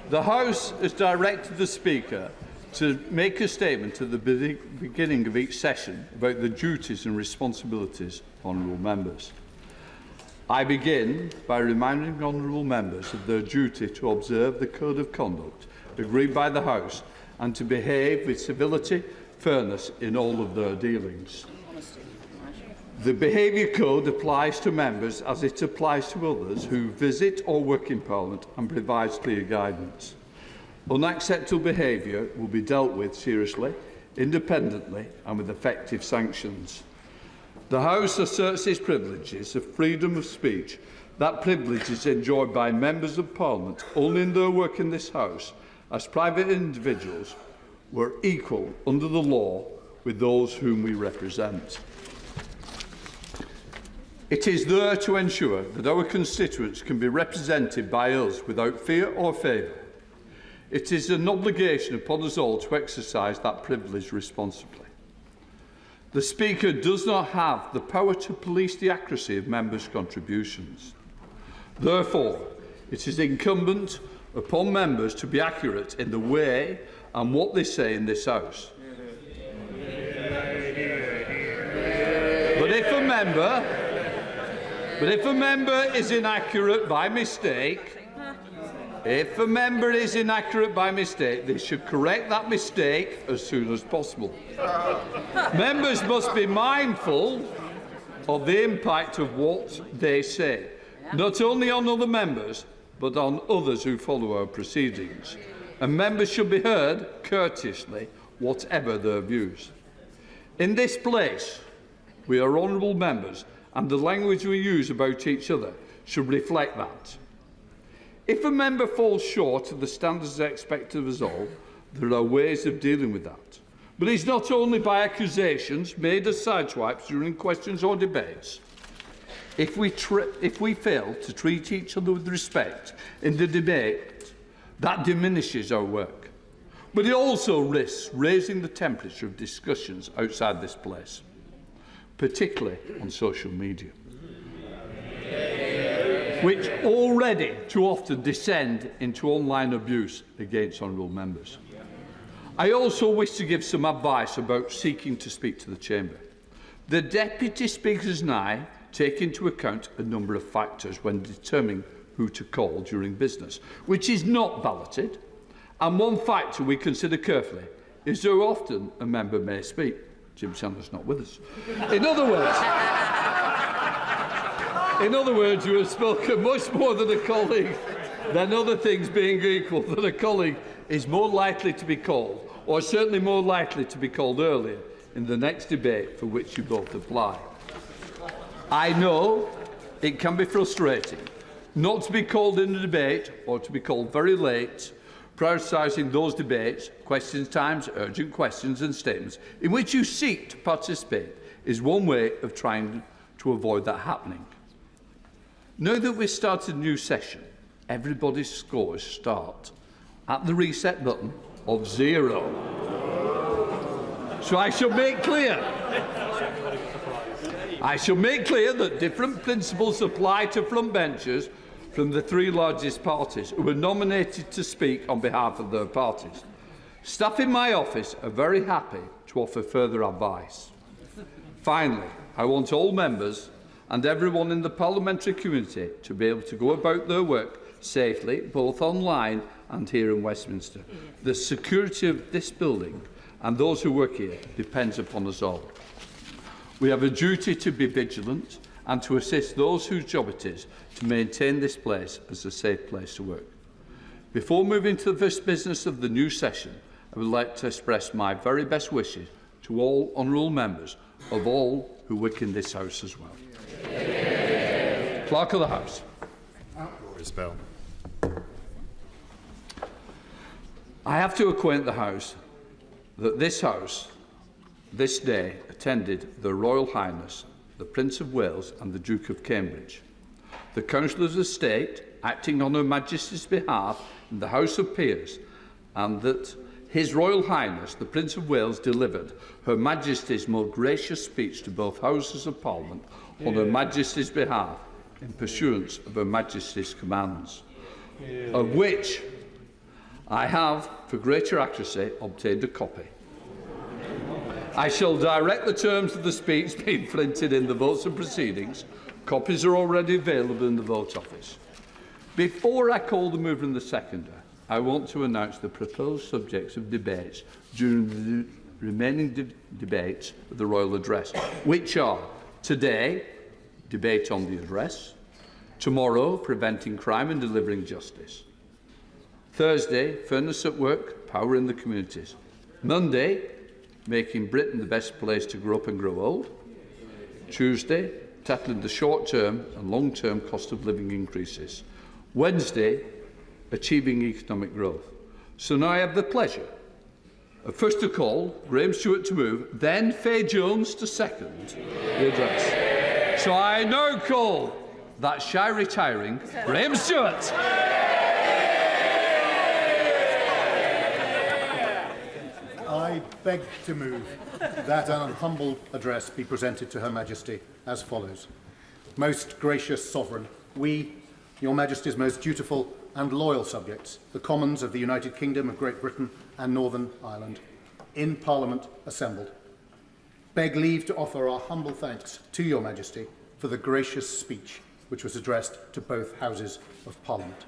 The House has directed the Speaker to make a statement at the beginning of each session about the duties and responsibilities of honourable members. I begin by reminding honourable members of their duty to observe the Code of Conduct agreed by the House and to behave with civility, fairness in all of their dealings. The Behaviour Code applies to members as it applies to others who visit or work in Parliament and provides clear guidance. Unacceptable behaviour will be dealt with seriously, independently and with effective sanctions. The House asserts its privileges of freedom of speech. That privilege is enjoyed by members of Parliament only in their work in this House, as private individuals were equal under the law with those whom we represent. It is there to ensure that our constituents can be represented by us without fear or favour. It is an obligation upon us all to exercise that privilege responsibly. The Speaker does not have the power to police the accuracy of members' contributions. Therefore, it is incumbent upon members to be accurate in the way and what they say in this House. But if a member is inaccurate by mistake, they should correct that mistake as soon as possible. Members must be mindful of the impact of what they say, not only on other members, but on others who follow our proceedings. And members should be heard courteously, whatever their views. In this place, we are honourable members, and the language we use about each other should reflect that. If a member falls short of the standards expected of us all, there are ways of dealing with that. But it's not only by accusations made as sideswipes during questions or debates. If we fail to treat each other with respect in the debate, that diminishes our work. But it also risks raising the temperature of discussions outside this place, particularly on social media, which already too often descend into online abuse against honourable members. I also wish to give some advice about seeking to speak to the Chamber. The Deputy Speakers and I take into account a number of factors when determining who to call during business, which is not balloted, and one factor we consider carefully is how often a member may speak. Jim Chandler's not with us. In other words, you have spoken much more than a colleague, then other things being equal, that a colleague is more likely to be called, or certainly more likely to be called earlier in the next debate for which you both apply. I know it can be frustrating not to be called in a debate or to be called very late. Prioritising those debates, question times, urgent questions and statements in which you seek to participate is one way of trying to avoid that happening. Now that we've started a new session, everybody's scores start at the reset button of 0. So I shall make clear that different principles apply to front benchers from the three largest parties who were nominated to speak on behalf of their parties. Staff in my office are very happy to offer further advice. Finally, I want all members and everyone in the parliamentary community to be able to go about their work safely, both online and here in Westminster. The security of this building and those who work here depends upon us all. We have a duty to be vigilant and to assist those whose job it is to maintain this place as a safe place to work. Before moving to the first business of the new session, I would like to express my very best wishes to all honourable members of all who work in this House as well. Clerk of the House. Boris Bell. I have to acquaint the House that this House, this day, attended the Royal Highness, the Prince of Wales and the Duke of Cambridge. The Councillors of State, acting on Her Majesty's behalf in the House of Peers, and that His Royal Highness, the Prince of Wales, delivered Her Majesty's most gracious speech to both Houses of Parliament on Her Majesty's behalf in pursuance of Her Majesty's commands, of which I have, for greater accuracy, obtained a copy. I shall direct the terms of the speech being printed in the votes and proceedings. Copies are already available in the vote office. Before I call the mover and the seconder, I want to announce the proposed subjects of debates during the remaining debates of the Royal Address, which are today, debate on the address; tomorrow, preventing crime and delivering justice; Thursday, fairness at work, power in the communities; Monday, making Britain the best place to grow up and grow old; Tuesday, tackling the short-term and long-term cost of living increases; Wednesday, achieving economic growth. So now I have the pleasure of first to call Graham Stewart to move, then Faye Jones to second the address. So I now call that shy retiring Graham Stewart. I beg to move that an humble address be presented to Her Majesty as follows. Most gracious Sovereign, we, Your Majesty's most dutiful and loyal subjects, the Commons of the United Kingdom of Great Britain and Northern Ireland, in Parliament assembled, beg leave to offer our humble thanks to Your Majesty for the gracious speech which was addressed to both Houses of Parliament.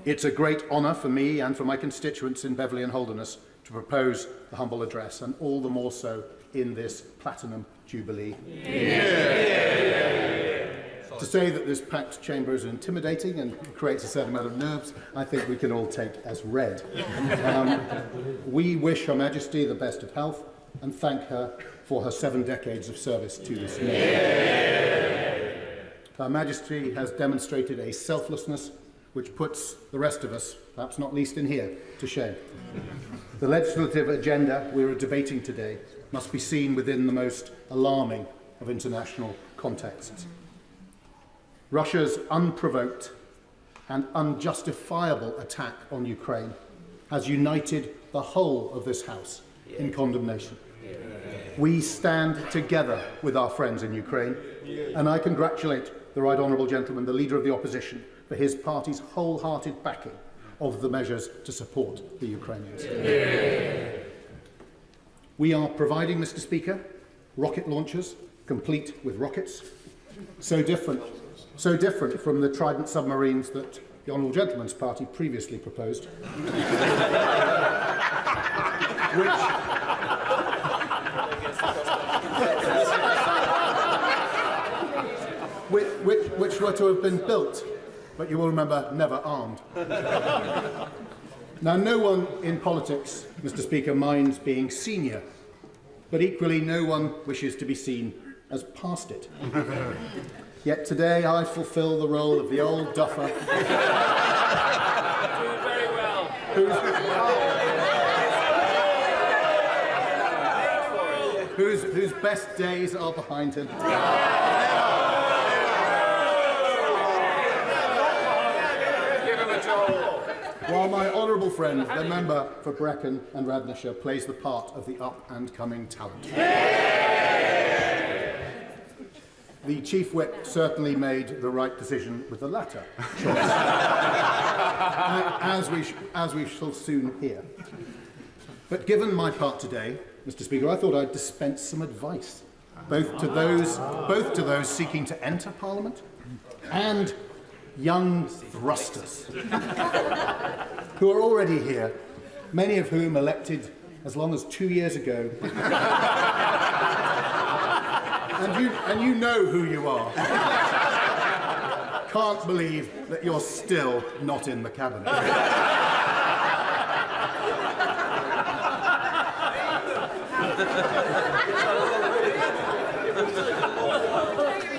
It's a great honour for me and for my constituents in Beverley and Holderness to propose the humble address, and all the more so in this Platinum Jubilee. To say that this packed chamber is intimidating and creates a certain amount of nerves, I think we can all take as read. We wish Her Majesty the best of health and thank her for her 7 decades of service to this nation. Her Majesty has demonstrated a selflessness which puts the rest of us, perhaps not least in here, to shame. The legislative agenda we are debating today must be seen within the most alarming of international contexts. Russia's unprovoked and unjustifiable attack on Ukraine has united the whole of this House in condemnation. We stand together with our friends in Ukraine, and I congratulate the Right Honourable Gentleman, the Leader of the Opposition, for his party's wholehearted backing of the measures to support the Ukrainians. We are providing, Mr. Speaker, rocket launchers, complete with rockets, so different from the Trident submarines that the Honourable Gentleman's party previously proposed, which were to have been built, but you will remember, never armed. Now, no one in politics, Mr. Speaker, minds being senior, but equally no one wishes to be seen as past it. Yet today I fulfil the role of the old duffer whose best days are behind him. While my honourable friend, the member for Brecon and Radnorshire, plays the part of the up-and-coming talent. The Chief Whip certainly made the right decision with the latter choice, as we shall soon hear. But given my part today, Mr. Speaker, I thought I'd dispense some advice, both to those seeking to enter Parliament and young thrusters who are already here, many of whom elected as long as 2 years ago. And you know who you are. Can't believe that you're still not in the cabinet.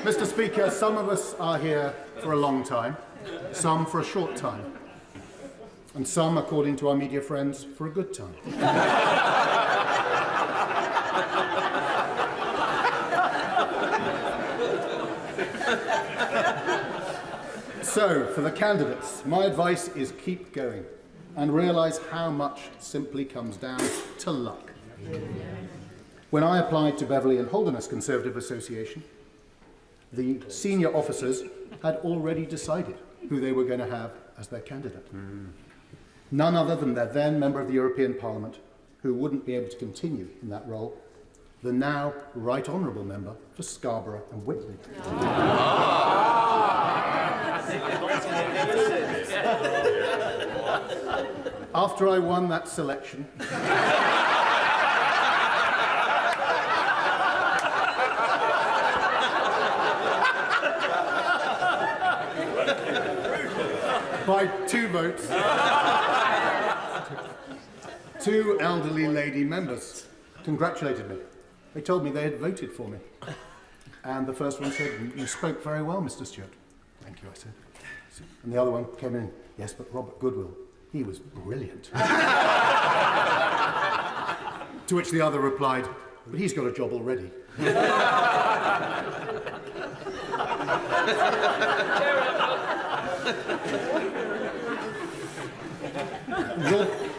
Mr. Speaker, some of us are here for a long time, some for a short time, and some, according to our media friends, for a good time. So, for the candidates, my advice is keep going and realise how much simply comes down to luck. When I applied to Beverley and Holderness Conservative Association, the senior officers had already decided who they were going to have as their candidate. none other than their then Member of the European Parliament, who wouldn't be able to continue in that role, the now Right Honourable Member for Scarborough and Whitley. After I won that selection, by 2 votes, 2 elderly lady members congratulated me. They told me they had voted for me. And the first one said, "You spoke very well, Mr. Stewart." "Thank you," I said. And the other one came in, "Yes, but Robert Goodwill, he was brilliant." To which the other replied, "But he's got a job already."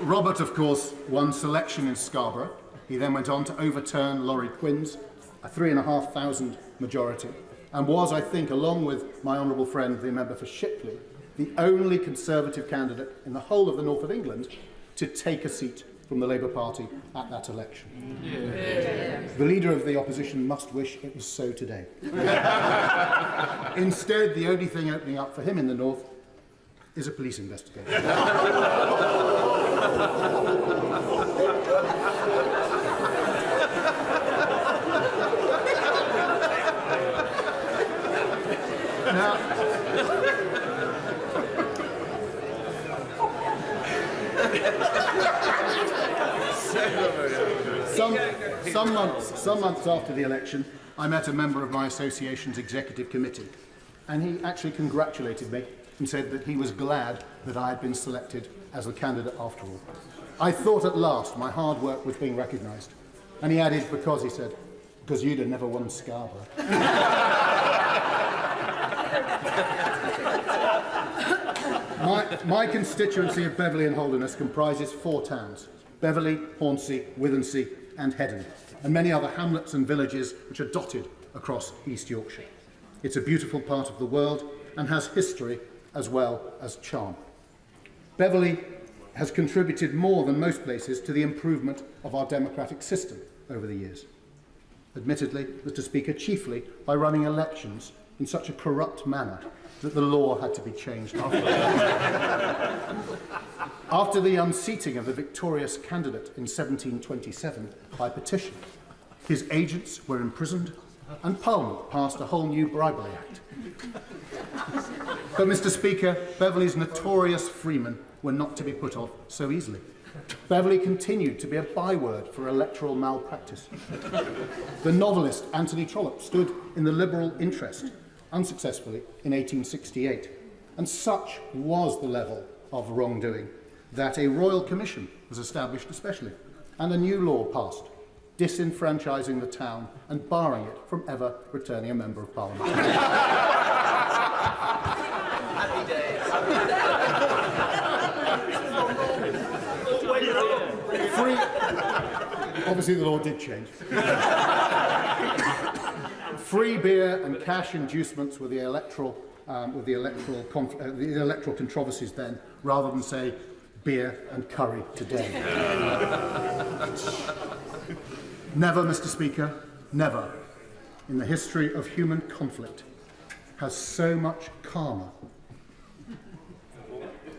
Robert, of course, won selection in Scarborough. He then went on to overturn Laurie Quinn's, a 3,500 majority, and was, I think, along with my honourable friend, the member for Shipley, the only Conservative candidate in the whole of the north of England to take a seat from the Labour Party at that election. Yeah. The Leader of the Opposition must wish it was so today. Instead, the only thing opening up for him in the north is a police investigation. Now, some months after the election, I met a member of my association's executive committee, and he actually congratulated me and said that he was glad that I had been selected as the candidate after all. I thought at last my hard work was being recognised. And he added, because, he said, because you'd have never won Scarborough. My constituency of Beverley and Holderness comprises 4 towns: Beverley, Hornsey, Withensea and Heddon, and many other hamlets and villages which are dotted across East Yorkshire. It's a beautiful part of the world and has history as well as charm. Beverley has contributed more than most places to the improvement of our democratic system over the years. Admittedly, Mr. Speaker, chiefly by running elections in such a corrupt manner that the law had to be changed after. After the unseating of the victorious candidate in 1727 by petition, his agents were imprisoned and Parliament passed a whole new bribery act. But, Mr. Speaker, Beverley's notorious freemen were not to be put off so easily. Beverley continued to be a byword for electoral malpractice. The novelist Anthony Trollope stood in the Liberal interest unsuccessfully in 1868, and such was the level of wrongdoing that a royal commission was established especially, and a new law passed, disenfranchising the town and barring it from ever returning a Member of Parliament. Happy days. Obviously the law did change. Free beer and cash inducements were the electoral controversies then, rather than, say, beer and curry today. Never, Mr. Speaker, never in the history of human conflict has so much karma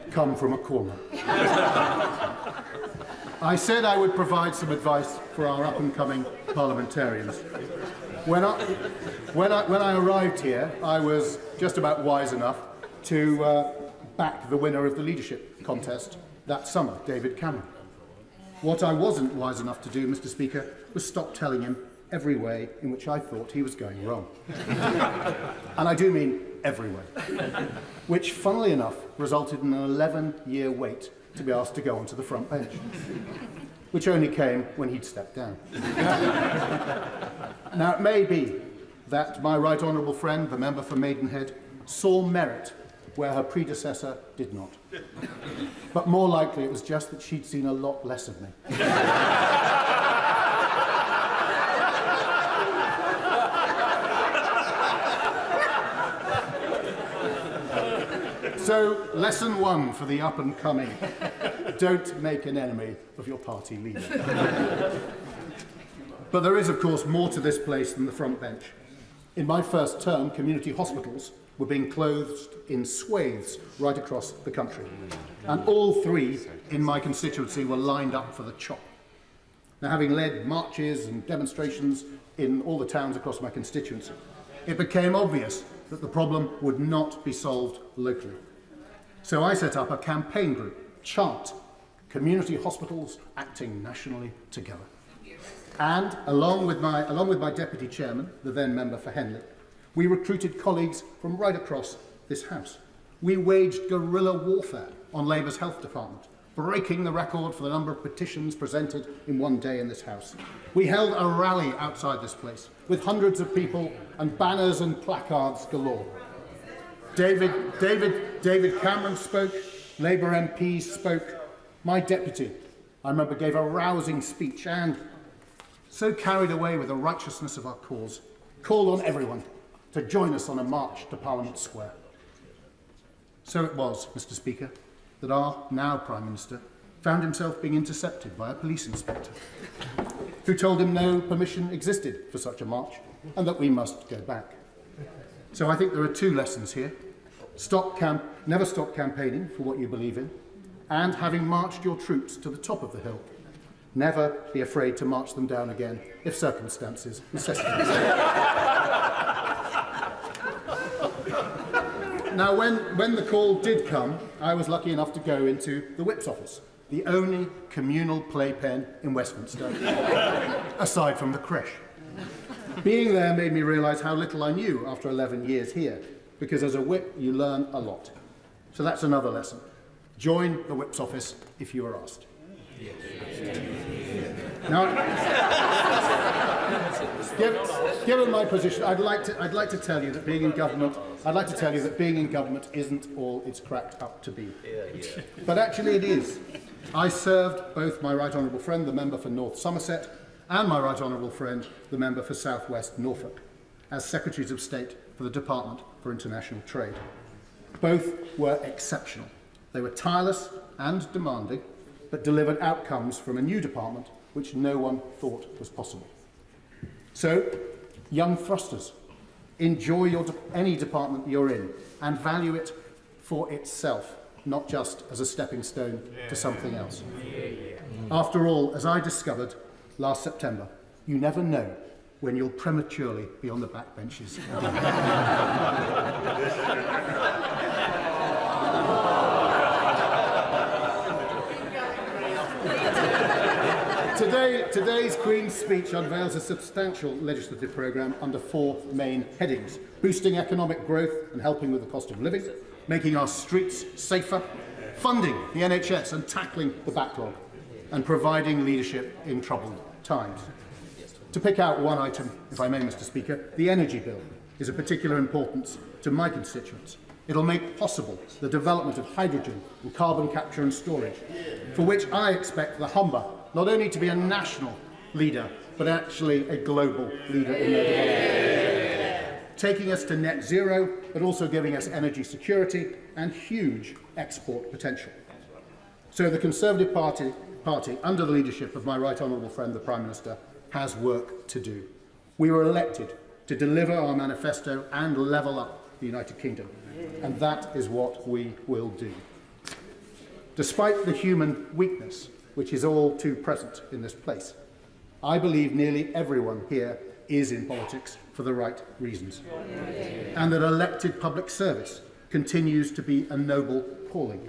come from a corner. I said I would provide some advice for our up-and-coming parliamentarians. When I arrived here, I was just about wise enough to back the winner of the leadership contest that summer, David Cameron. What I wasn't wise enough to do, Mr. Speaker, was stop telling him every way in which I thought he was going wrong. And I do mean every way. Which, funnily enough, resulted in an 11-year wait to be asked to go onto the front bench, which only came when he'd stepped down. Now, it may be that my right honourable friend, the member for Maidenhead, saw merit where her predecessor did not. But more likely it was just that she'd seen a lot less of me. So, lesson one for the up and coming: don't make an enemy of your party leader. But there is, of course, more to this place than the front bench. In my first term, community hospitals were being closed in swathes right across the country. And all three in my constituency were lined up for the chop. Now, having led marches and demonstrations in all the towns across my constituency, it became obvious that the problem would not be solved locally. So I set up a campaign group, Chart, Community Hospitals Acting Nationally Together. And along with my deputy chairman, the then member for Henley, we recruited colleagues from right across this house. We waged guerrilla warfare on Labour's health department, breaking the record for the number of petitions presented in one day in this house. We held a rally outside this place with hundreds of people and banners and placards galore. David Cameron spoke, Labour MPs spoke. My deputy, I remember, gave a rousing speech and, so carried away with the righteousness of our cause, called on everyone to join us on a march to Parliament Square. So it was, Mr. Speaker, that our now Prime Minister found himself being intercepted by a police inspector who told him no permission existed for such a march and that we must go back. So I think there are two lessons here. Never stop campaigning for what you believe in, and having marched your troops to the top of the hill, never be afraid to march them down again if circumstances necessitate. Now, when the call did come, I was lucky enough to go into the Whip's office, the only communal playpen in Westminster, aside from the creche. Being there made me realise how little I knew after 11 years here, because as a Whip, you learn a lot. So that's another lesson. Join the Whip's office if you are asked. Now, given my position, I'd like to tell you that being in government isn't all it's cracked up to be. But actually it is. I served both my right honourable friend, the member for North Somerset, and my right honourable friend, the member for South West Norfolk, as Secretaries of State for the Department for International Trade. Both were exceptional. They were tireless and demanding, but delivered outcomes from a new department which no one thought was possible. So, young thrusters, enjoy any department you're in and value it for itself, not just as a stepping stone to something else. After all, as I discovered last September, you never know when you'll prematurely be on the backbenches. Today's Queen's speech unveils a substantial legislative programme under four main headings: boosting economic growth and helping with the cost of living, making our streets safer, funding the NHS and tackling the backlog, and providing leadership in troubled times. To pick out one item, if I may, Mr. Speaker, the energy bill is of particular importance to my constituents. It'll make possible the development of hydrogen and carbon capture and storage, for which I expect the Humber not only to be a national leader, but actually a global leader in their development. Taking us to net zero, but also giving us energy security and huge export potential. So the Conservative Party, under the leadership of my right honourable friend, the Prime Minister, has work to do. We were elected to deliver our manifesto and level up the United Kingdom, and that is what we will do. Despite the human weakness, which is all too present in this place, I believe nearly everyone here is in politics for the right reasons, and that elected public service continues to be a noble calling.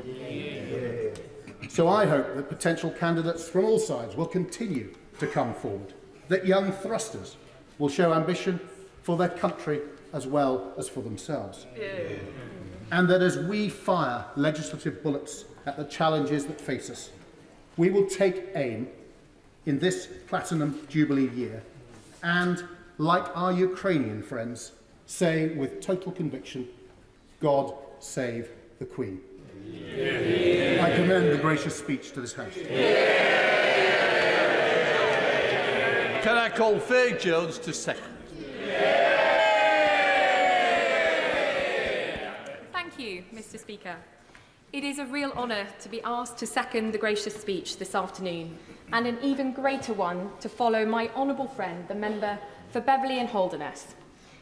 So I hope that potential candidates from all sides will continue to come forward, that young thrusters will show ambition for their country as well as for themselves, and that as we fire legislative bullets at the challenges that face us, we will take aim in this Platinum Jubilee year and, like our Ukrainian friends, say with total conviction, God save the Queen. I commend the gracious speech to this House. Can I call Faye Jones to second? Thank you, Mr. Mr. Speaker. It is a real honour to be asked to second the gracious speech this afternoon, and an even greater one to follow my honourable friend, the member for Beverley and Holderness.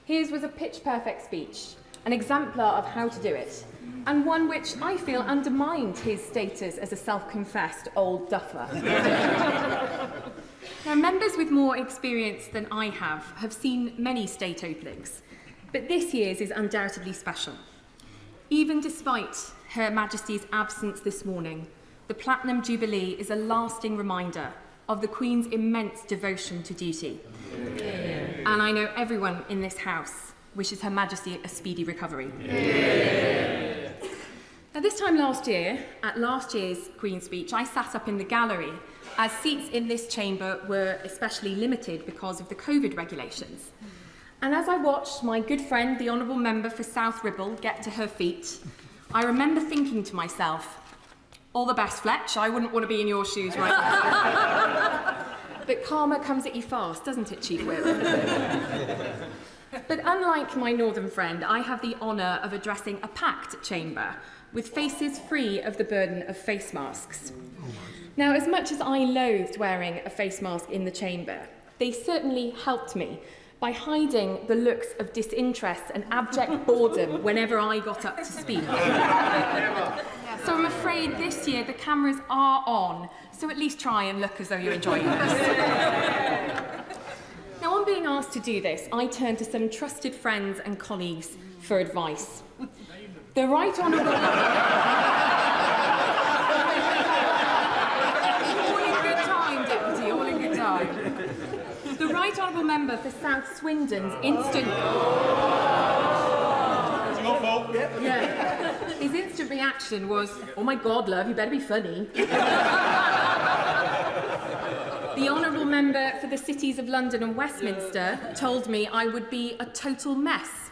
His was a pitch-perfect speech, an exemplar of how to do it, and one which I feel undermined his status as a self-confessed old duffer. Now, members with more experience than I have seen many state openings, but this year's is undoubtedly special. Even despite Her Majesty's absence this morning, the Platinum Jubilee is a lasting reminder of the Queen's immense devotion to duty. Yeah. And I know everyone in this House wishes Her Majesty a speedy recovery. Yeah. Now, this time last year, at last year's Queen's speech, I sat up in the gallery as seats in this chamber were especially limited because of the COVID regulations. And as I watched my good friend, the Honourable Member for South Ribble, get to her feet, I remember thinking to myself, all the best, Fletch, I wouldn't want to be in your shoes right now. But karma comes at you fast, doesn't it, Chief Whip? But unlike my northern friend, I have the honour of addressing a packed chamber with faces free of the burden of face masks. Now, as much as I loathed wearing a face mask in the chamber, they certainly helped me by hiding the looks of disinterest and abject boredom whenever I got up to speak. So I'm afraid this year the cameras are on, so at least try and look as though you're enjoying this. Now, on being asked to do this, I turn to some trusted friends and colleagues for advice. The Right Honourable... The Right Honourable Member for South Swindon's instant... It's your fault. Yeah. His instant reaction was, oh my God, love, you better be funny. The Honourable Member for the Cities of London and Westminster told me I would be a total mess.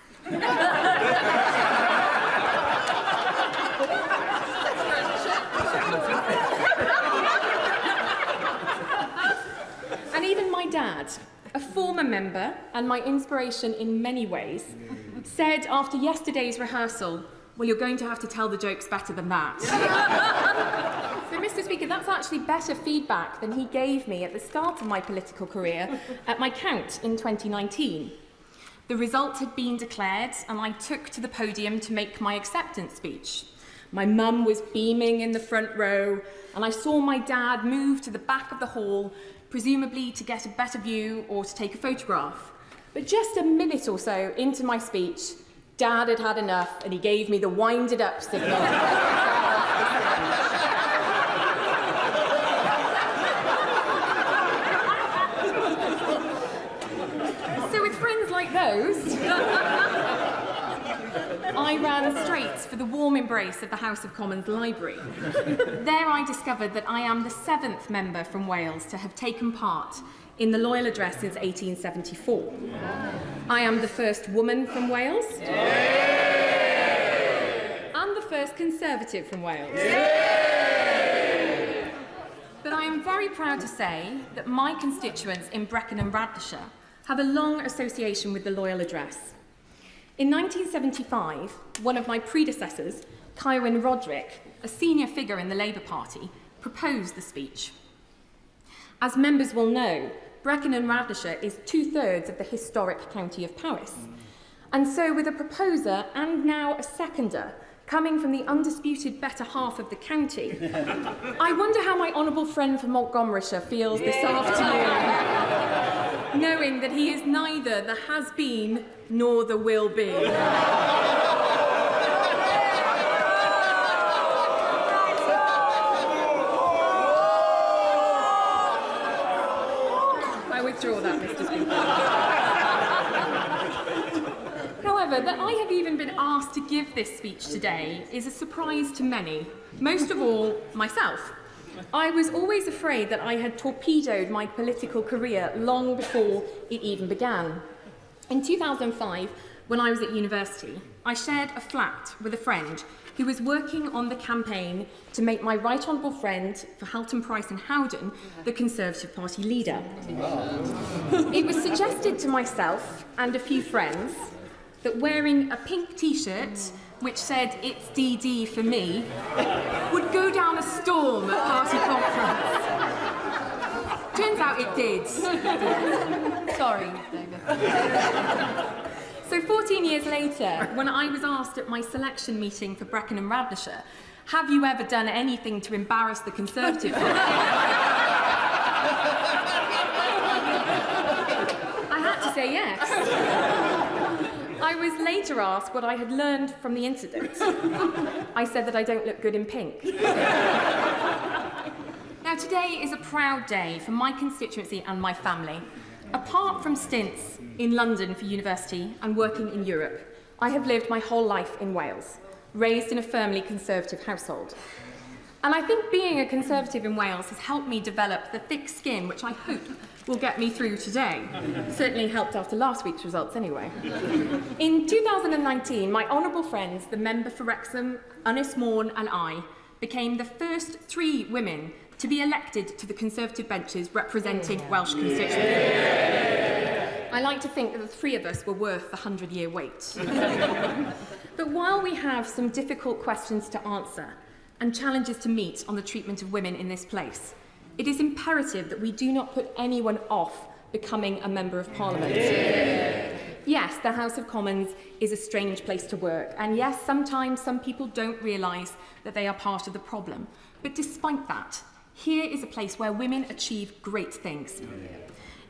And even my dad, a former member and my inspiration in many ways, said after yesterday's rehearsal, well, you're going to have to tell the jokes better than that. So, Mr. Speaker, that's actually better feedback than he gave me at the start of my political career at my count in 2019. The result had been declared, and I took to the podium to make my acceptance speech. My mum was beaming in the front row, and I saw my dad move to the back of the hall, presumably to get a better view or to take a photograph. But just a minute or so into my speech, Dad had had enough, and he gave me the winded up signal. So with friends like those, I ran straight for the warm embrace of the House of Commons Library. There I discovered that I am the 7th member from Wales to have taken part in the Loyal Address since 1874. I am the first woman from Wales. And the first Conservative from Wales. But I am very proud to say that my constituents in Brecon and Radnorshire have a long association with the Loyal Address. In 1975, one of my predecessors, Keir Roderick, a senior figure in the Labour Party, proposed the speech. As members will know, Brecon and Radnorshire is 2/3 of the historic county of Powys. And so with a proposer and now a seconder coming from the undisputed better half of the county, I wonder how my honourable friend from Montgomeryshire feels this afternoon, knowing that he is neither the has-been nor the will be. I withdraw that, Mr. Speaker. However, that I have even been asked to give this speech today is a surprise to many, most of all myself. I was always afraid that I had torpedoed my political career long before it even began. In 2005, when I was at university, I shared a flat with a friend who was working on the campaign to make my right honourable friend for Halton Price and Howden the Conservative Party leader. It was suggested to myself and a few friends that wearing a pink t-shirt which said it's DD for me, would go down a storm at party conference. Turns out it did. Sorry, David. So 14 years later, when I was asked at my selection meeting for Brecon and Radnorshire, have you ever done anything to embarrass the Conservative Party? I had to say yes. I was later asked what I had learned from the incident. I said that I don't look good in pink. Now, today is a proud day for my constituency and my family. Apart from stints in London for university and working in Europe, I have lived my whole life in Wales, raised in a firmly Conservative household. And I think being a Conservative in Wales has helped me develop the thick skin which I hope will get me through today. Certainly helped after last week's results anyway. In 2019, my honourable friends, the member for Wrexham, Ynys Môn and I, became the first 3 women to be elected to the Conservative benches representing Welsh constituencies. I like to think that the 3 of us were worth the 100-year wait. But while we have some difficult questions to answer and challenges to meet on the treatment of women in this place, it is imperative that we do not put anyone off becoming a Member of Parliament. Yes, the House of Commons is a strange place to work, and yes, sometimes some people don't realise that they are part of the problem. But despite that, here is a place where women achieve great things.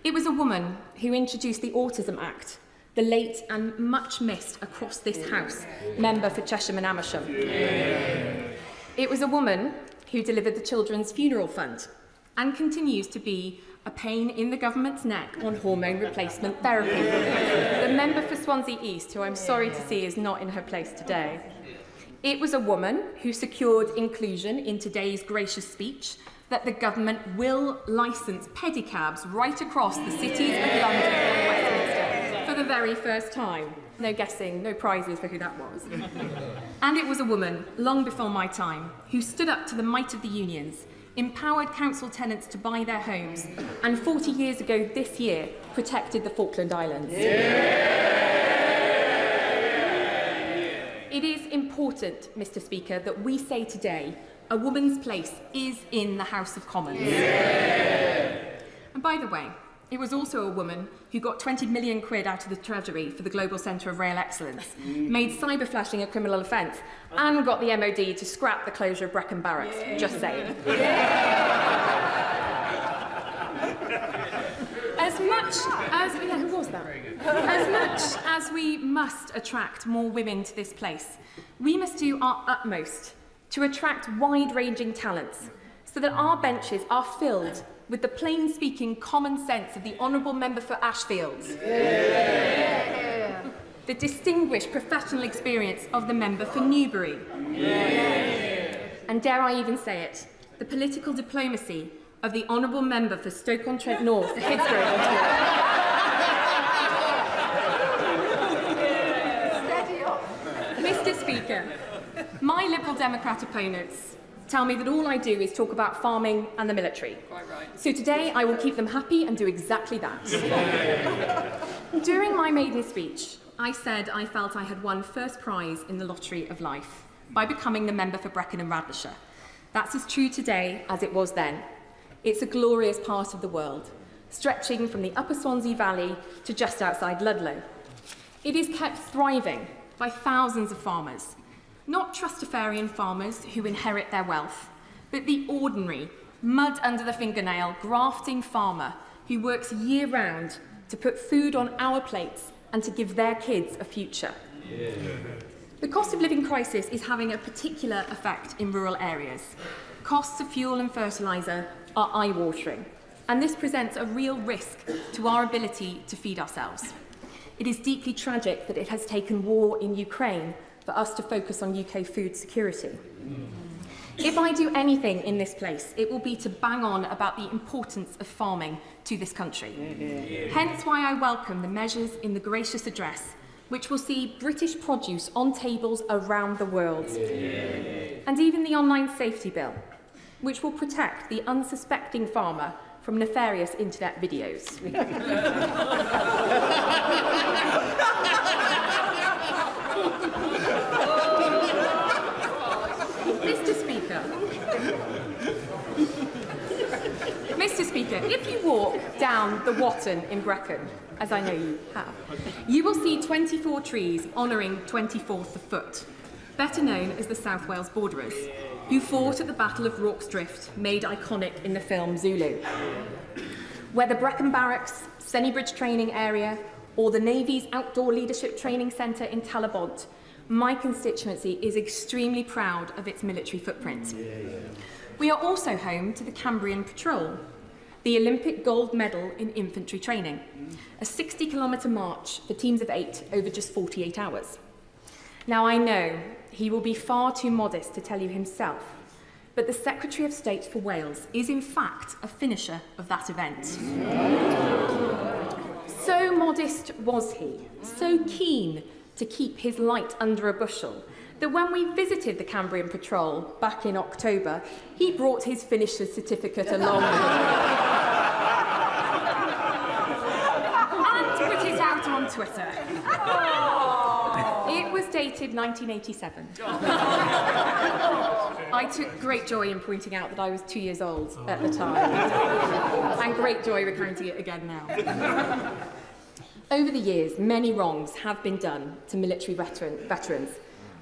It was a woman who introduced the Autism Act, the late and much missed across this House member for Cheshire and Amersham. It was a woman who delivered the Children's Funeral Fund and continues to be a pain in the government's neck on hormone replacement therapy. The member for Swansea East, who I'm sorry to see is not in her place today. It was a woman who secured inclusion in today's gracious speech that the government will licence pedicabs right across the cities of London and Westminster for the very first time. No guessing, no prizes for who that was. And it was a woman, long before my time, who stood up to the might of the unions, empowered council tenants to buy their homes, and 40 years ago this year protected the Falkland Islands. It is important, Mr. Speaker, that we say today a woman's place is in the House of Commons. And by the way, it was also a woman who got 20 million quid out of the Treasury for the Global Centre of Rail Excellence, made cyber flashing a criminal offence, and got the MOD to scrap the closure of Brecon Barracks. Just saying. As much as we must attract more women to this place, we must do our utmost to attract wide-ranging talents so that our benches are filled with the plain-speaking common sense of the Honourable Member for Ashfield, the distinguished professional experience of the Member for Newbury, and dare I even say it, the political diplomacy of the Honourable Member for Stoke-on-Trent North, Hillsborough. Mr. Speaker, my Liberal Democrat opponents tell me that all I do is talk about farming and the military. Quite right. So today I will keep them happy and do exactly that. During my maiden speech, I said I felt I had won first prize in the lottery of life by becoming the member for Brecon and Radnorshire. That's as true today as it was then. It's a glorious part of the world, stretching from the upper Swansea Valley to just outside Ludlow. It is kept thriving by thousands of farmers, not trustafarian farmers who inherit their wealth, but the ordinary, mud under the fingernail, grafting farmer who works year-round to put food on our plates and to give their kids a future. Yeah. The cost of living crisis is having a particular effect in rural areas. Costs of fuel and fertiliser are eye-watering, and this presents a real risk to our ability to feed ourselves. It is deeply tragic that it has taken war in Ukraine for us to focus on UK food security. If I do anything in this place, it will be to bang on about the importance of farming to this country. Hence why I welcome the measures in the gracious address, which will see British produce on tables around the world. And even the online safety bill, which will protect the unsuspecting farmer from nefarious internet videos. Speaker. Mr. Speaker, if you walk down the Watton in Brecon, as I know you have, you will see 24 trees honouring 24th the Foot, better known as the South Wales Borderers, who fought at the Battle of Rorke's Drift, made iconic in the film Zulu. Whether Brecon Barracks, Sennybridge Training Area, or the Navy's Outdoor Leadership Training Centre in Talabont, my constituency is extremely proud of its military footprint. We are also home to the Cambrian Patrol, the Olympic gold medal in infantry training, a 60-kilometre march for teams of 8 over just 48 hours. Now, I know he will be far too modest to tell you himself, but the Secretary of State for Wales is in fact a finisher of that event. So modest was he, so keen to keep his light under a bushel, that when we visited the Cambrian Patrol back in October, he brought his finisher's certificate along with him. And put it out on Twitter. It was dated 1987. I took great joy in pointing out that I was 2 years old at the time, and great joy recounting it again now. Over the years, many wrongs have been done to military veterans,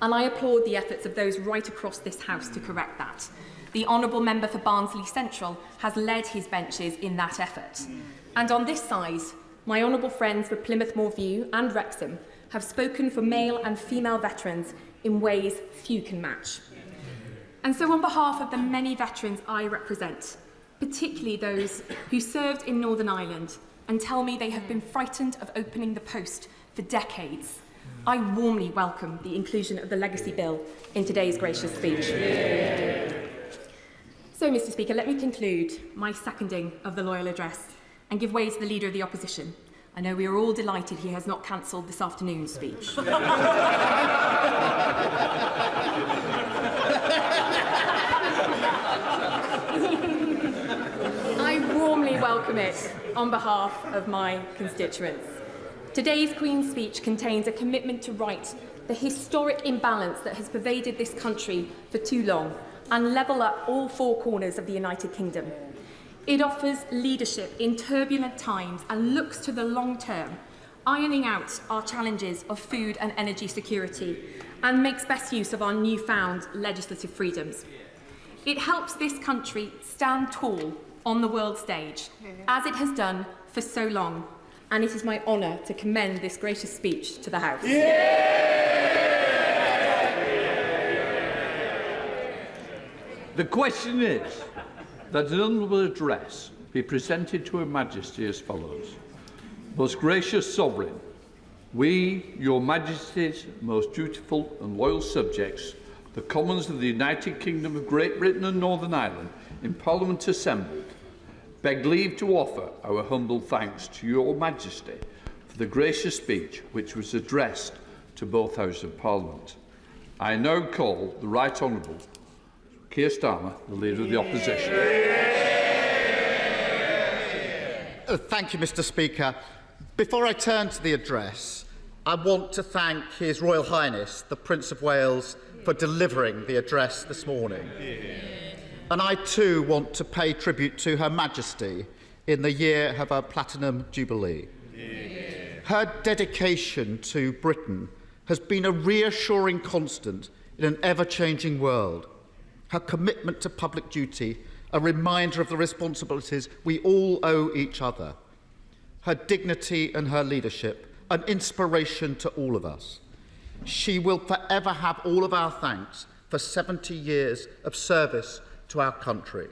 and I applaud the efforts of those right across this House to correct that. The Honourable Member for Barnsley Central has led his benches in that effort. And on this side, my honourable friends for Plymouth Moorview and Wrexham have spoken for male and female veterans in ways few can match. And so on behalf of the many veterans I represent, particularly those who served in Northern Ireland and tell me they have been frightened of opening the post for decades, I warmly welcome the inclusion of the Legacy Bill in today's gracious speech. So, Mr. Speaker, let me conclude my seconding of the Loyal Address and give way to the Leader of the Opposition. I know we are all delighted he has not cancelled this afternoon's speech. I warmly welcome it on behalf of my constituents. Today's Queen's speech contains a commitment to right the historic imbalance that has pervaded this country for too long and level up all four corners of the United Kingdom. It offers leadership in turbulent times and looks to the long term, ironing out our challenges of food and energy security, and makes best use of our newfound legislative freedoms. It helps this country stand tall on the world stage, as it has done for so long, and it is my honour to commend this gracious speech to the House. The question is that an honourable address be presented to Her Majesty as follows. Most gracious Sovereign, we, Your Majesty's most dutiful and loyal subjects, the Commons of the United Kingdom of Great Britain and Northern Ireland, in Parliament assembled, beg leave to offer our humble thanks to Your Majesty for the gracious speech which was addressed to both Houses of Parliament. I now call the Right Honourable Keir Starmer, the Leader of the Opposition. Thank you, Mr. Speaker. Before I turn to the address, I want to thank His Royal Highness, the Prince of Wales, for delivering the address this morning. And I too want to pay tribute to Her Majesty in the year of her Platinum Jubilee. Her dedication to Britain has been a reassuring constant in an ever-changing world. Her commitment to public duty, a reminder of the responsibilities we all owe each other. Her dignity and her leadership, an inspiration to all of us. She will forever have all of our thanks for 70 years of service to our country.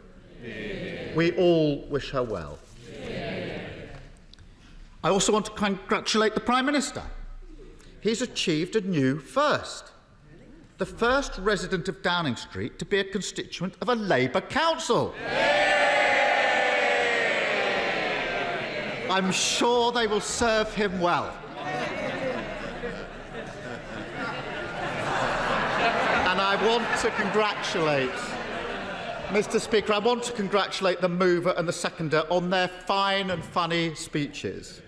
We all wish her well. I also want to congratulate the Prime Minister. He's achieved a new first. The first resident of Downing Street to be a constituent of a Labour council. I'm sure they will serve him well. And I want to congratulate, Mr. Speaker, I want to congratulate the mover and the seconder on their fine and funny speeches.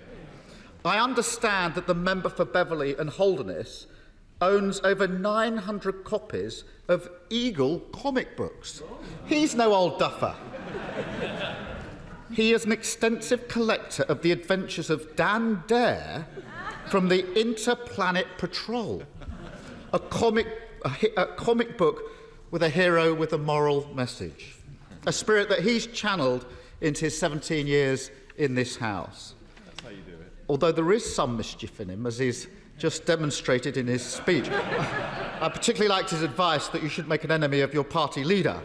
I understand that the member for Beverley and Holderness owns over 900 copies of Eagle comic books. He's no old duffer. He is an extensive collector of the adventures of Dan Dare from the Interplanet Patrol, a comic book with a hero with a moral message, a spirit that he's channeled into his 17 years in this House. That's how you do it. Although there is some mischief in him, as he's just demonstrated in his speech. I particularly liked his advice that you should make an enemy of your party leader.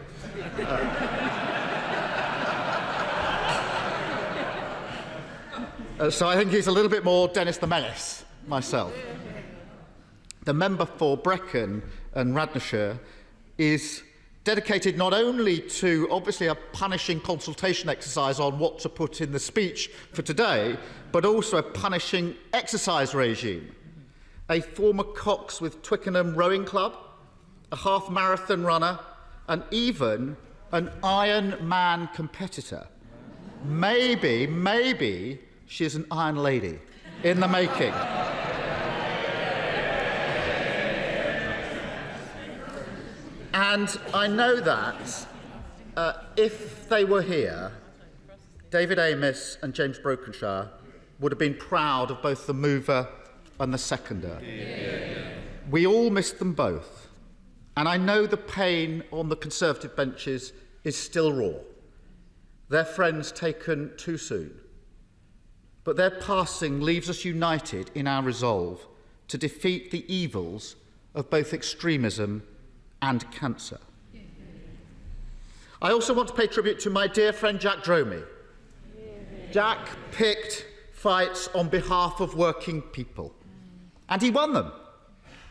So I think he's a little bit more Dennis the Menace, myself. The member for Brecon and Radnorshire is dedicated not only to, obviously, a punishing consultation exercise on what to put in the speech for today, but also a punishing exercise regime. A former cox with Twickenham Rowing Club, a half-marathon runner, and even an Iron Man competitor. Maybe she's an Iron Lady in the making. And I know that if they were here, David Amis and James Brokenshire would have been proud of both the mover and the seconder. Yeah. We all missed them both. And I know the pain on the Conservative benches is still raw. Their friends taken too soon. But their passing leaves us united in our resolve to defeat the evils of both extremism and cancer. I also want to pay tribute to my dear friend Jack Dromey. Jack picked fights on behalf of working people, and he won them.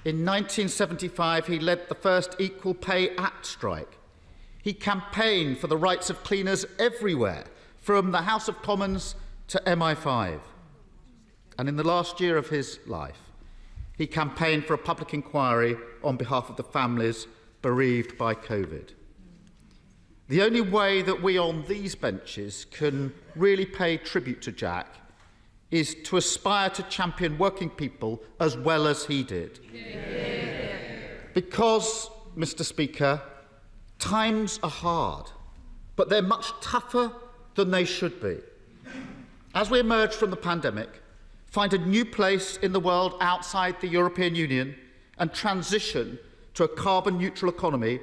In 1975, he led the first Equal Pay Act strike. He campaigned for the rights of cleaners everywhere, from the House of Commons to MI5. And in the last year of his life, he campaigned for a public inquiry on behalf of the families bereaved by COVID. The only way that we on these benches can really pay tribute to Jack is to aspire to champion working people as well as he did. Yeah. Because, Mr. Speaker, times are hard, but they're much tougher than they should be. As we emerge from the pandemic, find a new place in the world outside the European Union, and transition to a carbon-neutral economy,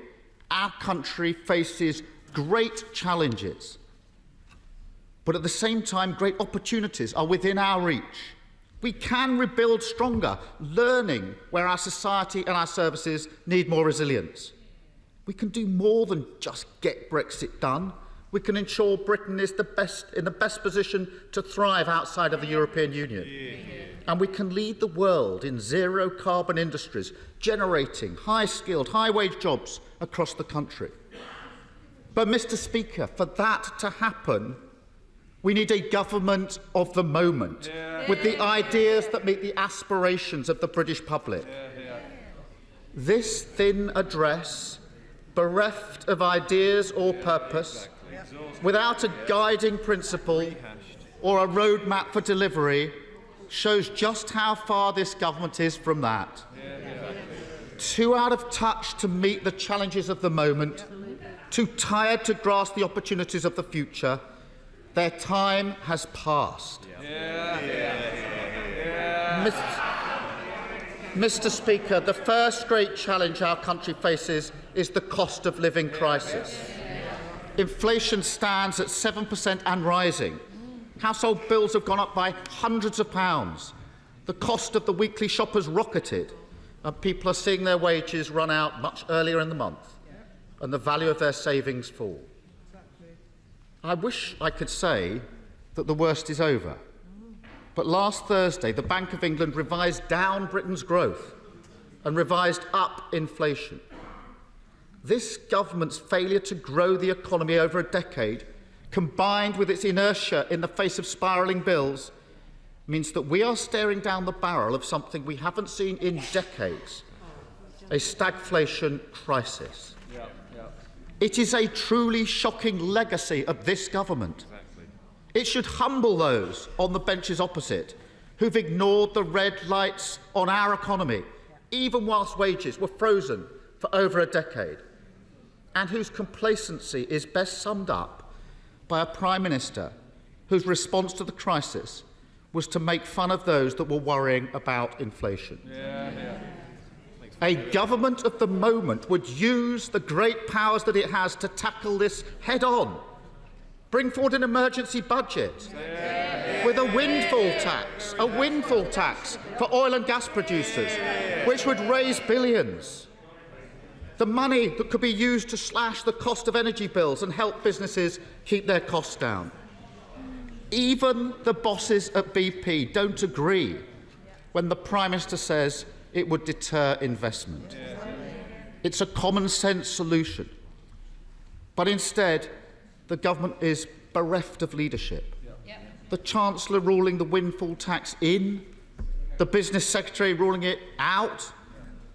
our country faces great challenges. But at the same time, great opportunities are within our reach. We can rebuild stronger, learning where our society and our services need more resilience. We can do more than just get Brexit done. We can ensure Britain is in the best position to thrive outside of the European Union. And we can lead the world in zero-carbon industries, generating high-skilled, high-wage jobs across the country. But, Mr. Speaker, for that to happen, we need a government of the moment, with the ideas that meet the aspirations of the British public. This thin address, bereft of ideas or purpose, without a guiding principle or a roadmap for delivery, shows just how far this government is from that. Too out of touch to meet the challenges of the moment, too tired to grasp the opportunities of the future. Their time has passed. Mr. Speaker, the first great challenge our country faces is the cost of living crisis. Inflation stands at 7% and rising. Household bills have gone up by hundreds of pounds. The cost of the weekly shop has rocketed, and people are seeing their wages run out much earlier in the month and the value of their savings fall. I wish I could say that the worst is over. But last Thursday, the Bank of England revised down Britain's growth and revised up inflation. This government's failure to grow the economy over a decade, combined with its inertia in the face of spiralling bills, means that we are staring down the barrel of something we haven't seen in decades, a stagflation crisis. It is a truly shocking legacy of this government. It should humble those on the benches opposite who've ignored the red lights on our economy even whilst wages were frozen for over a decade, and whose complacency is best summed up by a Prime Minister whose response to the crisis was to make fun of those that were worrying about inflation. A government of the moment would use the great powers that it has to tackle this head on. Bring forward an emergency budget with a windfall tax for oil and gas producers, which would raise billions. The money that could be used to slash the cost of energy bills and help businesses keep their costs down. Even the bosses at BP don't agree when the Prime Minister says it would deter investment. It's a common-sense solution. But instead, the government is bereft of leadership. The Chancellor ruling the windfall tax in, the Business Secretary ruling it out,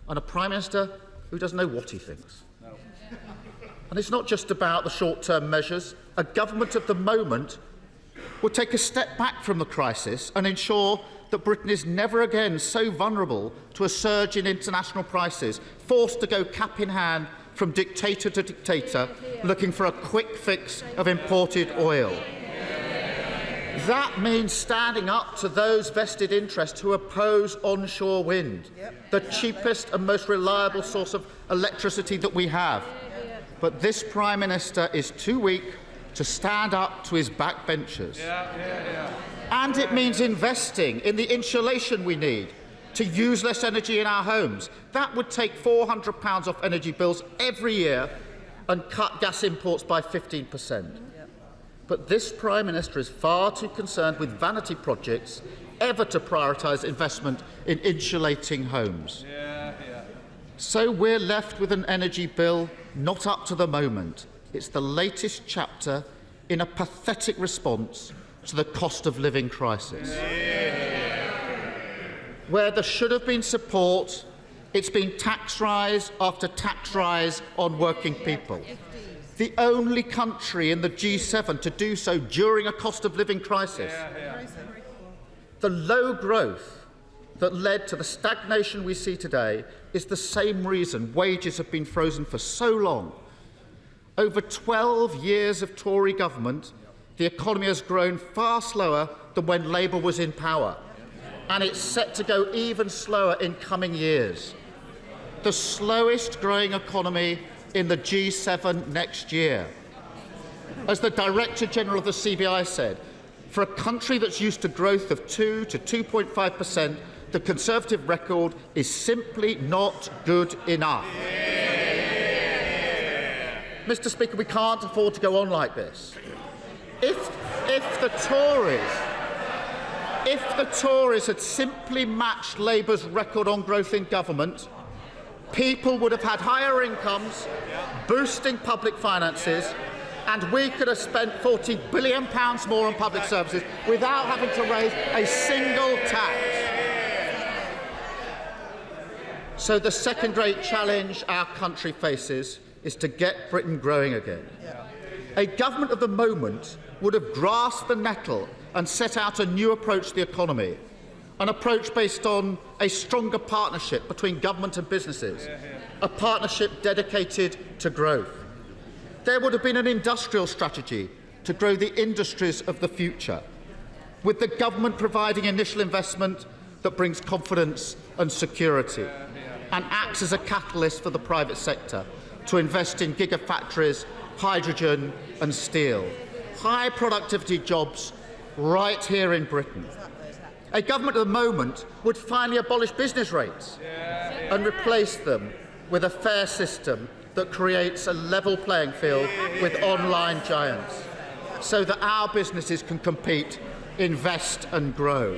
and a Prime Minister who doesn't know what he thinks. And it's not just about the short-term measures. A government of the moment would take a step back from the crisis and ensure that Britain is never again so vulnerable to a surge in international prices, forced to go cap in hand from dictator to dictator, looking for a quick fix of imported oil. That means standing up to those vested interests who oppose onshore wind, the cheapest and most reliable source of electricity that we have. But this Prime Minister is too weak to stand up to his backbenchers. And it means investing in the insulation we need to use less energy in our homes. That would take £400 off energy bills every year and cut gas imports by 15%. But this Prime Minister is far too concerned with vanity projects ever to prioritise investment in insulating homes. So we're left with an energy bill not up to the moment. It's the latest chapter in a pathetic response to the cost of living crisis. Where there should have been support, it's been tax rise after tax rise on working people. The only country in the G7 to do so during a cost of living crisis. The low growth that led to the stagnation we see today is the same reason wages have been frozen for so long. Over 12 years of Tory government, the economy has grown far slower than when Labour was in power, and it's set to go even slower in coming years. The slowest growing economy in the G7 next year. As the Director General of the CBI said, for a country that's used to growth of 2 to 2.5%, the Conservative record is simply not good enough. Mr. Speaker, we can't afford to go on like this. If the Tories had simply matched Labour's record on growth in government, people would have had higher incomes, boosting public finances, and we could have spent £40 billion more on public services without having to raise a single tax. So the second great challenge our country faces is to get Britain growing again. A government of the moment would have grasped the nettle and set out a new approach to the economy, an approach based on a stronger partnership between government and businesses, a partnership dedicated to growth. There would have been an industrial strategy to grow the industries of the future, with the government providing initial investment that brings confidence and security and acts as a catalyst for the private sector to invest in gigafactories, hydrogen and steel. High productivity jobs right here in Britain. A government at the moment would finally abolish business rates and replace them with a fair system that creates a level playing field with online giants so that our businesses can compete, invest and grow.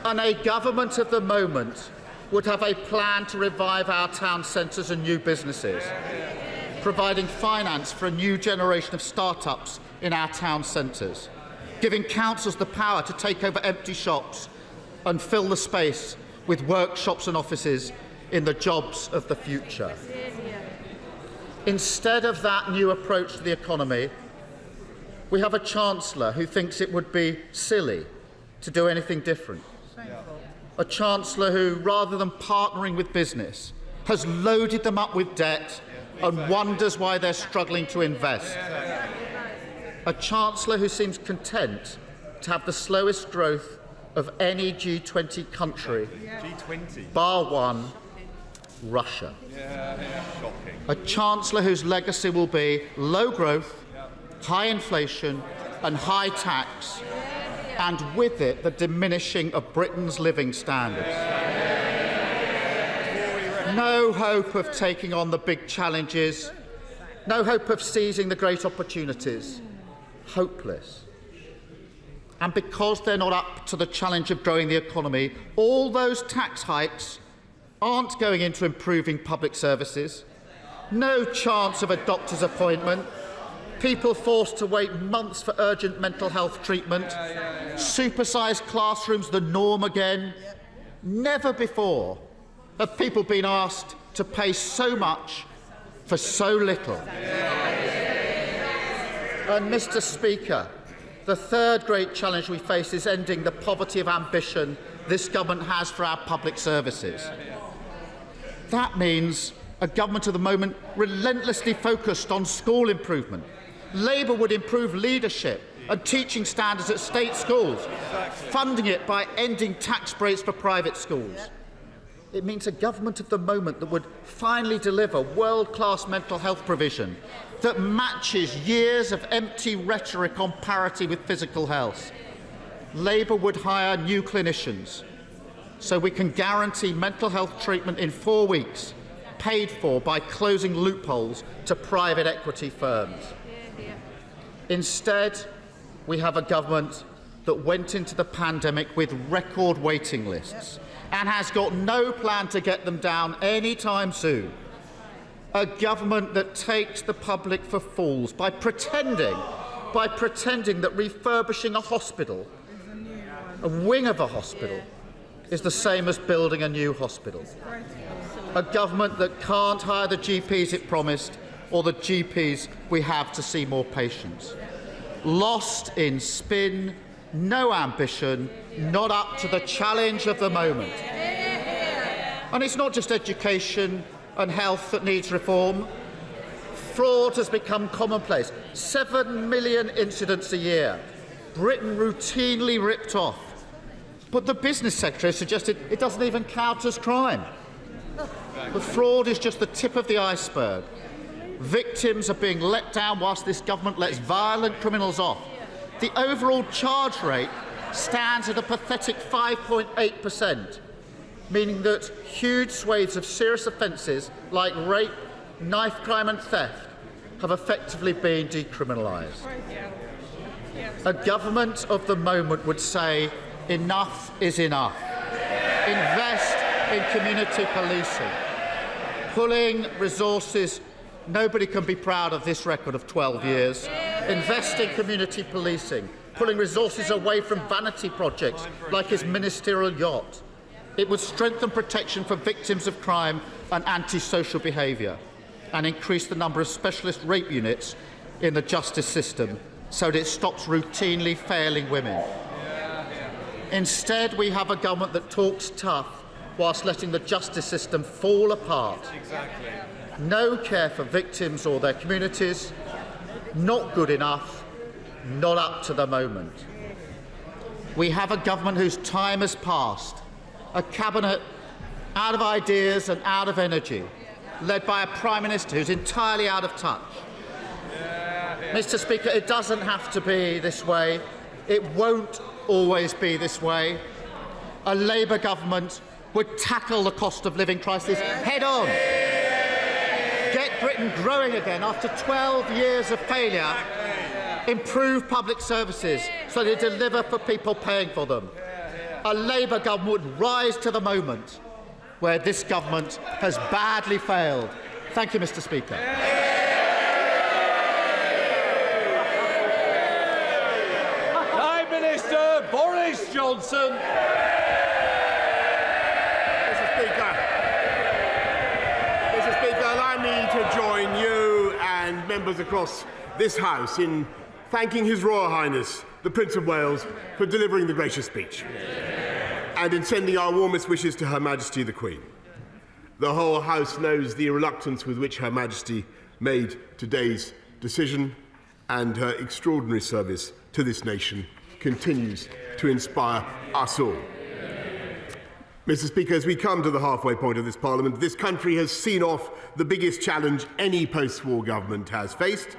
And a government of the moment would have a plan to revive our town centres and new businesses, providing finance for a new generation of start-ups in our town centres, giving councils the power to take over empty shops and fill the space with workshops and offices in the jobs of the future. Instead of that new approach to the economy, we have a Chancellor who thinks it would be silly to do anything different. A Chancellor who, rather than partnering with business, has loaded them up with debt and wonders why they're struggling to invest. A Chancellor who seems content to have the slowest growth of any G20 country, bar one, Russia. A Chancellor whose legacy will be low growth, high inflation and high tax, and with it the diminishing of Britain's living standards. No hope of taking on the big challenges, no hope of seizing the great opportunities. Hopeless. And because they're not up to the challenge of growing the economy, all those tax hikes aren't going into improving public services. No chance of a doctor's appointment. People forced to wait months for urgent mental health treatment. Supersized classrooms the norm again. Never before have people been asked to pay so much for so little. And, Mr. Speaker, the third great challenge we face is ending the poverty of ambition this government has for our public services. That means a government at the moment relentlessly focused on school improvement. Labour would improve leadership and teaching standards at state schools, funding it by ending tax breaks for private schools. It means a government of the moment that would finally deliver world-class mental health provision that matches years of empty rhetoric on parity with physical health. Labour would hire new clinicians so we can guarantee mental health treatment in 4 weeks, paid for by closing loopholes to private equity firms. Instead, we have a government that went into the pandemic with record waiting lists and has got no plan to get them down any time soon. A government that takes the public for fools by pretending that refurbishing a hospital, a wing of a hospital, is the same as building a new hospital. A government that can't hire the GPs it promised or the GPs we have to see more patients. Lost in spin, no ambition, not up to the challenge of the moment. And it's not just education and health that needs reform. Fraud has become commonplace. 7 million incidents a year. Britain routinely ripped off. But the business sector has suggested it doesn't even count as crime. The fraud is just the tip of the iceberg. Victims are being let down whilst this government lets violent criminals off. The overall charge rate stands at a pathetic 5.8%, meaning that huge swathes of serious offences like rape, knife crime and theft have effectively been decriminalised. A government of the moment would say, enough is enough. Invest in community policing. Pulling resources, nobody can be proud of this record of 12 years. Invest in community policing. Pulling resources away from vanity projects like his ministerial yacht. It would strengthen protection for victims of crime and antisocial behaviour and increase the number of specialist rape units in the justice system so that it stops routinely failing women. Instead, we have a government that talks tough whilst letting the justice system fall apart. No care for victims or their communities, not good enough, not up to the moment. We have a government whose time has passed, a cabinet out of ideas and out of energy, led by a Prime Minister who's entirely out of touch. Mr. Speaker, it doesn't have to be this way. It won't always be this way. A Labour government would tackle the cost of living crisis head on. Get Britain growing again after 12 years of failure. Improve public services so they deliver for people paying for them. A Labour government would rise to the moment where this government has badly failed. Thank you, Mr. Speaker. Prime Minister Boris Johnson. Mr. Speaker, allow me to join you and members across this House in thanking His Royal Highness, the Prince of Wales, for delivering the gracious speech. and in sending our warmest wishes to Her Majesty the Queen. The whole House knows the reluctance with which Her Majesty made today's decision, and her extraordinary service to this nation continues to inspire us all. Mr. Speaker, as we come to the halfway point of this Parliament, this country has seen off the biggest challenge any post-war government has faced,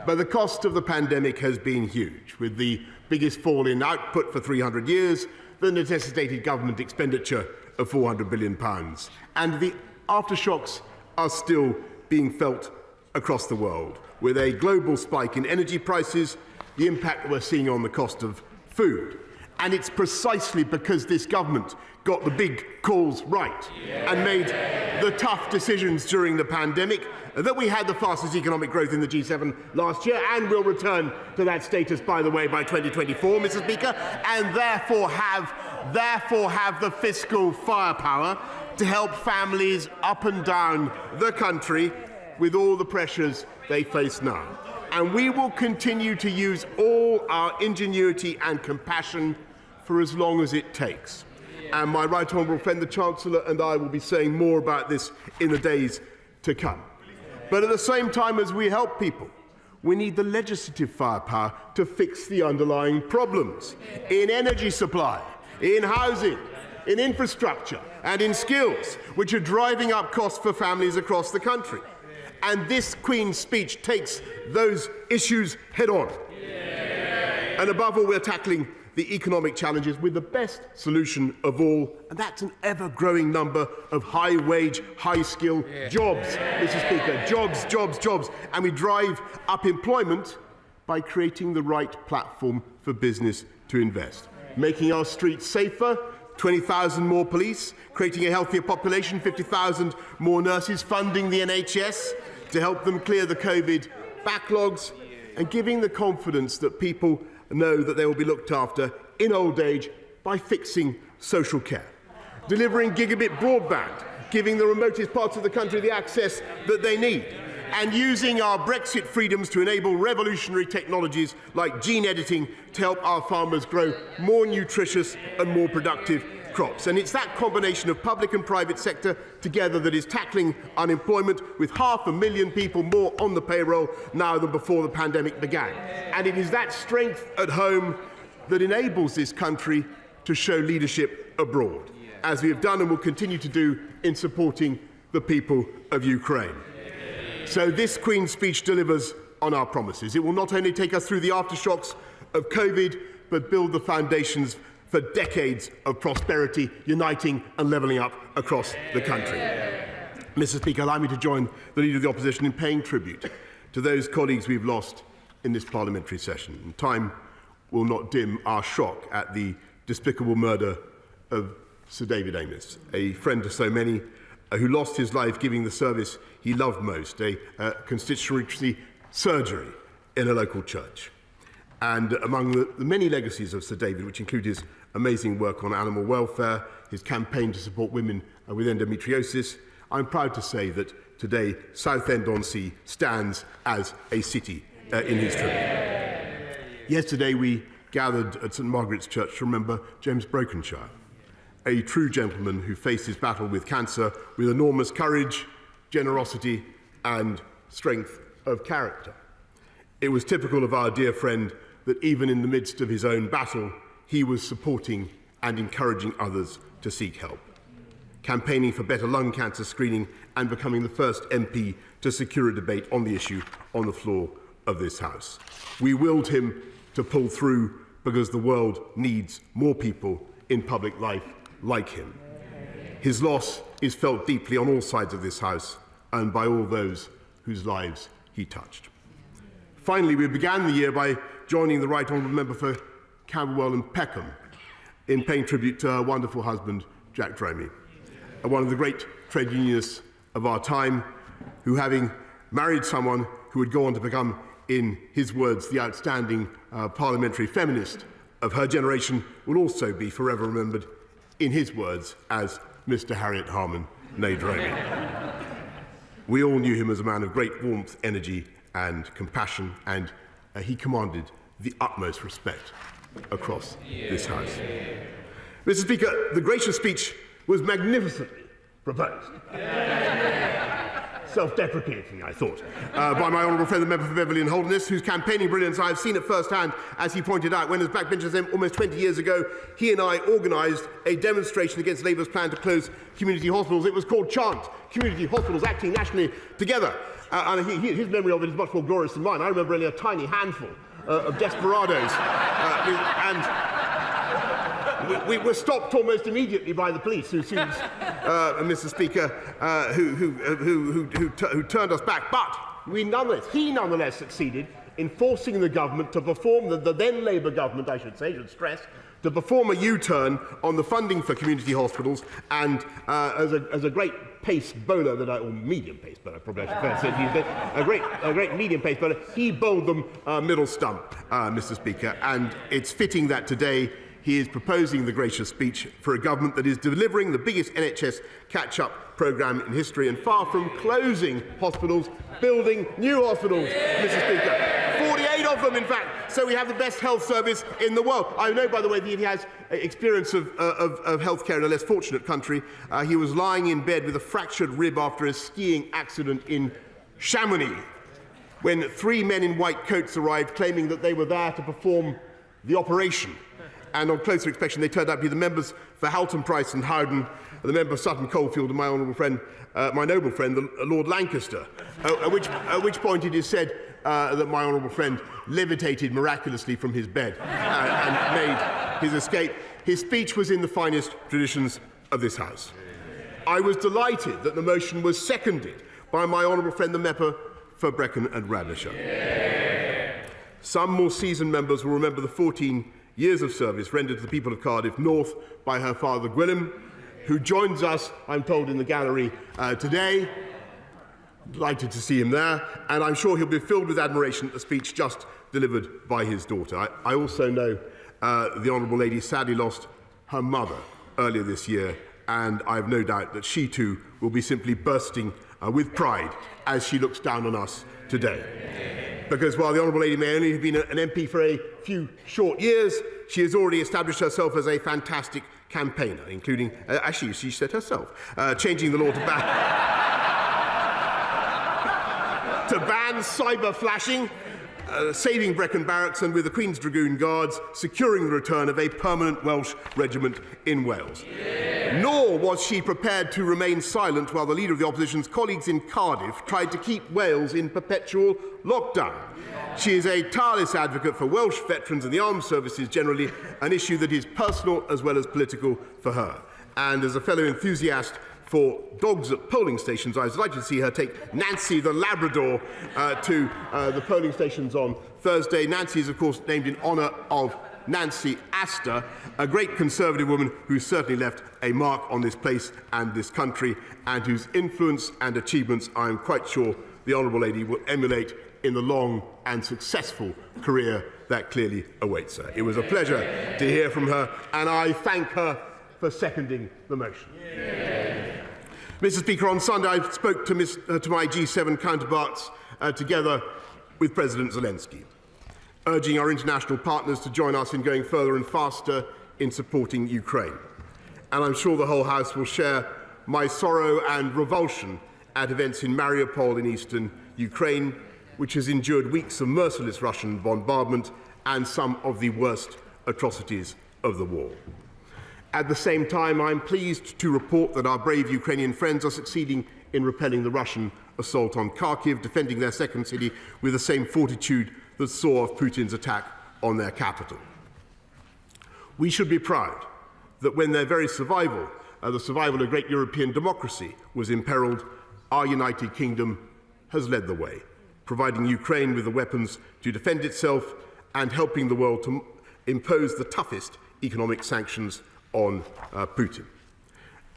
but the cost of the pandemic has been huge, with the biggest fall in output for 300 years, the necessitated government expenditure of £400 billion, and the aftershocks are still being felt across the world, with a global spike in energy prices, the impact we're seeing on the cost of food. And it's precisely because this government got the big calls right and made the tough decisions during the pandemic that we had the fastest economic growth in the G7 last year, and will return to that status, by the way, by 2024, Mr. Speaker, and therefore have the fiscal firepower to help families up and down the country with all the pressures they face now. And we will continue to use all our ingenuity and compassion for as long as it takes. And my right honourable friend, the Chancellor, and I will be saying more about this in the days to come. But at the same time as we help people, we need the legislative firepower to fix the underlying problems in energy supply, in housing, in infrastructure, and in skills, which are driving up costs for families across the country. And this Queen's speech takes those issues head on. And above all, we're tackling the economic challenges with the best solution of all, and that's an ever-growing number of high-wage, high-skill jobs, Mr. Speaker. Jobs, jobs, jobs. And we drive up employment by creating the right platform for business to invest. Making our streets safer, 20,000 more police, creating a healthier population, 50,000 more nurses, funding the NHS to help them clear the COVID backlogs, and giving the confidence that people know that they will be looked after in old age by fixing social care. Delivering gigabit broadband, giving the remotest parts of the country the access that they need, and using our Brexit freedoms to enable revolutionary technologies like gene editing to help our farmers grow more nutritious and more productive crops. And it's that combination of public and private sector together that is tackling unemployment, with 500,000 people more on the payroll now than before the pandemic began. And it is that strength at home that enables this country to show leadership abroad, as we have done and will continue to do in supporting the people of Ukraine. So this Queen's speech delivers on our promises. It will not only take us through the aftershocks of COVID, but build the foundations for decades of prosperity, uniting and levelling up across the country. Mr. Speaker, allow me to join the Leader of the Opposition in paying tribute to those colleagues we've lost in this parliamentary session. And time will not dim our shock at the despicable murder of Sir David Amess, a friend to so many, who lost his life giving the service he loved most, a constituency surgery in a local church. And among the many legacies of Sir David, which include his amazing work on animal welfare, his campaign to support women with endometriosis, I'm proud to say that today Southend-on-Sea stands as a city in his tribute. Yesterday we gathered at St Margaret's Church to remember James Brokenshire, a true gentleman who faced his battle with cancer with enormous courage, generosity and strength of character. It was typical of our dear friend that even in the midst of his own battle, he was supporting and encouraging others to seek help, campaigning for better lung cancer screening and becoming the first MP to secure a debate on the issue on the floor of this House. We willed him to pull through because the world needs more people in public life like him. His loss is felt deeply on all sides of this House and by all those whose lives he touched. Finally, we began the year by joining the Right Honourable Member for Camberwell and Peckham in paying tribute to her wonderful husband, Jack Dromey, one of the great trade unionists of our time, who, having married someone who would go on to become, in his words, the outstanding parliamentary feminist of her generation, will also be forever remembered, in his words, as Mr. Harriet Harman née Dromey. We all knew him as a man of great warmth, energy and compassion, and he commanded the utmost respect across this House. Mr. Speaker, the gracious speech was magnificently proposed. Self-deprecating, I thought, by my honourable friend, the member for Beverley and Holderness, whose campaigning brilliance I have seen at first hand, as he pointed out, when as backbenchers almost 20 years ago, he and I organised a demonstration against Labour's plan to close community hospitals. It was called Chant, Community Hospitals Acting Nationally Together. And his memory of it is much more glorious than mine. I remember only a tiny handful of desperados. We were stopped almost immediately by the police, who seems, Mr. Speaker, who turned us back. But he nonetheless succeeded in forcing the government to perform, the then Labour government, I should stress, to perform a U-turn on the funding for community hospitals, and as a great pace bowler or medium pace bowler, probably I should say, a great medium pace bowler, he bowled them middle stump, Mr. Speaker, and it's fitting that today he is proposing the gracious speech for a government that is delivering the biggest NHS catch-up programme in history, and far from closing hospitals, building new hospitals, Mr. Speaker. 48 of them, in fact. So we have the best health service in the world. I know, by the way, that he has experience of healthcare in a less fortunate country. He was lying in bed with a fractured rib after a skiing accident in Chamonix, when 3 men in white coats arrived claiming that they were there to perform the operation. And on closer inspection, they turned out to be the members for Halton, Price and Howden, the member for Sutton Coldfield, and my honourable friend, my noble friend, Lord Lancaster. At which point it is said that my honourable friend levitated miraculously from his bed and made his escape. His speech was in the finest traditions of this House. I was delighted that the motion was seconded by my honourable friend, the member for Brecon and Radnorshire. Yeah. Some more seasoned members will remember the 14 years of service rendered to the people of Cardiff North by her father Gwilym, who joins us, I'm told, in the gallery today. Delighted to see him there, and I'm sure he'll be filled with admiration at the speech just delivered by his daughter. I also know the Honourable Lady sadly lost her mother earlier this year, and I have no doubt that she too will be simply bursting with pride as she looks down on us today. Because while the Honourable Lady may only have been an MP for a few short years, she has already established herself as a fantastic campaigner, including, actually, she said herself, changing the law to ban cyber flashing, saving Brecon Barracks, and with the Queen's Dragoon Guards, securing the return of a permanent Welsh regiment in Wales. Yeah. Nor was she prepared to remain silent while the Leader of the Opposition's colleagues in Cardiff tried to keep Wales in perpetual lockdown. She is a tireless advocate for Welsh veterans and the armed services generally, an issue that is personal as well as political for her. And as a fellow enthusiast for dogs at polling stations, I was delighted to see her take Nancy the Labrador to the polling stations on Thursday. Nancy is, of course, named in honour of Nancy Astor, a great Conservative woman who certainly left a mark on this place and this country, and whose influence and achievements I am quite sure the Honourable Lady will emulate in the long and successful career that clearly awaits her. It was a pleasure to hear from her, and I thank her for seconding the motion. Yeah. Mr. Speaker, on Sunday I spoke to my G7 counterparts together with President Zelensky, urging our international partners to join us in going further and faster in supporting Ukraine. And I'm sure the whole House will share my sorrow and revulsion at events in Mariupol in eastern Ukraine, which has endured weeks of merciless Russian bombardment and some of the worst atrocities of the war. At the same time, I'm pleased to report that our brave Ukrainian friends are succeeding in repelling the Russian assault on Kharkiv, defending their second city with the same fortitude that saw off Putin's attack on their capital. We should be proud that when their very survival, the survival of great European democracy, was imperilled, our United Kingdom has led the way, providing Ukraine with the weapons to defend itself and helping the world to impose the toughest economic sanctions on Putin.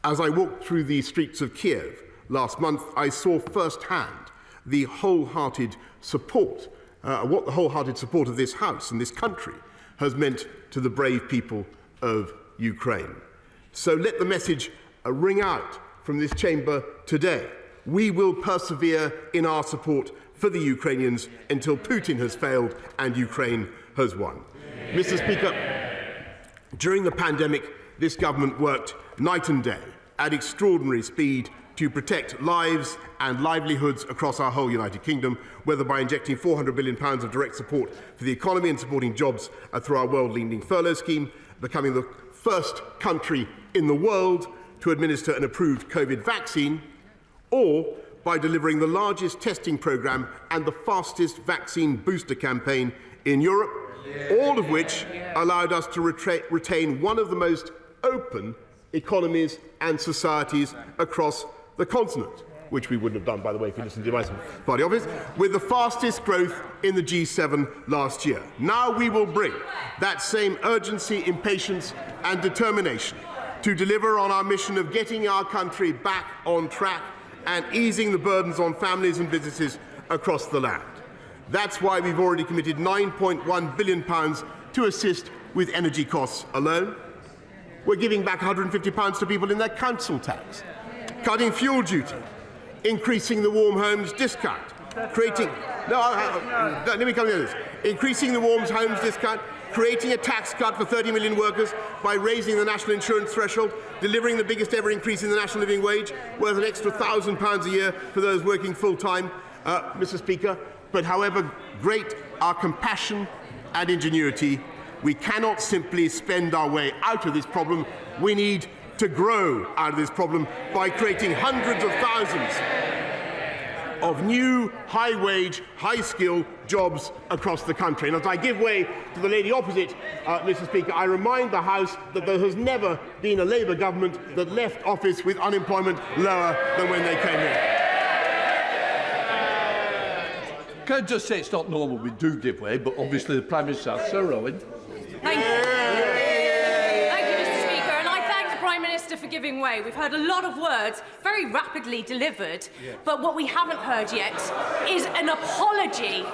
As I walked through the streets of Kiev last month, I saw firsthand the wholehearted support, what the wholehearted support of this House and this country has meant to the brave people of Ukraine. So let the message ring out from this chamber today. We will persevere in our support for the Ukrainians until Putin has failed and Ukraine has won. Mr. Speaker, during the pandemic, this government worked night and day at extraordinary speed to protect lives and livelihoods across our whole United Kingdom, whether by injecting £400 billion of direct support for the economy and supporting jobs through our world-leading furlough scheme, becoming the first country in the world to administer an approved COVID vaccine, or by delivering the largest testing programme and the fastest vaccine booster campaign in Europe, all of which allowed us to retain one of the most open economies and societies across the continent, which we wouldn't have done, by the way, if you listened to my party office, with the fastest growth in the G7 last year. Now we will bring that same urgency, impatience and determination to deliver on our mission of getting our country back on track and easing the burdens on families and businesses across the land. That's why we've already committed £9.1 billion to assist with energy costs alone. We're giving back £150 to people in their council tax, cutting fuel duty, increasing the warm homes discount, creating increasing the warm homes discount, creating a tax cut for 30 million workers by raising the national insurance threshold, delivering the biggest ever increase in the national living wage, worth an extra £1,000 a year for those working full-time, Mr. Speaker. But however great our compassion and ingenuity, we cannot simply spend our way out of this problem. We need to grow out of this problem by creating hundreds of thousands of new high-wage, high-skill jobs across the country. And as I give way to the lady opposite, Mr. Speaker, I remind the House that there has never been a Labour government that left office with unemployment lower than when they came in. Can I just say it's not normal we do give way, but obviously the Prime Minister has. Sir Owen. Thank you, Mr. Speaker, and I thank the Prime Minister for giving way. We've heard a lot of words very rapidly delivered, but what we haven't heard yet is an apology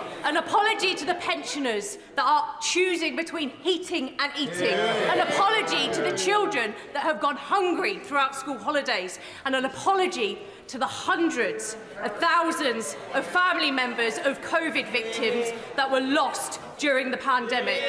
to the pensioners that are choosing between heating and eating, an apology to the children that have gone hungry throughout school holidays, and an apology to the hundreds of thousands of family members of COVID victims that were lost during the pandemic.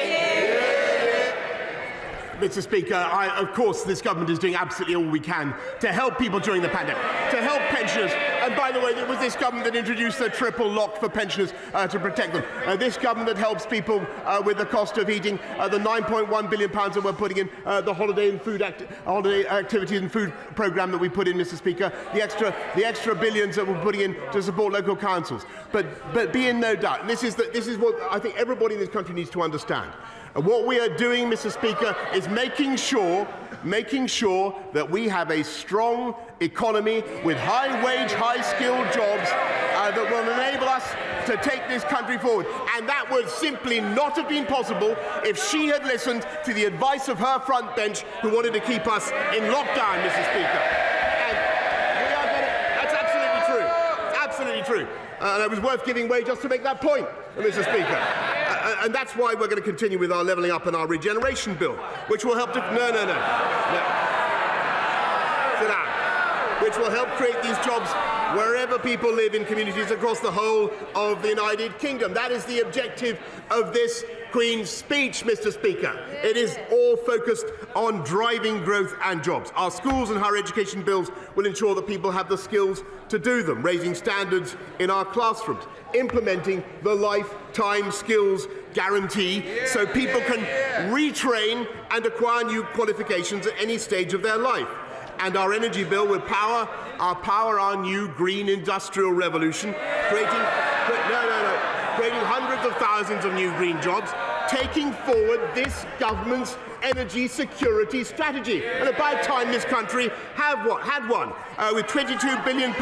Mr. Speaker, of course, this government is doing absolutely all we can to help people during the pandemic, to help pensioners. And by the way, it was this government that introduced the triple lock for pensioners to protect them. This government that helps people with the cost of heating, the £9.1 billion that we're putting in, the holiday activities and food programme that we put in, Mr. Speaker, the extra billions that we're putting in to support local councils. But be in no doubt, and this is what I think everybody in this country needs to understand. And what we are doing, Mr. Speaker, is making sure that we have a strong economy with high-wage, high-skilled jobs that will enable us to take this country forward. And that would simply not have been possible if she had listened to the advice of her front bench, who wanted to keep us in lockdown, Mr. Speaker. And we are going to, that's absolutely true. Absolutely true. And it was worth giving way just to make that point, Mr. Speaker. And that's why we're going to continue with our levelling up and our regeneration bill, which will help to... No. Sit down. Which will help create these jobs wherever people live in communities across the whole of the United Kingdom. That is the objective of this Queen's speech, Mr. Speaker. It is all focused on driving growth and jobs. Our schools and higher education bills will ensure that people have the skills to do them, raising standards in our classrooms, implementing the lifetime skills guarantee so people can retrain and acquire new qualifications at any stage of their life. And our energy bill will power our new green industrial revolution, creating hundreds of thousands of new green jobs, taking forward this government's energy security strategy. And about time this country had one, with £22 billion,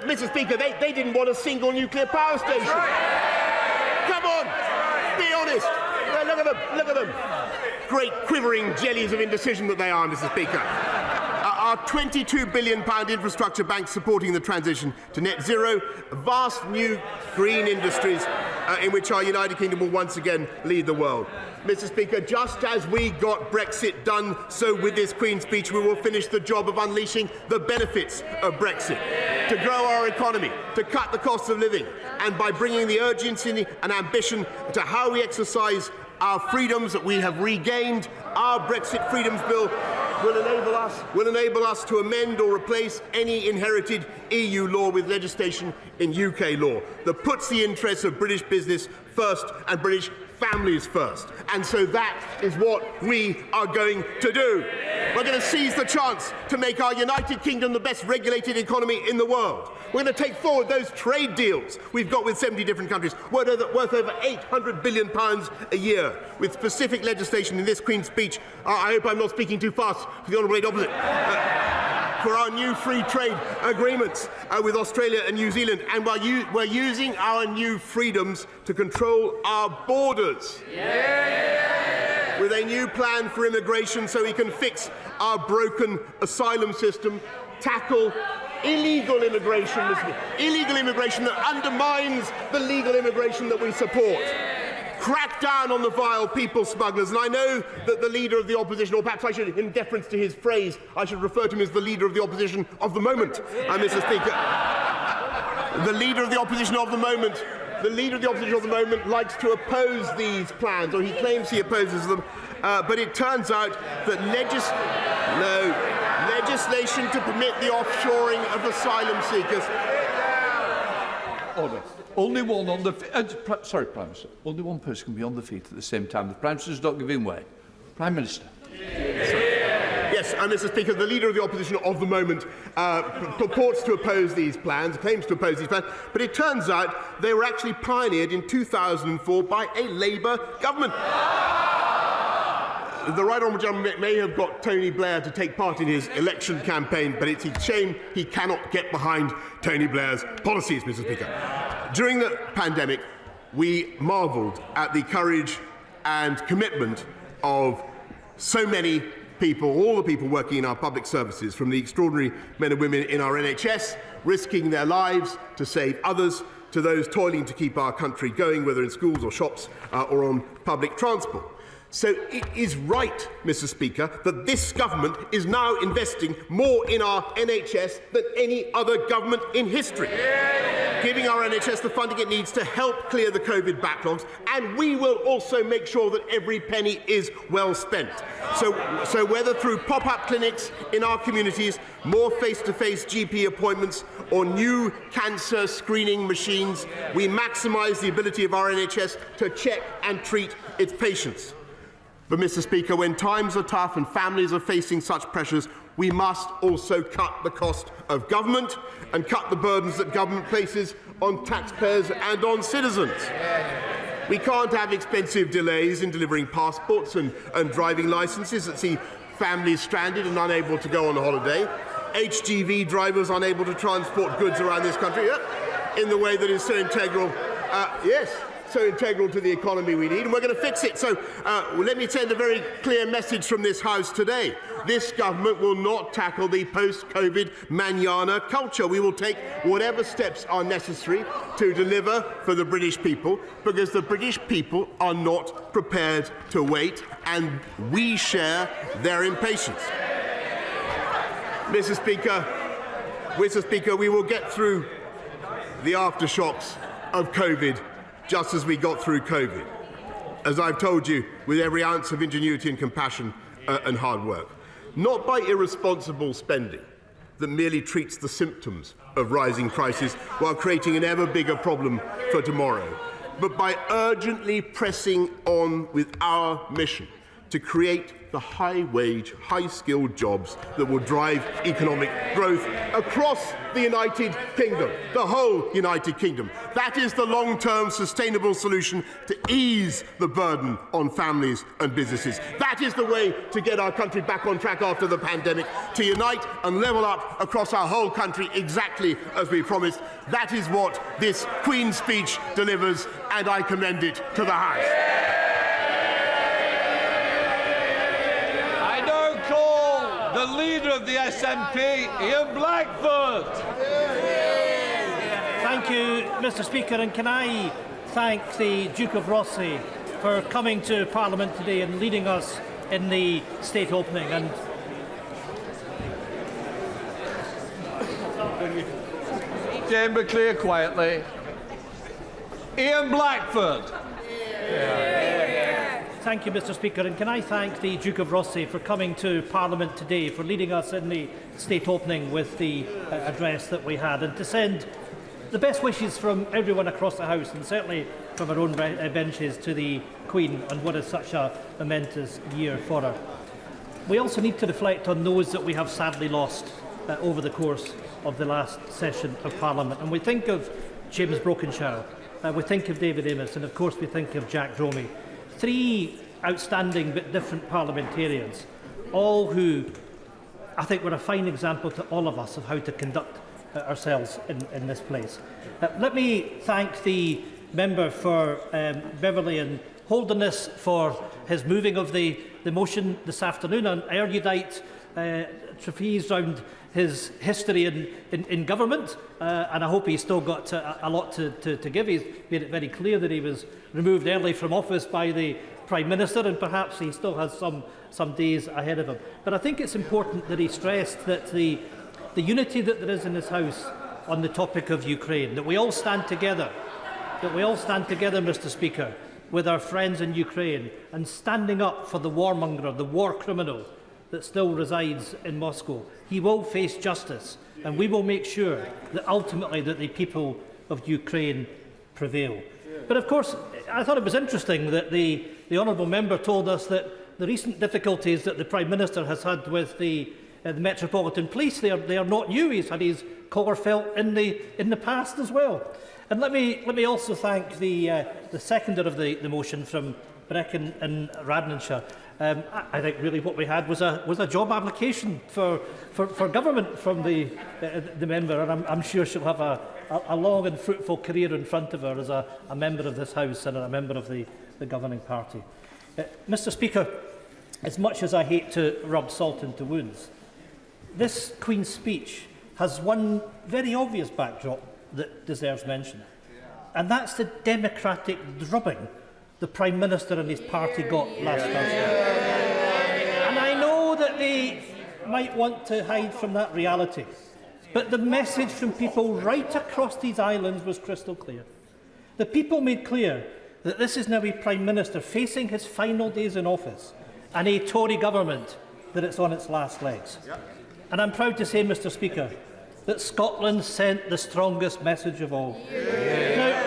Mr. Speaker, they didn't want a single nuclear power station. Come on, be honest. Look at them. Great quivering jellies of indecision that they are, Mr. Speaker. Our £22 billion infrastructure bank supporting the transition to net zero, vast new green industries in which our United Kingdom will once again lead the world. Mr. Speaker, just as we got Brexit done, so with this Queen's speech we will finish the job of unleashing the benefits of Brexit, to grow our economy, to cut the cost of living, and by bringing the urgency and ambition to how we exercise our freedoms that we have regained. Our Brexit Freedoms Bill will enable us to amend or replace any inherited EU law with legislation in UK law that puts the interests of British business first and British families first. And so that is what we are going to do. We're going to seize the chance to make our United Kingdom the best regulated economy in the world. We're going to take forward those trade deals we've got with 70 different countries, worth over £800 billion a year, with specific legislation in this Queen's speech. I hope I'm not speaking too fast for the Honourable Opposite. For our new free trade agreements with Australia and New Zealand, and we're using our new freedoms to control our borders. With a new plan for immigration so we can fix our broken asylum system, tackle illegal immigration that undermines the legal immigration that we support. Crack down on the vile people smugglers. And I know that the Leader of the Opposition, or perhaps I should, in deference to his phrase, I should refer to him as the Leader of the Opposition of the moment, Mr. Speaker. The Leader of the Opposition of the moment. The Leader of the Opposition of the moment likes to oppose these plans, or he claims he opposes them, but it turns out that legislation to permit the offshoring of asylum seekers. Order. Only one on the sorry, Prime Minister. Only one person can be on the feet at the same time. The Prime Minister is not giving way. Prime Minister. Yes, Mr. Speaker, the Leader of the Opposition of the moment purports to oppose these plans, claims to oppose these plans, but it turns out they were actually pioneered in 2004 by a Labour government. The Right Honourable Gentleman may have got Tony Blair to take part in his election campaign, but it's a shame he cannot get behind Tony Blair's policies, Mr. Speaker. During the pandemic, we marvelled at the courage and commitment of so many people, all the people working in our public services, from the extraordinary men and women in our NHS, risking their lives to save others, to those toiling to keep our country going, whether in schools or shops or on public transport. So it is right, Mr. Speaker, that this government is now investing more in our NHS than any other government in history, giving our NHS the funding it needs to help clear the COVID backlogs, and we will also make sure that every penny is well spent. So whether through pop-up clinics in our communities, more face-to-face GP appointments, or new cancer screening machines, we maximise the ability of our NHS to check and treat its patients. But, Mr. Speaker, when times are tough and families are facing such pressures, we must also cut the cost of government and cut the burdens that government places on taxpayers and on citizens. We can't have expensive delays in delivering passports and driving licences that see families stranded and unable to go on a holiday, HGV drivers unable to transport goods around this country in the way that is so integral. So integral to the economy we need, and we're going to fix it. So let me send a very clear message from this House today. This government will not tackle the post-COVID manana culture. We will take whatever steps are necessary to deliver for the British people, because the British people are not prepared to wait, and we share their impatience. Mr. Speaker, we will get through the aftershocks of COVID just as we got through COVID, as I've told you, with every ounce of ingenuity and compassion and hard work. Not by irresponsible spending that merely treats the symptoms of rising prices while creating an ever bigger problem for tomorrow, but by urgently pressing on with our mission to create the high-wage, high-skilled jobs that will drive economic growth across the United Kingdom, the whole United Kingdom. That is the long-term sustainable solution to ease the burden on families and businesses. That is the way to get our country back on track after the pandemic, to unite and level up across our whole country exactly as we promised. That is what this Queen's speech delivers, and I commend it to the House. The Leader of the SNP, Ian Blackford. Thank you, Mr. Speaker, and can I thank the Duke of Rossi for coming to Parliament today and leading us in the state opening. And Chamber clear quietly. Ian Blackford. Thank you, Mr. Speaker. And can I thank the Duke of Rothesay for coming to Parliament today, for leading us in the state opening with the address that we had, and to send the best wishes from everyone across the House, and certainly from our own benches, to the Queen on what is such a momentous year for her. We also need to reflect on those that we have sadly lost over the course of the last session of Parliament. And we think of James Brockenshire, we think of David Amos, and of course we think of Jack Dromey. Three outstanding but different parliamentarians, all who I think were a fine example to all of us of how to conduct ourselves in this place. Let me thank the member for Beverley and Holderness for his moving of the motion this afternoon, an erudite treatise round his history in government, and I hope he's still got a lot to give. He's made it very clear that he was removed early from office by the Prime Minister, and perhaps he still has some days ahead of him. But I think it's important that he stressed that the unity that there is in this House on the topic of Ukraine, that we all stand together, Mr. Speaker, with our friends in Ukraine, and standing up for the warmonger, the war criminal that still resides in Moscow. He will face justice, and we will make sure that ultimately that the people of Ukraine prevail. But of course, I thought it was interesting that the honourable member told us that the recent difficulties that the Prime Minister has had with the Metropolitan Police, they are not new. He's had his collar felt in the past as well. And let me also thank the seconder of the motion from Brecon and Radnanshire. I think really what we had was a job application for government from the member, and I'm sure she'll have a long and fruitful career in front of her as a member of this House and a member of the governing party. Mr. Speaker, as much as I hate to rub salt into wounds, this Queen's speech has one very obvious backdrop that deserves mention, and that's the democratic drubbing the Prime Minister and his party got last Thursday. And I know that they might want to hide from that reality, but the message from people right across these islands was crystal clear. The people made clear that this is now a Prime Minister facing his final days in office, and a Tory government that it's on its last legs. And I'm proud to say, Mr. Speaker, that Scotland sent the strongest message of all. Now,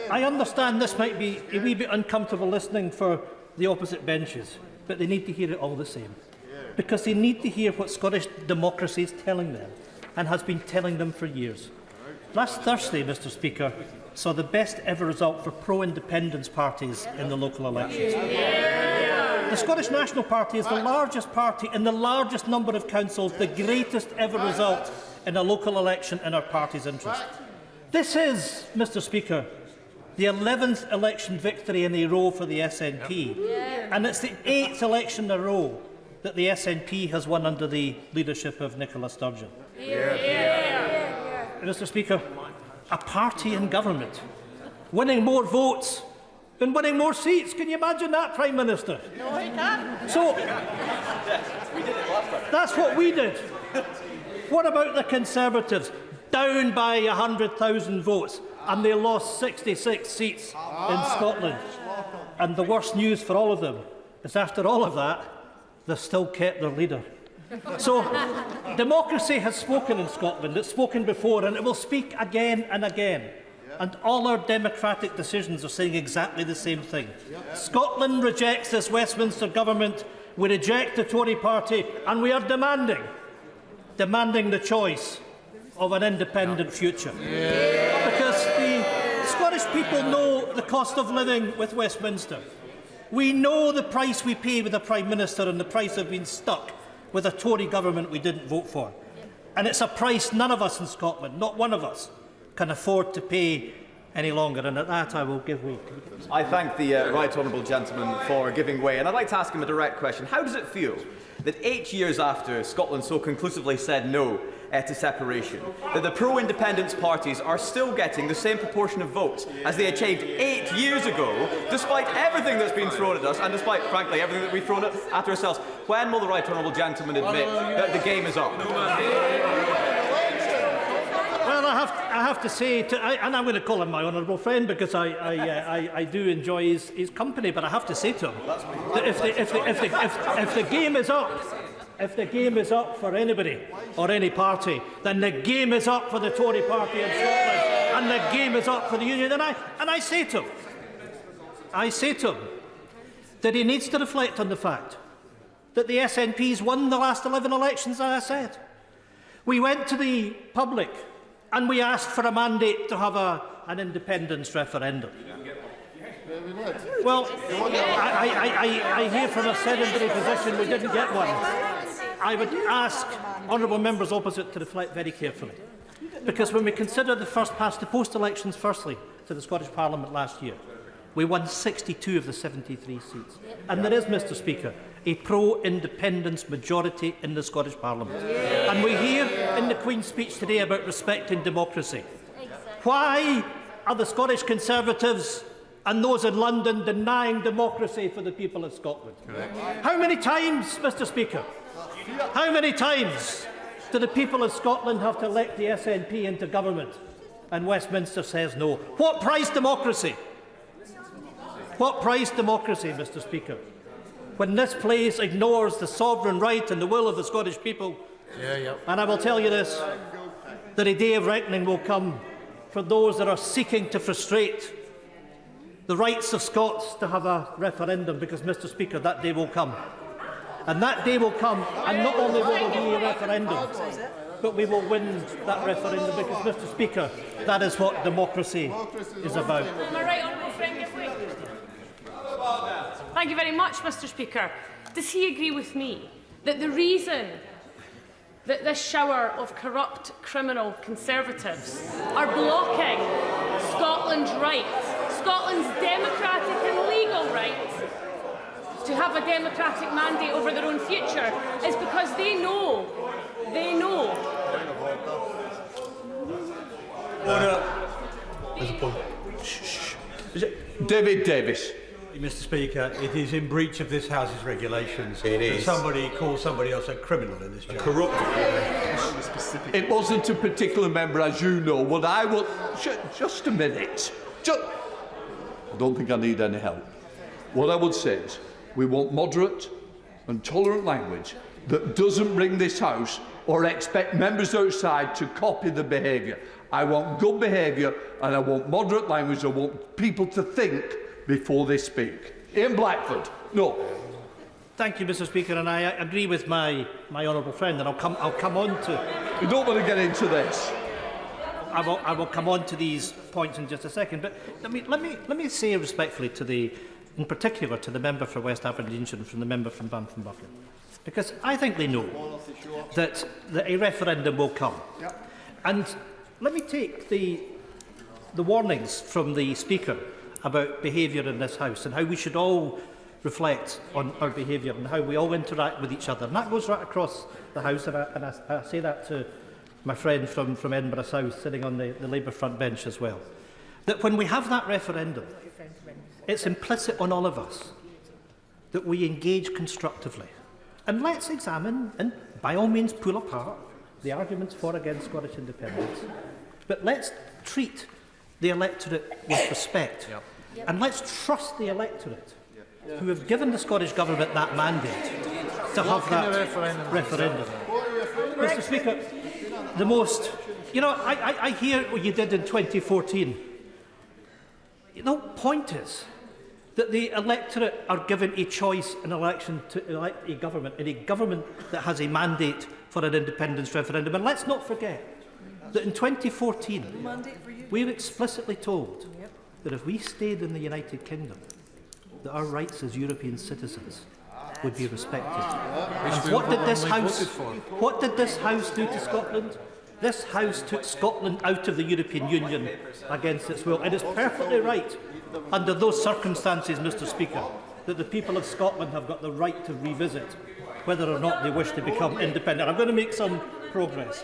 I understand this might be a wee bit uncomfortable listening for the opposite benches, but they need to hear it all the same, because they need to hear what Scottish democracy is telling them, and has been telling them for years. Last Thursday, Mr. Speaker, saw the best ever result for pro-independence parties in the local elections. The Scottish National Party is the largest party in the largest number of councils, the greatest ever result in a local election in our party's interest. This is, Mr. Speaker, the 11th election victory in a row for the SNP, and it's the 8th election in a row that the SNP has won under the leadership of Nicola Sturgeon. Mr. Speaker, a party in government winning more votes and winning more seats. Can you imagine that, Prime Minister? No, I can't. So, that's what we did. What about the Conservatives? Down by 100,000 votes, and they lost 66 seats in Scotland. And the worst news for all of them is, after all of that, they've still kept their leader. So, democracy has spoken in Scotland. It's spoken before, and it will speak again and again. And all our democratic decisions are saying exactly the same thing. Scotland rejects this Westminster government. We reject the Tory party, and we are demanding the choice of an independent future. Because the Scottish people know the cost of living with Westminster. We know the price we pay with the Prime Minister and the price of being stuck with a Tory government we didn't vote for. And it's a price none of us in Scotland, not one of us, can afford to pay any longer. And at that I will give way. I thank the right honourable gentleman for giving way, and I'd like to ask him a direct question. How does it feel that 8 years after Scotland so conclusively said no to separation, that the pro-independence parties are still getting the same proportion of votes as they achieved 8 years ago, despite everything that's been thrown at us, and despite, frankly, everything that we've thrown at ourselves? When will the right honourable gentleman admit that the game is up? Well, I have to say, and I'm going to call him my honourable friend because I do enjoy his company, but I have to say to him that if the game is up, if the game is up for anybody or any party, then the game is up for the Tory party in Scotland, and the game is up for the Union. And I say to him that he needs to reflect on the fact that the SNPs won the last 11 elections, as I said. We went to the public and we asked for a mandate to have an independence referendum. Well, I hear from a sedentary position we didn't get one. I would ask honourable members opposite to reflect very carefully. Because when we consider the first past the post-elections firstly to the Scottish Parliament last year, we won 62 of the 73 seats. And there is, Mr Speaker, a pro-independence majority in the Scottish Parliament. And we hear in the Queen's speech today about respecting democracy. Why are the Scottish Conservatives and those in London denying democracy for the people of Scotland? How many times, Mr Speaker, how many times do the people of Scotland have to elect the SNP into government and Westminster says no? What price democracy? What price democracy, Mr Speaker, when this place ignores the sovereign right and the will of the Scottish people? And I will tell you this, that a day of reckoning will come for those that are seeking to frustrate the rights of Scots to have a referendum, because, Mr Speaker, that day will come. And that day will come, and not only will there be a referendum, but we will win that referendum, because, Mr Speaker, that is what democracy is about. Am I right, honourable friend Giffey? Thank you very much, Mr Speaker. Does he agree with me that the reason that this shower of corrupt criminal Conservatives are blocking Scotland's right, Scotland's democratic and legal right to have a democratic mandate over their own future, is because they know. David Davis. Mr Speaker, it is in breach of this House's regulations that somebody calls somebody else a criminal in this chamber. Corrupt. It wasn't a particular member, as you know. What I will... Just a minute. I don't think I need any help. What I would say is we want moderate and tolerant language that doesn't bring this House or expect members outside to copy the behaviour. I want good behaviour and I want moderate language. I want people to think before they speak. Ian Blackford, no. Thank you, Mr Speaker, and I agree with my honourable friend, and I'll come on to... We don't want to get into this. I will come on to these points in just a second, but let me say respectfully in particular to the member for West Aberdeenshire and from the member from Banff-and-Buchan, because I think they know that a referendum will come. And let me take the warnings from the Speaker about behaviour in this House and how we should all reflect on our behaviour and how we all interact with each other. And that goes right across the House, and I say that to my friend from Edinburgh South sitting on the Labour front bench as well. That when we have that referendum, it's implicit on all of us that we engage constructively. And let's examine, and by all means pull apart, the arguments for and against Scottish independence. But let's treat the electorate with respect. And let's trust the electorate who have given the Scottish Government that mandate to have that referendum. Mr Speaker, the most... You know, I hear what you did in 2014. The point is that the electorate are given a choice in election to elect a government, and a government that has a mandate for an independence referendum. And let's not forget that in 2014, we were explicitly told that if we stayed in the United Kingdom, that our rights as European citizens would be respected. And what did this House do to Scotland? This House took Scotland out of the European Union against its will. And it's perfectly right, under those circumstances, Mr Speaker, that the people of Scotland have got the right to revisit whether or not they wish to become independent. I'm going to make some progress.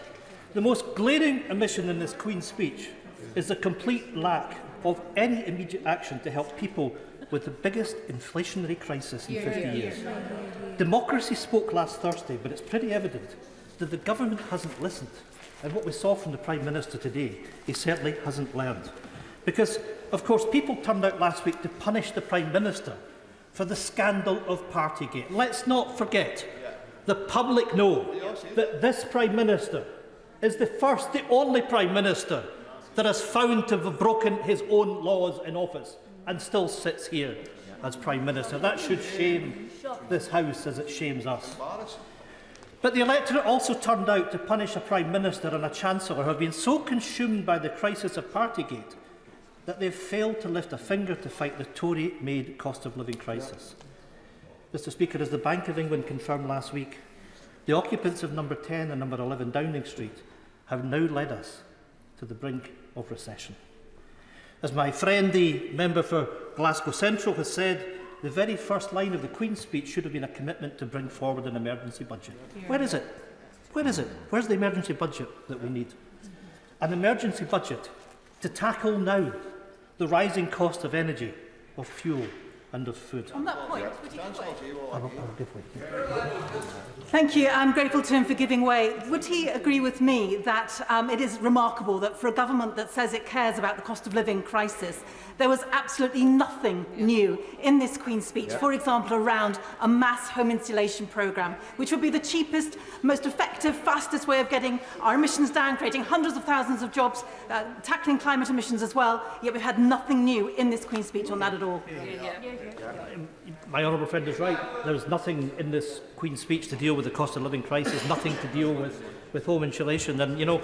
The most glaring omission in this Queen's speech is the complete lack of any immediate action to help people with the biggest inflationary crisis in 50 years. Democracy spoke last Thursday, but it's pretty evident that the government hasn't listened. And what we saw from the Prime Minister today, he certainly hasn't learned. Because, of course, people turned out last week to punish the Prime Minister for the scandal of Partygate. Let's not forget, the public know that this Prime Minister is the first, the only Prime Minister that has found to have broken his own laws in office and still sits here as Prime Minister. That should shame this House as it shames us. But the electorate also turned out to punish a Prime Minister and a Chancellor who have been so consumed by the crisis of Partygate that they've failed to lift a finger to fight the Tory-made cost of living crisis. Mr Speaker, as the Bank of England confirmed last week, the occupants of number 10 and number 11 Downing Street have now led us to the brink of recession. As my friend, the member for Glasgow Central, has said, the very first line of the Queen's speech should have been a commitment to bring forward an emergency budget. Where is it? Where is it? Where's the emergency budget that we need? An emergency budget to tackle now the rising cost of energy, of fuel and of food. On that point, would you I'll give way. Thank you. I'm grateful to him for giving way. Would he agree with me that it is remarkable that for a government that says it cares about the cost of living crisis, there was absolutely nothing new in this Queen's speech, for example, around a mass home installation programme, which would be the cheapest, most effective, fastest way of getting our emissions down, creating hundreds of thousands of jobs, tackling climate emissions as well, yet we've had nothing new in this Queen's speech on that at all. My honourable friend is right. There's nothing in this Queen's speech to deal with the cost of living crisis, nothing to deal with home insulation. And, you know,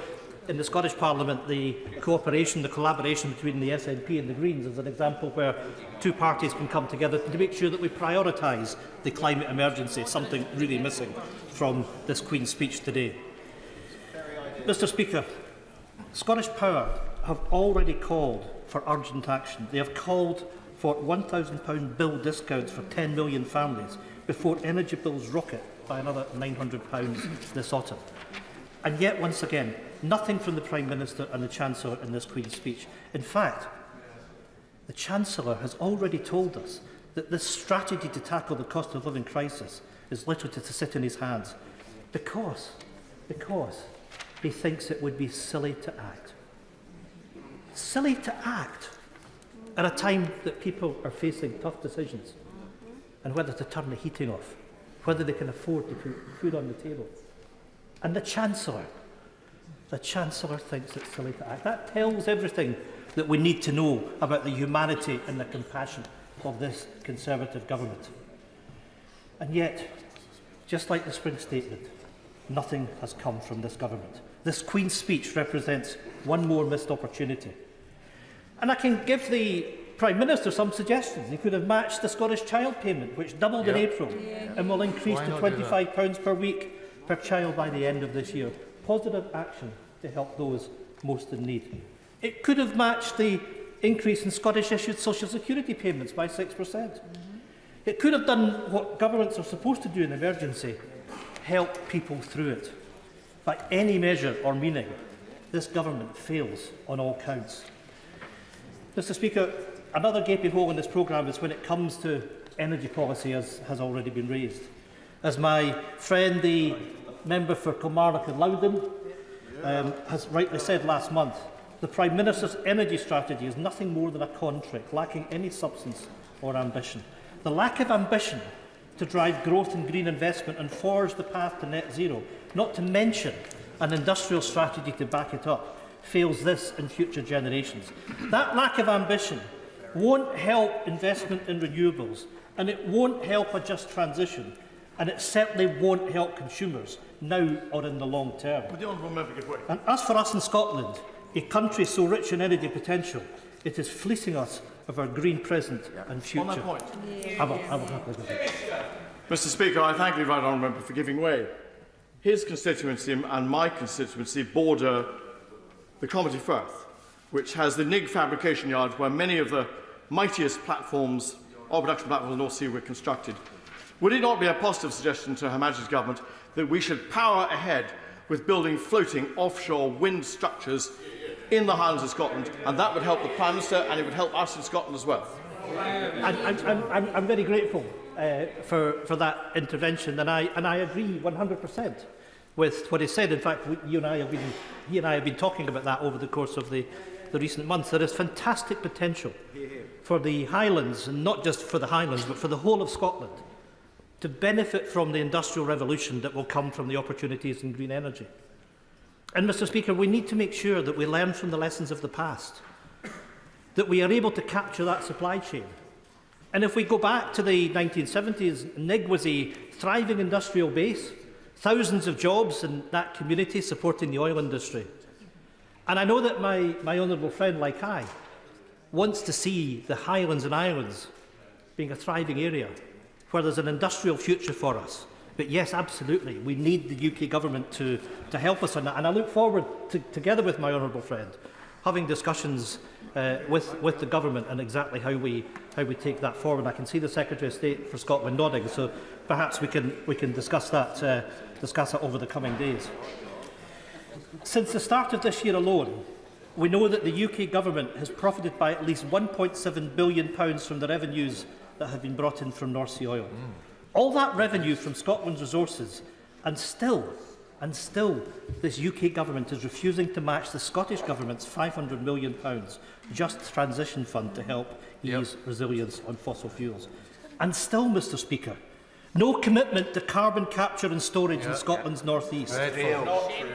in the Scottish Parliament, the cooperation, the collaboration between the SNP and the Greens is an example where two parties can come together to make sure that we prioritise the climate emergency, something really missing from this Queen's speech today. Mr Speaker, Scottish Power have already called for urgent action. They have called for £1,000 bill discounts for 10 million families before energy bills rocket by another £900 this autumn. And yet, once again, nothing from the Prime Minister and the Chancellor in this Queen's speech. In fact, the Chancellor has already told us that this strategy to tackle the cost of living crisis is literally to sit in his hands because he thinks it would be silly to act. Silly to act at a time that people are facing tough decisions and whether to turn the heating off, whether they can afford to put food on the table. And the Chancellor thinks it's silly to act. That tells everything that we need to know about the humanity and the compassion of this Conservative government. And yet, just like the Spring Statement, nothing has come from this government. This Queen's speech represents one more missed opportunity. And I can give the Prime Minister some suggestions. He could have matched the Scottish child payment, which doubled in April and will increase to £25 per week per child by the end of this year. Positive action to help those most in need. It could have matched the increase in Scottish issued social security payments by 6%. It could have done what governments are supposed to do in emergency, help people through it. By any measure or meaning, this government fails on all counts. Mr Speaker, another gaping hole in this programme is when it comes to energy policy, as has already been raised. As my friend, the member for Kilmarnock and Loudon, has rightly said last month, the Prime Minister's energy strategy is nothing more than a contract, lacking any substance or ambition. The lack of ambition to drive growth and green investment and forge the path to net zero, not to mention an industrial strategy to back it up, fails this and future generations. That lack of ambition won't help investment in renewables, and it won't help a just transition, and it certainly won't help consumers now or in the long term. And as for us in Scotland, a country so rich in energy potential, it is fleecing us of our green present and future. On that point. Mr Speaker, I thank the right honourable member for giving way. His constituency and my constituency border the Comedy Firth, which has the Nig fabrication yard where many of the mightiest platforms, oil production platforms in the North Sea were constructed. Would it not be a positive suggestion to Her Majesty's Government that we should power ahead with building floating offshore wind structures in the Highlands of Scotland, and that would help the Prime Minister and it would help us in Scotland as well? I'm very grateful for that intervention, and I agree 100% with what he said. In fact, he and I have been talking about that over the course of the recent months. There is fantastic potential for the Highlands, and not just for the Highlands, but for the whole of Scotland, to benefit from the industrial revolution that will come from the opportunities in green energy. And, Mr. Speaker, we need to make sure that we learn from the lessons of the past, that we are able to capture that supply chain. And if we go back to the 1970s, Nig was a thriving industrial base, thousands of jobs in that community supporting the oil industry. And I know that my honourable friend, like I, wants to see the Highlands and Islands being a thriving area where there's an industrial future for us. But yes, absolutely, we need the UK government to help us on that. And I look forward to, together with my honourable friend, having discussions with the government and exactly how we take that forward. I can see the Secretary of State for Scotland nodding, so perhaps we can discuss that over the coming days. Since the start of this year alone, we know that the UK government has profited by at least £1.7 billion from the revenues that have been brought in from North Sea oil. All that revenue from Scotland's resources, and still this UK government is refusing to match the Scottish government's £500 million Just Transition Fund to help ease resilience on fossil fuels. And still, Mr. Speaker, no commitment to carbon capture and storage in Scotland's North East.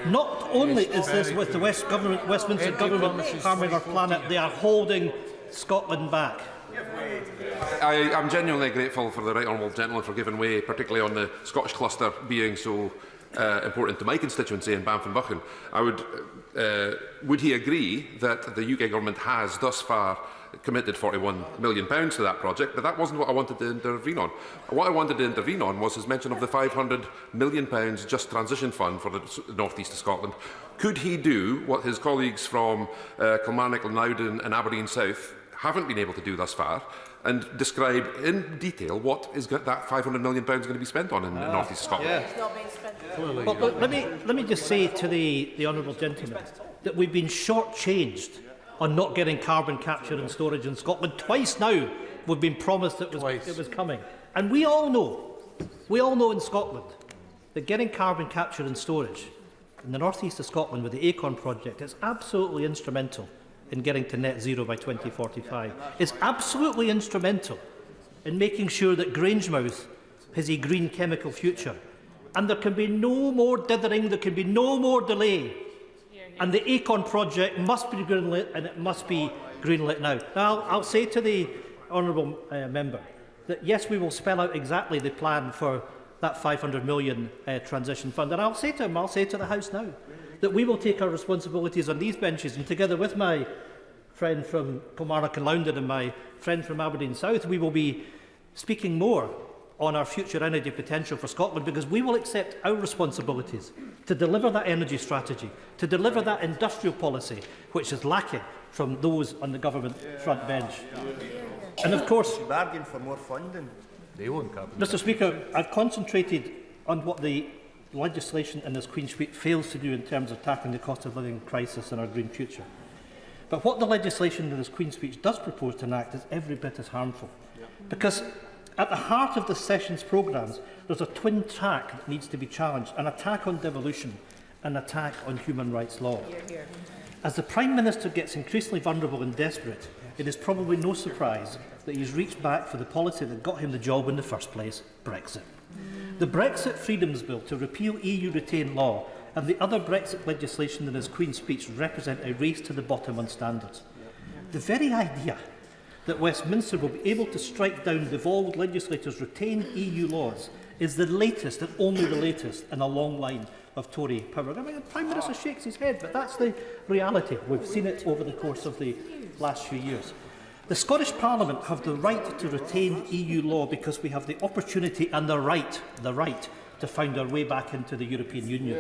Not only is this with the Westminster government harming our planet, they are holding Scotland back. I am genuinely grateful for the right honourable gentleman for giving way, particularly on the Scottish cluster being so important to my constituency in Banff and Buchan. Would he agree that the UK government has thus far committed £41 million to that project, but that wasn't what I wanted to intervene on. What I wanted to intervene on was his mention of the £500 million Just Transition Fund for the North East of Scotland. Could he do what his colleagues from Kilmarnock, Loudon and Aberdeen South haven't been able to do thus far, and describe in detail what is that £500 million going to be spent on in the North East of Scotland? It's not being spent. Well, let me just say to the honourable gentleman that we've been shortchanged on not getting carbon capture and storage in Scotland. Twice now we've been promised it was coming. And we all know in Scotland that getting carbon capture and storage in the North East of Scotland with the Acorn project is absolutely instrumental in getting to net zero by 2045. It's absolutely instrumental in making sure that Grangemouth has a green chemical future. And there can be no more dithering, there can be no more delay. And the Acorn project must be greenlit, and it must be greenlit now. Now, I'll say to the honourable member that yes, we will spell out exactly the plan for that £500 million transition fund. And I'll say to him, I'll say to the House now, that we will take our responsibilities on these benches, and together with my friend from Kilmarnock and Loudon and my friend from Aberdeen South, we will be speaking more on our future energy potential for Scotland, because we will accept our responsibilities to deliver that energy strategy, to deliver that industrial policy which is lacking from those on the government front bench. And of course, bargain for more funding. They won't come. Mr. Speaker, I've concentrated on what the legislation in this Queen's Speech fails to do in terms of tackling the cost of living crisis and our green future. But what the legislation in this Queen's Speech does propose to enact is every bit as harmful. Because at the heart of the session's programmes, there's a twin track that needs to be challenged: an attack on devolution, an attack on human rights law. As the Prime Minister gets increasingly vulnerable and desperate, it is probably no surprise that he's reached back for the policy that got him the job in the first place: Brexit. The Brexit Freedoms Bill to repeal EU retained law and the other Brexit legislation in his Queen's Speech represent a race to the bottom on standards. The very idea that Westminster will be able to strike down devolved legislators' retained EU laws is the latest and only the latest in a long line of Tory power. I mean, the Prime Minister shakes his head, but that's the reality. We've seen it over the course of the last few years. The Scottish Parliament have the right to retain EU law because we have the opportunity and the right to find our way back into the European Union.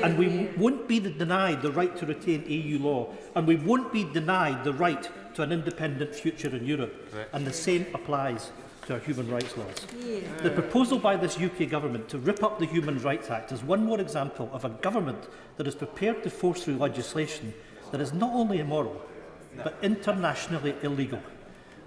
And we won't be denied the right to retain EU law, and we won't be denied the right to an independent future in Europe. And the same applies to our human rights laws. The proposal by this UK government to rip up the Human Rights Act is one more example of a government that is prepared to force through legislation that is not only immoral, but internationally illegal.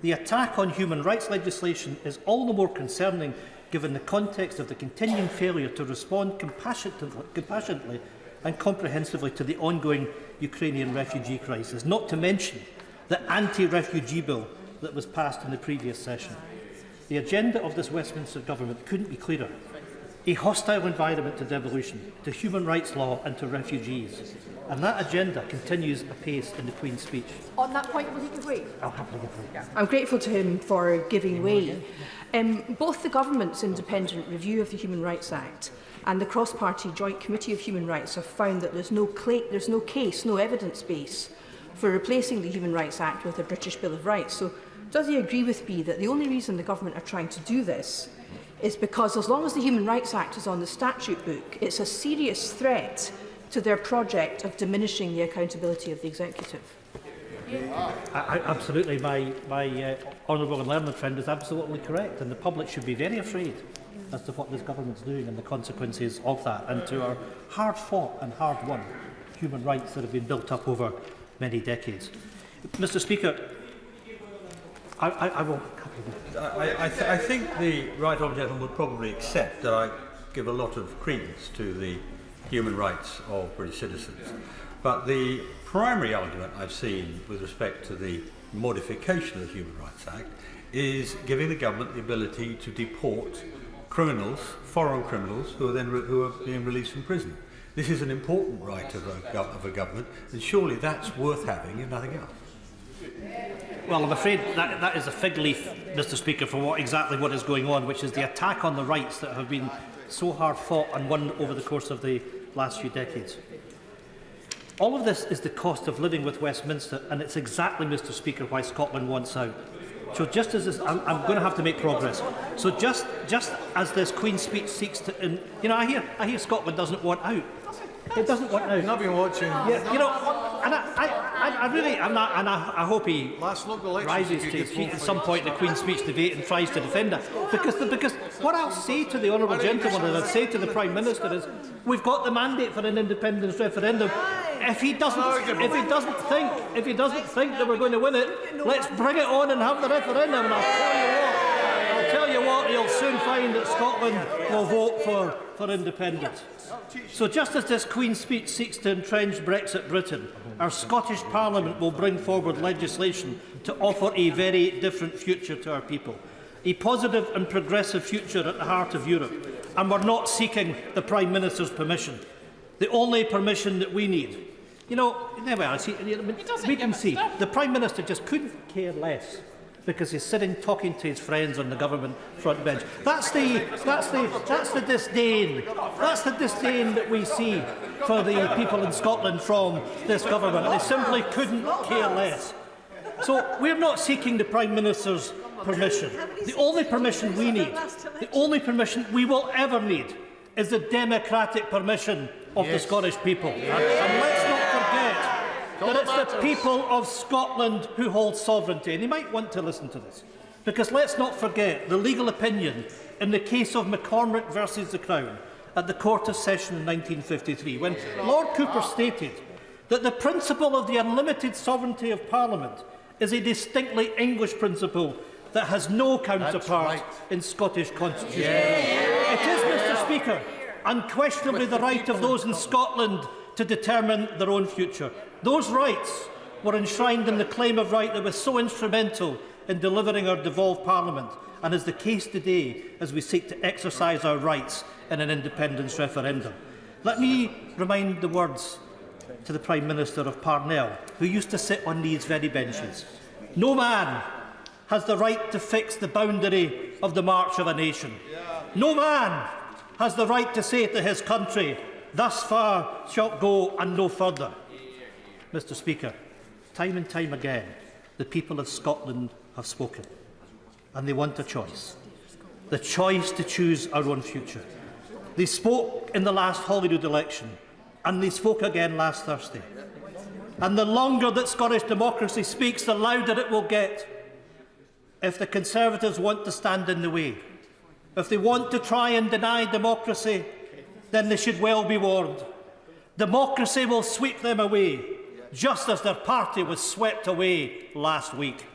The attack on human rights legislation is all the more concerning given the context of the continuing failure to respond compassionately and comprehensively to the ongoing Ukrainian refugee crisis, not to mention the anti-refugee bill that was passed in the previous session. The agenda of this Westminster government couldn't be clearer. A hostile environment to devolution, to human rights law and to refugees. And that agenda continues apace in the Queen's speech. On that point, will he give way? I'll happily give way. I'm grateful to him for giving way. Both the government's independent review of the Human Rights Act and the cross-party Joint Committee of Human Rights have found that there's no case, no evidence base for replacing the Human Rights Act with a British Bill of Rights. So does he agree with me that the only reason the government are trying to do this is because as long as the Human Rights Act is on the statute book, it's a serious threat to their project of diminishing the accountability of the executive? Absolutely. My honourable and learned friend is absolutely correct, and the public should be very afraid as to what this government's doing and the consequences of that, and to our hard-fought and hard-won human rights that have been built up over many decades. Mr. Speaker, I will. I think the right honourable gentleman would probably accept that I give a lot of credence to the human rights of British citizens. But the primary argument I've seen with respect to the modification of the Human Rights Act is giving the government the ability to deport criminals, foreign criminals, who are being released from prison. This is an important right of a government, and surely that's worth having if nothing else. Well, I'm afraid that is a fig leaf, Mr. Speaker, for exactly what is going on, which is the attack on the rights that have been so hard fought and won over the course of the last few decades. All of this is the cost of living with Westminster, and it's exactly, Mr. Speaker, why Scotland wants out. So just as this, I'm going to have to make progress. So just as this Queen's speech seeks to, I hear Scotland doesn't want out. It doesn't want out. I've been watching. Yeah, and I really, I hope he rises to his feet at some point in the Queen's speech debate and tries to defend that. Because what I'll say to the honourable gentleman and I'll say to the Prime Minister is, we've got the mandate for an independence referendum. If he doesn't think that we're going to win it, let's bring it on and have the referendum. And I'll tell you what, you'll soon find that Scotland will vote for independence. So just as this Queen's speech seeks to entrench Brexit Britain, our Scottish Parliament will bring forward legislation to offer a very different future to our people. A positive and progressive future at the heart of Europe. And we're not seeking the Prime Minister's permission. The only permission that we need. We can see the Prime Minister just couldn't care less because he's sitting talking to his friends on the government front bench. That's the disdain. That's the disdain that we see for the people in Scotland from this government. They simply couldn't care less. So we're not seeking the Prime Minister's permission. The only permission we need, the only permission we will ever need, is the democratic permission of the Scottish people. And let's not forget that it's the people of Scotland who hold sovereignty. And you might want to listen to this, because let's not forget the legal opinion in the case of McCormick versus the Crown at the Court of Session in 1953, when Lord Cooper stated that the principle of the unlimited sovereignty of Parliament is a distinctly English principle that has no counterpart in Scottish constitution. It is, Mr. Speaker, unquestionably the right of those in Scotland to determine their own future. Those rights were enshrined in the claim of right that was so instrumental in delivering our devolved Parliament, and is the case today as we seek to exercise our rights in an independence referendum. Let me remind the words to the Prime Minister of Parnell, who used to sit on these very benches. No man has the right to fix the boundary of the march of a nation. No man has the right to say to his country, thus far shalt go and no further. Mr. Speaker, time and time again, the people of Scotland have spoken, and they want a choice. The choice to choose our own future. They spoke in the last Holyrood election, and they spoke again last Thursday. And the longer that Scottish democracy speaks, the louder it will get. If the Conservatives want to stand in the way, if they want to try and deny democracy, then they should well be warned. Democracy will sweep them away, just as their party was swept away last week.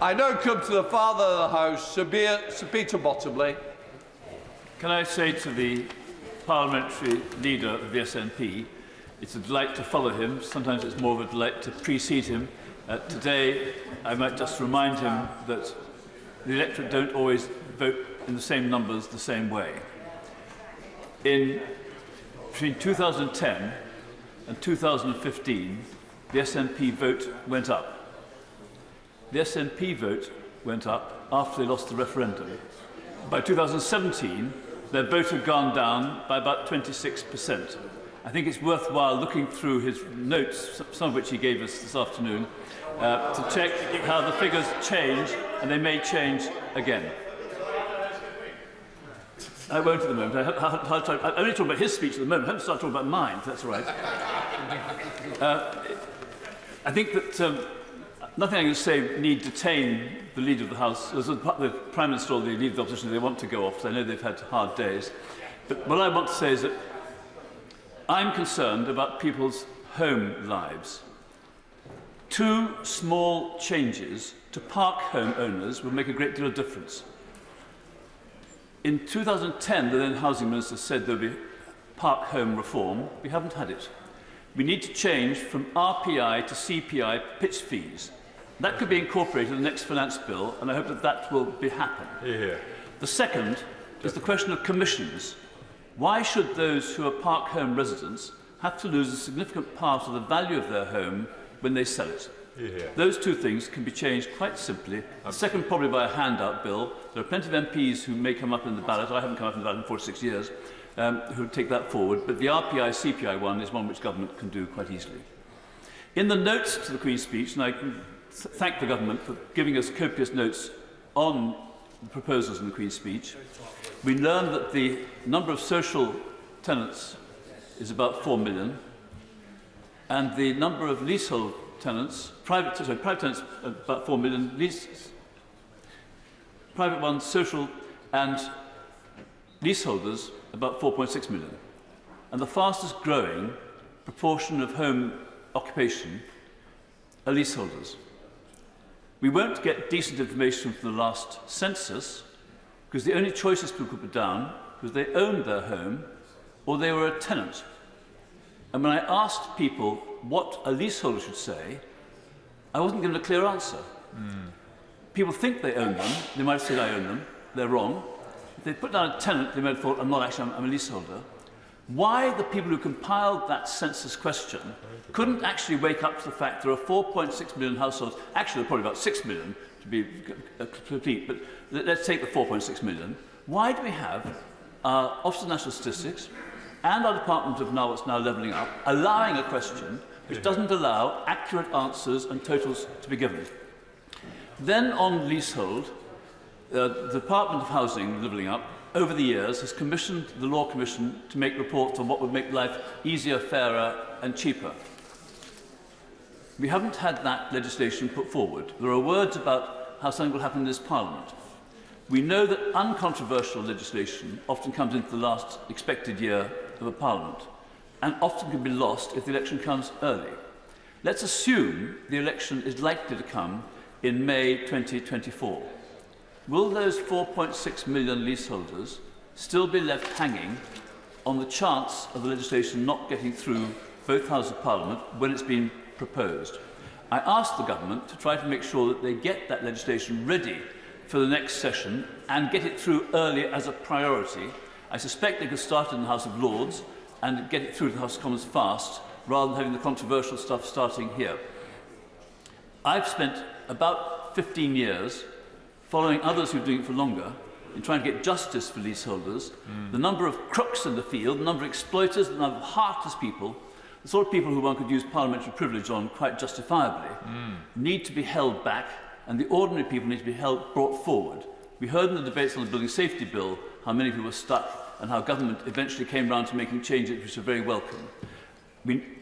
I now come to the Father of the House, Sir Peter Bottomley. Can I say to the parliamentary leader of the SNP, it's a delight to follow him. Sometimes it's more of a delight to precede him. Today, I might just remind him that the electorate don't always vote in the same numbers the same way. Between 2010 and 2015, the SNP vote went up. The SNP vote went up after they lost the referendum. By 2017, their vote had gone down by about 26%. I think it's worthwhile looking through his notes, some of which he gave us this afternoon, to check how the figures change, and they may change again. I won't at the moment. I'm only talking about his speech at the moment. I haven't started talking about mine, if that's all right. I think that nothing I can say need detain the Leader of the House, the Prime Minister or the Leader of the Opposition if they want to go off, because I know they've had hard days. But what I want to say is that I'm concerned about people's home lives. 2 small changes to park home owners will make a great deal of difference. In 2010, the then Housing Minister said there would be park home reform. We haven't had it. We need to change from RPI to CPI pitch fees. That could be incorporated in the next finance bill, and I hope that that will happen. Yeah. The second is the question of commissions. Why should those who are park home residents have to lose a significant part of the value of their home when they sell it? Yeah. Those 2 things can be changed quite simply. The second, probably by a handout bill. There are plenty of MPs who may come up in the ballot. I haven't come up in the ballot in 46 years, who take that forward. But the RPI-CPI one is one which government can do quite easily. In the notes to the Queen's speech, and I can thank the government for giving us copious notes on the proposals in the Queen's speech, we learned that the number of social tenants is about 4 million, and the number of leasehold tenants, private tenants, about 4 million, private ones, social, and leaseholders, about 4.6 million. And the fastest growing proportion of home occupation are leaseholders. We won't get decent information from the last census, because the only choices people could put down was they owned their home or they were a tenant. And when I asked people what a leaseholder should say, I wasn't given a clear answer. People think they own them. They might have said, I own them. They're wrong. If they put down a tenant, they might have thought, I'm not actually, I'm a leaseholder. Why the people who compiled that census question couldn't actually wake up to the fact there are 4.6 million households, actually probably about 6 million to be complete, but let's take the 4.6 million. Why do we have our Office of National Statistics and our Department of what's now levelling up, allowing a question which doesn't allow accurate answers and totals to be given? Then on leasehold, the Department of Housing, Levelling Up, over the years has commissioned the Law Commission to make reports on what would make life easier, fairer and cheaper. We haven't had that legislation put forward. There are words about how something will happen in this Parliament. We know that uncontroversial legislation often comes into the last expected year of a Parliament and often can be lost if the election comes early. Let's assume the election is likely to come in May 2024. Will those 4.6 million leaseholders still be left hanging on the chance of the legislation not getting through both Houses of Parliament when it's been proposed? I asked the government to try to make sure that they get that legislation ready for the next session and get it through early as a priority. I suspect they could start in the House of Lords and get it through the House of Commons fast, rather than having the controversial stuff starting here. I've spent about 15 years following others who are doing it for longer in trying to get justice for leaseholders. The number of crooks in the field, the number of exploiters, the number of heartless people, the sort of people who one could use parliamentary privilege on quite justifiably, need to be held back, and the ordinary people need to be brought forward. We heard in the debates on the Building Safety Bill how many people were stuck and how government eventually came round to making changes which are very welcome.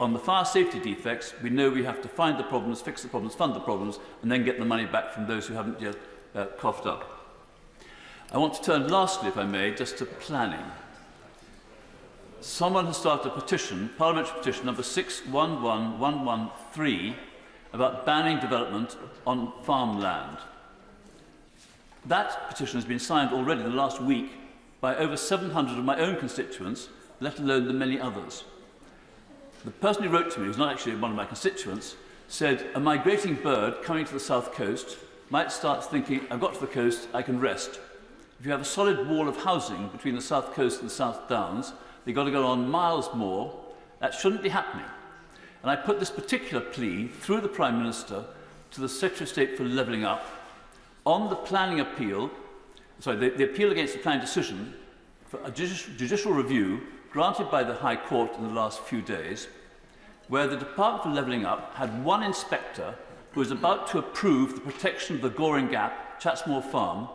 On the fire safety defects, we know we have to find the problems, fix the problems, fund the problems, and then get the money back from those who haven't yet coughed up. I want to turn lastly, if I may, just to planning. Someone has started a petition, parliamentary petition number 611113, about banning development on farmland. That petition has been signed already in the last week by over 700 of my own constituents, let alone the many others. The person who wrote to me, who's not actually one of my constituents, said a migrating bird coming to the south coast might start thinking, I've got to the coast, I can rest. If you have a solid wall of housing between the south coast and the South Downs, you've got to go on miles more. That shouldn't be happening. And I put this particular plea through the Prime Minister to the Secretary of State for Levelling Up on the planning appeal, the appeal against the planning decision for a judicial review granted by the High Court in the last few days, where the Department for Levelling Up had one inspector who was about to approve the protection of the Goring Gap, Chatsmore Farm,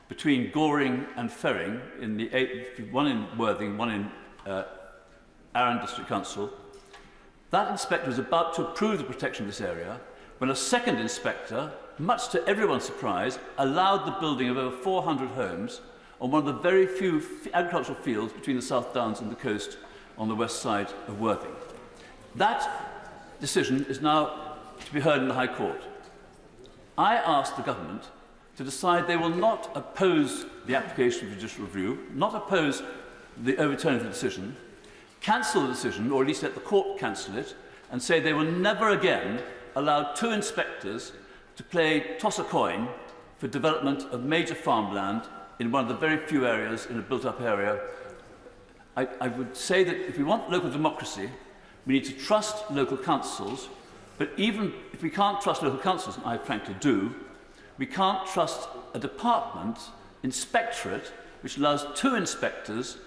between Goring and Ferring, one in Worthing, one in Arran District Council. That inspector was about to approve the protection of this area when a second inspector, much to everyone's surprise, allowed the building of over 400 homes on one of the very few agricultural fields between the South Downs and the coast on the west side of Worthing. That decision is now to be heard in the High Court. I asked the government to decide they will not oppose the application for judicial review, not oppose the overturning of the decision, cancel the decision, or at least let the court cancel it, and say they will never again allow two inspectors to toss a coin for development of major farmland in one of the very few areas in a built-up area. I would say that if we want local democracy, we need to trust local councils, but even if we can't trust local councils, and I frankly do, we can't trust a department, inspectorate, which allows two inspectors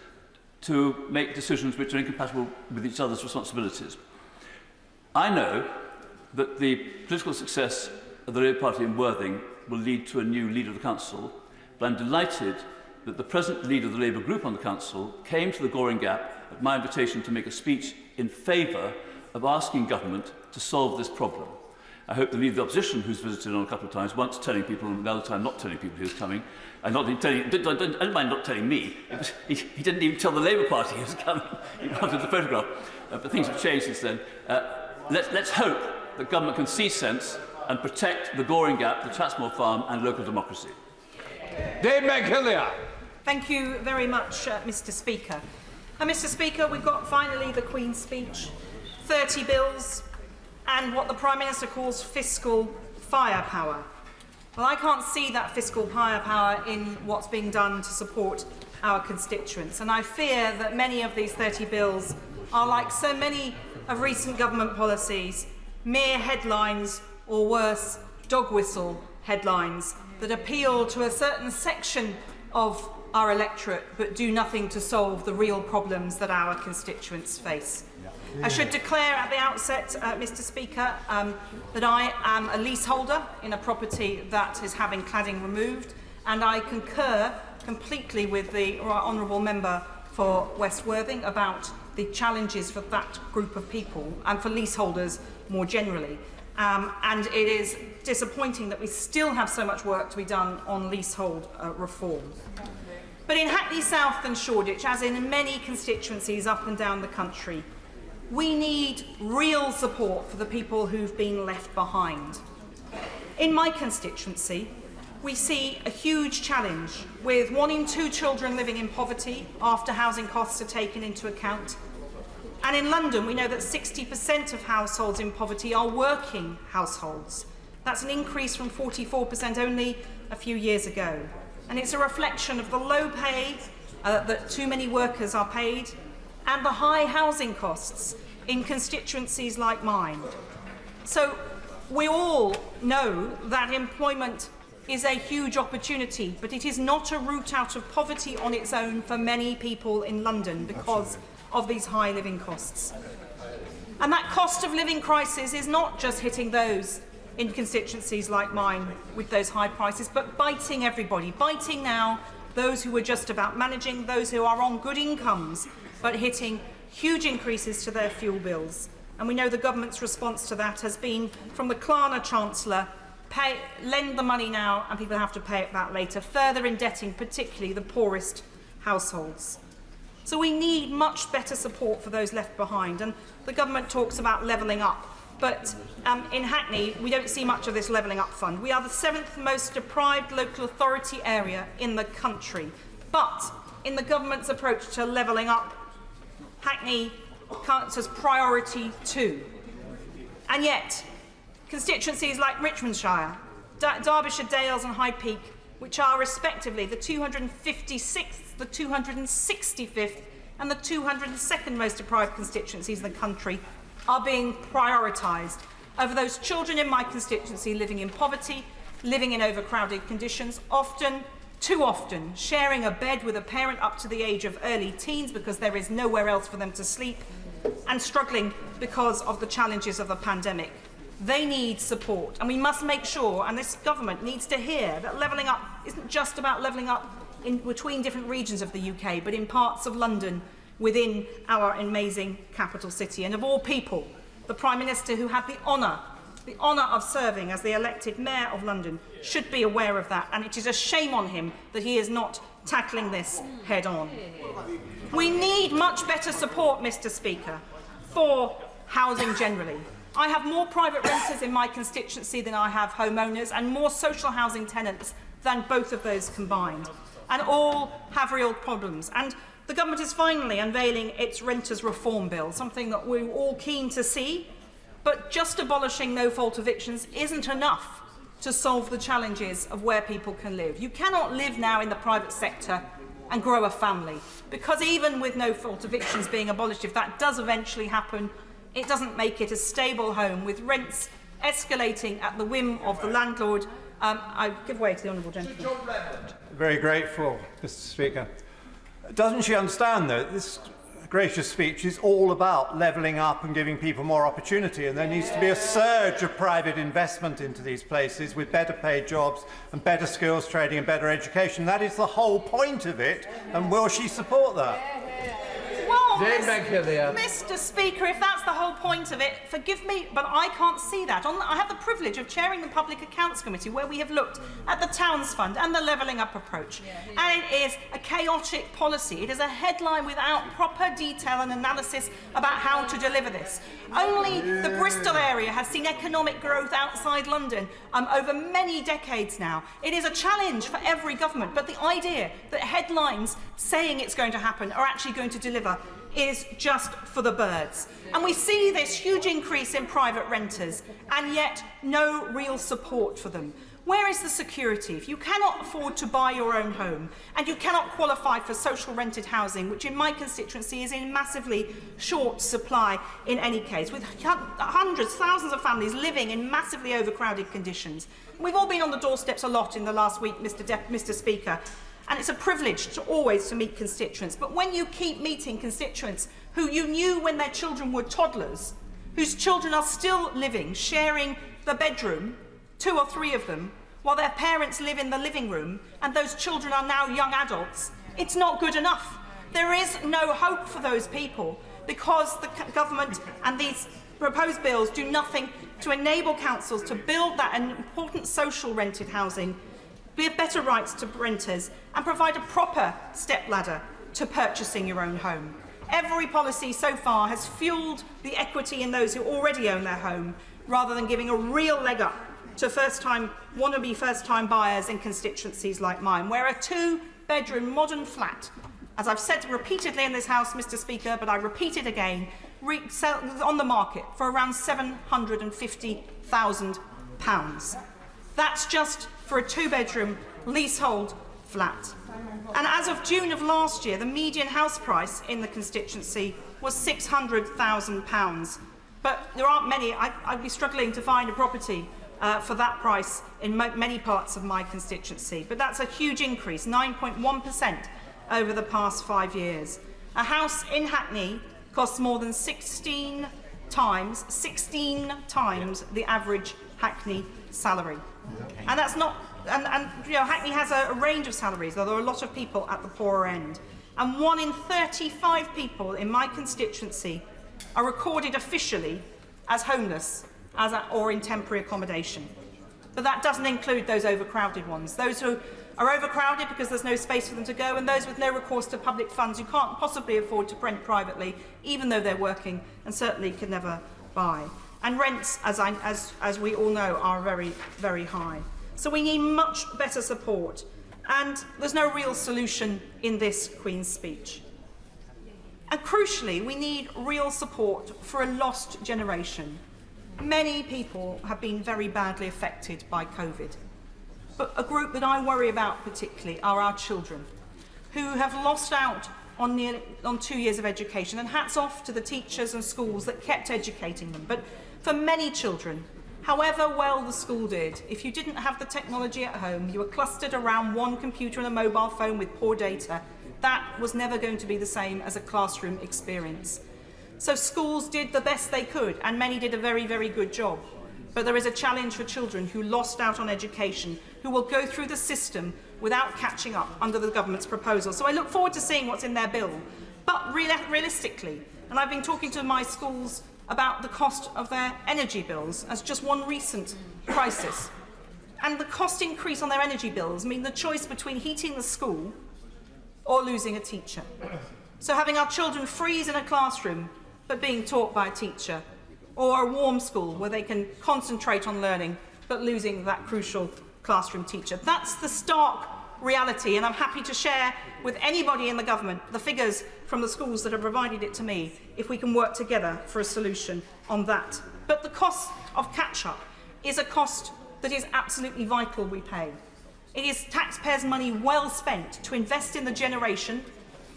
to make decisions which are incompatible with each other's responsibilities. I know that the political success of the Labour Party in Worthing will lead to a new leader of the council, but I'm delighted that the present leader of the Labour group on the council came to the Goring Gap at my invitation to make a speech in favour of asking government to solve this problem. I hope the leader of the opposition, who's visited on a couple of times, once telling people and the other time not telling people he was coming, and not telling, I don't mind not telling me, he didn't even tell the Labour Party he was coming. He wanted the photograph. But things have changed since then. Let's hope that government can see sense and protect the Goring Gap, the Chatsmore Farm and local democracy. Dave McHillier. Thank you very much, Mr. Speaker. Mr. Speaker, we've got finally the Queen's speech, 30 bills, and what the Prime Minister calls fiscal firepower. Well, I can't see that fiscal firepower in what's being done to support our constituents, and I fear that many of these 30 bills are like so many of recent government policies, mere headlines, or worse, dog whistle headlines that appeal to a certain section of our electorate but do nothing to solve the real problems that our constituents face. I should declare at the outset, Mr. Speaker, that I am a leaseholder in a property that is having cladding removed, and I concur completely with the honourable member for West Worthing about the challenges for that group of people and for leaseholders more generally. And it is disappointing that we still have so much work to be done on leasehold reform. But in Hackney South and Shoreditch, as in many constituencies up and down the country, we need real support for the people who've been left behind. In my constituency, we see a huge challenge with 1 in 2 children living in poverty after housing costs are taken into account. And in London, we know that 60% of households in poverty are working households. That's an increase from 44% only a few years ago. And it's a reflection of the low pay that too many workers are paid and the high housing costs in constituencies like mine. So we all know that employment is a huge opportunity, but it is not a route out of poverty on its own for many people in London because of these high living costs. And that cost of living crisis is not just hitting those in constituencies like mine with those high prices, but biting everybody, biting now those who are just about managing, those who are on good incomes, but hitting huge increases to their fuel bills. And we know the government's response to that has been, from the Klarna Chancellor, lend the money now and people have to pay it back later, further indebting particularly the poorest households. So we need much better support for those left behind, and the government talks about levelling up. but in Hackney we don't see much of this levelling up fund. We are the 7th most deprived local authority area in the country, but in the government's approach to levelling up, Hackney counts as priority 2. And yet, constituencies like Richmondshire, Derbyshire Dales and High Peak, which are respectively the 256th, the 265th and the 202nd most deprived constituencies in the country, are being prioritised over those children in my constituency living in poverty, living in overcrowded conditions, too often, sharing a bed with a parent up to the age of early teens because there is nowhere else for them to sleep, and struggling because of the challenges of the pandemic. They need support, and we must make sure, and this government needs to hear, that levelling up isn't just about levelling up in between different regions of the UK, but in parts of London within our amazing capital city. And of all people, the Prime Minister, who had the honour of serving as the elected Mayor of London, should be aware of that, and it is a shame on him that he is not tackling this head on. We need much better support, Mr. Speaker, for housing generally. I have more private renters in my constituency than I have homeowners, and more social housing tenants than both of those combined, and all have real problems. And the government is finally unveiling its renters reform bill, something that we're all keen to see, but just abolishing no-fault evictions isn't enough to solve the challenges of where people can live. You cannot live now in the private sector and grow a family, because even with no-fault evictions being abolished, if that does eventually happen, it doesn't make it a stable home, with rents escalating at the whim of the landlord. I give way to the honourable gentleman. Very grateful, Mr. Speaker. Doesn't she understand, though, that this gracious speech is all about levelling up and giving people more opportunity, and there needs to be a surge of private investment into these places with better paid jobs and better skills training and better education? That is the whole point of it, and will she support that? Well, Mr. Speaker, if that's the whole point of it, forgive me, but I can't see that. I have the privilege of chairing the Public Accounts Committee, where we have looked at the Towns Fund and the levelling up approach. And it is a chaotic policy. It is a headline without proper detail and analysis about how to deliver this. Only the Bristol area has seen economic growth outside London over many decades now. It is a challenge for every government, but the idea that headlines saying it's going to happen are actually going to deliver is just for the birds. And we see this huge increase in private renters, and yet no real support for them. Where is the security? If you cannot afford to buy your own home, and you cannot qualify for social rented housing, which in my constituency is in massively short supply in any case, with hundreds, thousands of families living in massively overcrowded conditions. We've all been on the doorsteps a lot in the last week, Mr. Speaker, and it's a privilege to always meet constituents. But when you keep meeting constituents who you knew when their children were toddlers, whose children are still living, sharing the bedroom, 2 or 3 of them, while their parents live in the living room, and those children are now young adults, it's not good enough. There is no hope for those people, because the government and these proposed bills do nothing to enable councils to build that important social rented housing, give better rights to renters, and provide a proper stepladder to purchasing your own home. Every policy so far has fuelled the equity in those who already own their home, rather than giving a real leg up to wannabe first-time buyers in constituencies like mine, where a 2-bedroom modern flat, as I've said repeatedly in this House, Mr. Speaker, but I repeat it again, on the market for around £750,000. That's just for a 2-bedroom leasehold flat. And as of June of last year, the median house price in the constituency was £600,000. But there aren't many. I'd be struggling to find a property for that price in many parts of my constituency. But that's a huge increase, 9.1% over the past 5 years. A house in Hackney costs more than 16 times the average Hackney salary. And that's not, and you know, Hackney has a range of salaries, though there are a lot of people at the poorer end. And 1 in 35 people in my constituency are recorded officially as homeless or in temporary accommodation. But that doesn't include those overcrowded ones, those who are overcrowded because there's no space for them to go, and those with no recourse to public funds who can't possibly afford to rent privately, even though they're working and certainly could never buy. And rents, as we all know, are very, very high. So we need much better support. And there's no real solution in this Queen's speech. And crucially, we need real support for a lost generation. Many people have been very badly affected by COVID. But a group that I worry about particularly are our children, who have lost out on 2 years of education. And hats off to the teachers and schools that kept educating them. But for many children, however well the school did, if you didn't have the technology at home, you were clustered around one computer and a mobile phone with poor data, that was never going to be the same as a classroom experience. So schools did the best they could, and many did a very, very good job. But there is a challenge for children who lost out on education, who will go through the system without catching up under the government's proposal. So I look forward to seeing what's in their bill. But realistically, and I've been talking to my schools about the cost of their energy bills as just one recent crisis. And the cost increase on their energy bills mean the choice between heating the school or losing a teacher. So having our children freeze in a classroom but being taught by a teacher, or a warm school where they can concentrate on learning but losing that crucial classroom teacher. That's the stark reality, and I'm happy to share with anybody in the government the figures from the schools that have provided it to me if we can work together for a solution on that. But the cost of catch-up is a cost that is absolutely vital we pay. It is taxpayers' money well spent to invest in the generation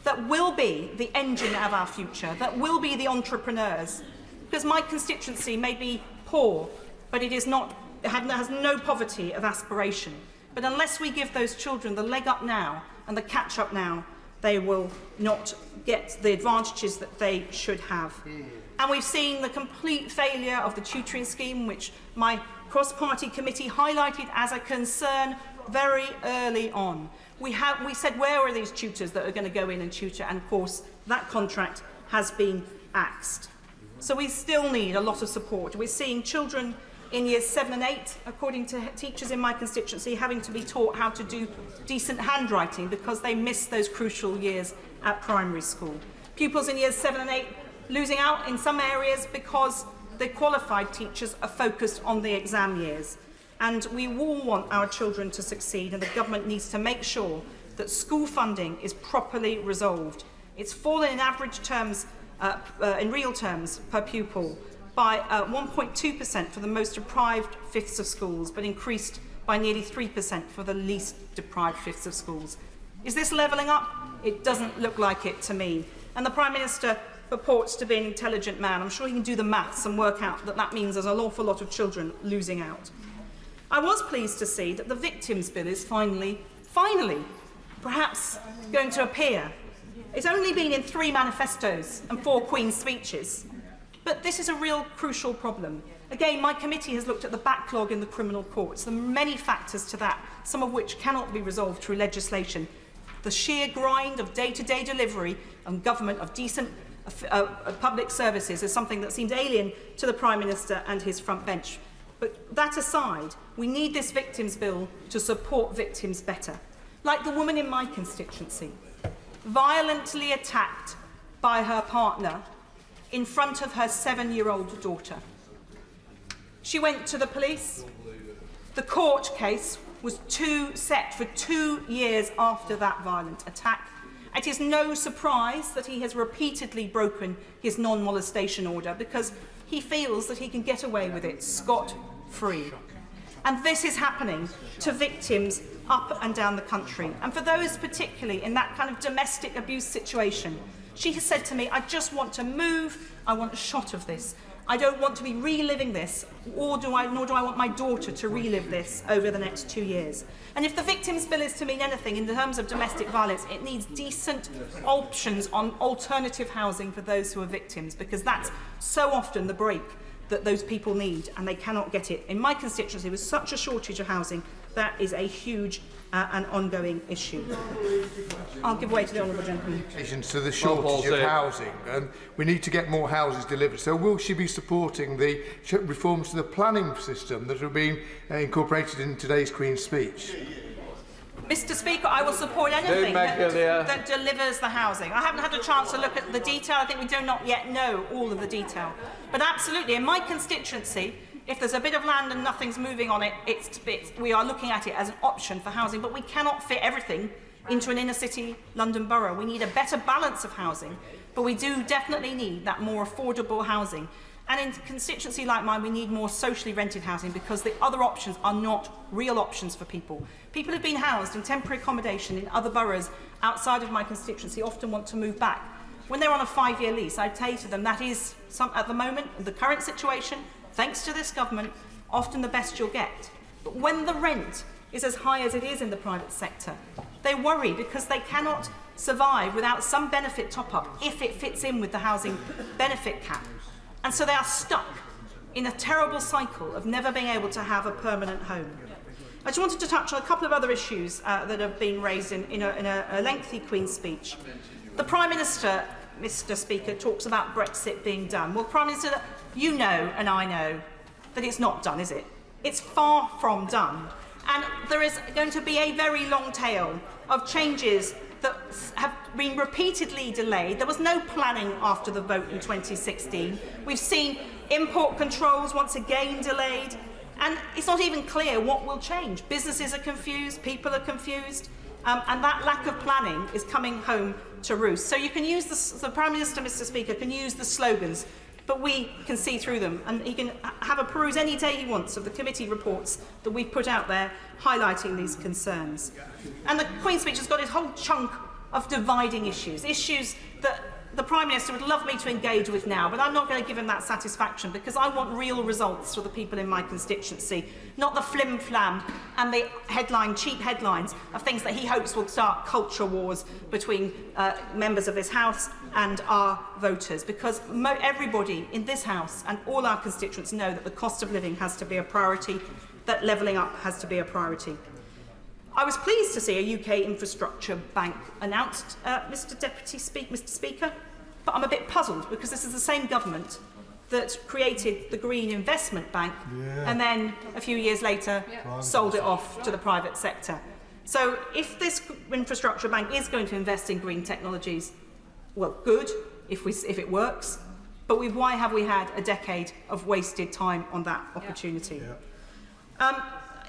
that will be the engine of our future, that will be the entrepreneurs. Because my constituency may be poor, but it has no poverty of aspiration. But unless we give those children the leg up now and the catch up now, they will not get the advantages that they should have. And we've seen the complete failure of the tutoring scheme, which my cross-party committee highlighted as a concern very early on. We said, where are these tutors that are going to go in and tutor? And of course, that contract has been axed. So we still need a lot of support. We're seeing children in years 7 and 8, according to teachers in my constituency, having to be taught how to do decent handwriting because they missed those crucial years at primary school. Pupils in years 7 and 8 losing out in some areas because the qualified teachers are focused on the exam years. And we all want our children to succeed, and the government needs to make sure that school funding is properly resolved. It's fallen in average terms, in real terms, per pupil by 1.2% for the most deprived fifths of schools, but increased by nearly 3% for the least deprived fifths of schools. Is this levelling up? It doesn't look like it to me. And the Prime Minister purports to be an intelligent man. I'm sure he can do the maths and work out that that means there's an awful lot of children losing out. I was pleased to see that the Victims Bill is finally, perhaps going to appear. It's only been in 3 manifestos and 4 Queen's speeches. But this is a real crucial problem. Again, my committee has looked at the backlog in the criminal courts. There are many factors to that, some of which cannot be resolved through legislation. The sheer grind of day-to-day delivery and government of decent public services is something that seems alien to the Prime Minister and his front bench. But that aside, we need this Victims Bill to support victims better. Like the woman in my constituency, violently attacked by her partner in front of her 7-year-old daughter. She went to the police. The court case was set for 2 years after that violent attack. It is no surprise that he has repeatedly broken his non-molestation order because he feels that he can get away with it scot-free. And this is happening to victims up and down the country. And for those particularly in that kind of domestic abuse situation, she has said to me, I just want to move, I want a shot of this. I don't want to be reliving this, nor do I want my daughter to relive this over the next 2 years. And if the Victims Bill is to mean anything in terms of domestic violence, it needs decent options on alternative housing for those who are victims, because that's so often the break that those people need, and they cannot get it. In my constituency, with such a shortage of housing, that is a huge and ongoing issue. I'll give way to the honourable gentleman. To the shortage of housing, and we need to get more houses delivered. So will she be supporting the reforms to the planning system that have been incorporated in today's Queen's speech? Mr. Speaker, I will support anything that delivers the housing. I haven't had a chance to look at the detail. I think we do not yet know all of the detail. But absolutely, in my constituency, if there's a bit of land and nothing's moving on it, we are looking at it as an option for housing. But we cannot fit everything into an inner city London borough. We need a better balance of housing, but we do definitely need that more affordable housing. And in a constituency like mine, we need more socially rented housing because the other options are not real options for people. People who've been housed in temporary accommodation in other boroughs outside of my constituency often want to move back. When they're on a 5-year lease, I say to them that is, at the moment, the current situation, thanks to this government, often the best you'll get. But when the rent is as high as it is in the private sector, they worry because they cannot survive without some benefit top-up if it fits in with the housing benefit cap. And so they are stuck in a terrible cycle of never being able to have a permanent home. I just wanted to touch on a couple of other issues that have been raised in a lengthy Queen's speech. The Prime Minister, Mr. Speaker, talks about Brexit being done. Well, Prime Minister, you know and I know that it's not done, is it? It's far from done. And there is going to be a very long tail of changes that have been repeatedly delayed. There was no planning after the vote in 2016. We've seen import controls once again delayed, and it's not even clear what will change. Businesses are confused, people are confused, and that lack of planning is coming home to roost. So you can use the Prime Minister, Mr. Speaker, can use the slogans, but we can see through them, and he can have a peruse any day he wants of the committee reports that we've put out there highlighting these concerns. And the Queen's speech has got a whole chunk of dividing issues that the Prime Minister would love me to engage with now, but I'm not going to give him that satisfaction because I want real results for the people in my constituency, not the flim-flam and the cheap headlines of things that he hopes will start culture wars between members of this House and our voters, because everybody in this House and all our constituents know that the cost of living has to be a priority, that levelling up has to be a priority. I was pleased to see a UK infrastructure bank announced, Mr. Speaker, but I'm a bit puzzled because this is the same government that created the Green Investment Bank and then a few years later sold it off to the private sector. So if this infrastructure bank is going to invest in green technologies, well, good, if it works, but why have we had a decade of wasted time on that opportunity?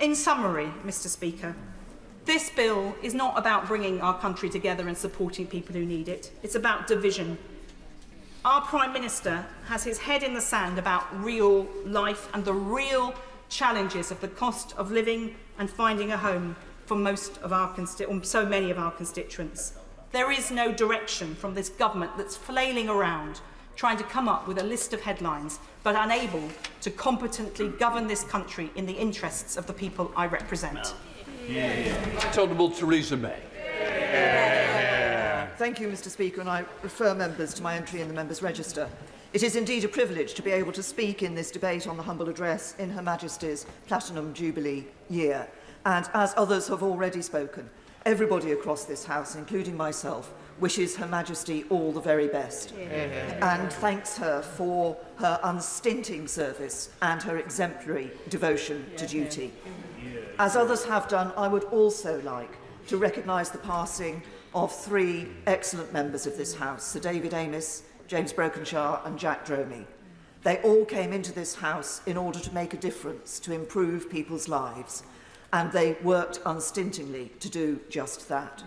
In summary, Mr. Speaker, this bill is not about bringing our country together and supporting people who need it. It's about division. Our Prime Minister has his head in the sand about real life and the real challenges of the cost of living and finding a home for so many of our constituents. There is no direction from this government that's flailing around trying to come up with a list of headlines but unable to competently govern this country in the interests of the people I represent. Honourable Theresa May. Thank you, Mr. Speaker, and I refer members to my entry in the Members' Register. It is indeed a privilege to be able to speak in this debate on the humble address in Her Majesty's Platinum Jubilee year. And as others have already spoken, everybody across this House, including myself, wishes Her Majesty all the very best and thanks her for her unstinting service and her exemplary devotion to duty. As others have done, I would also like to recognise the passing of 3 excellent members of this House, Sir David Amis, James Brokenshire and Jack Droney. They all came into this House in order to make a difference, to improve people's lives, and they worked unstintingly to do just that.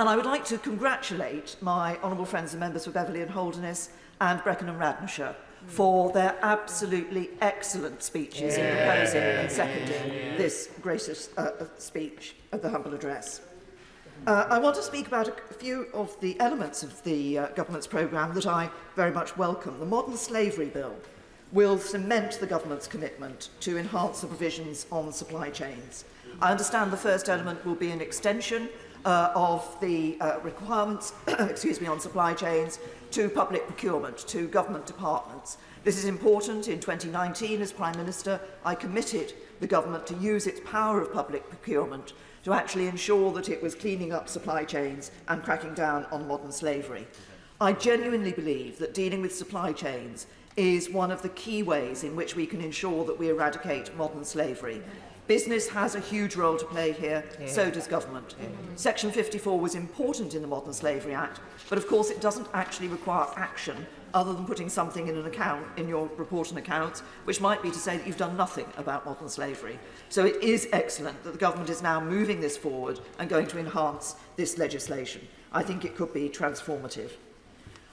And I would like to congratulate my honourable friends and members for Beverley and Holderness and Brecon and Radnorshire for their absolutely excellent speeches in proposing and seconding this gracious speech of the humble address. I want to speak about a few of the elements of the government's programme that I very much welcome. The Modern Slavery Bill will cement the government's commitment to enhance the provisions on supply chains. I understand the first element will be an extension of the requirements on supply chains to public procurement, to government departments. This is important. In 2019, as Prime Minister, I committed the government to use its power of public procurement to actually ensure that it was cleaning up supply chains and cracking down on modern slavery. I genuinely believe that dealing with supply chains is one of the key ways in which we can ensure that we eradicate modern slavery. Business has a huge role to play here, so does government. Section 54 was important in the Modern Slavery Act, but of course it doesn't actually require action other than putting something in an account, in your report and accounts, which might be to say that you've done nothing about modern slavery. So it is excellent that the government is now moving this forward and going to enhance this legislation. I think it could be transformative.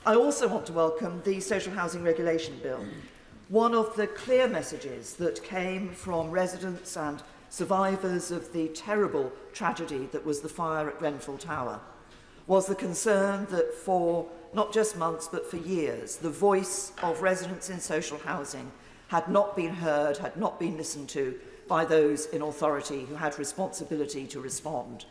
I also want to welcome the Social Housing Regulation Bill. One of the clear messages that came from residents and survivors of the terrible tragedy that was the fire at Grenfell Tower was the concern that for not just months but for years, the voice of residents in social housing had not been heard, had not been listened to by those in authority who had responsibility to respond.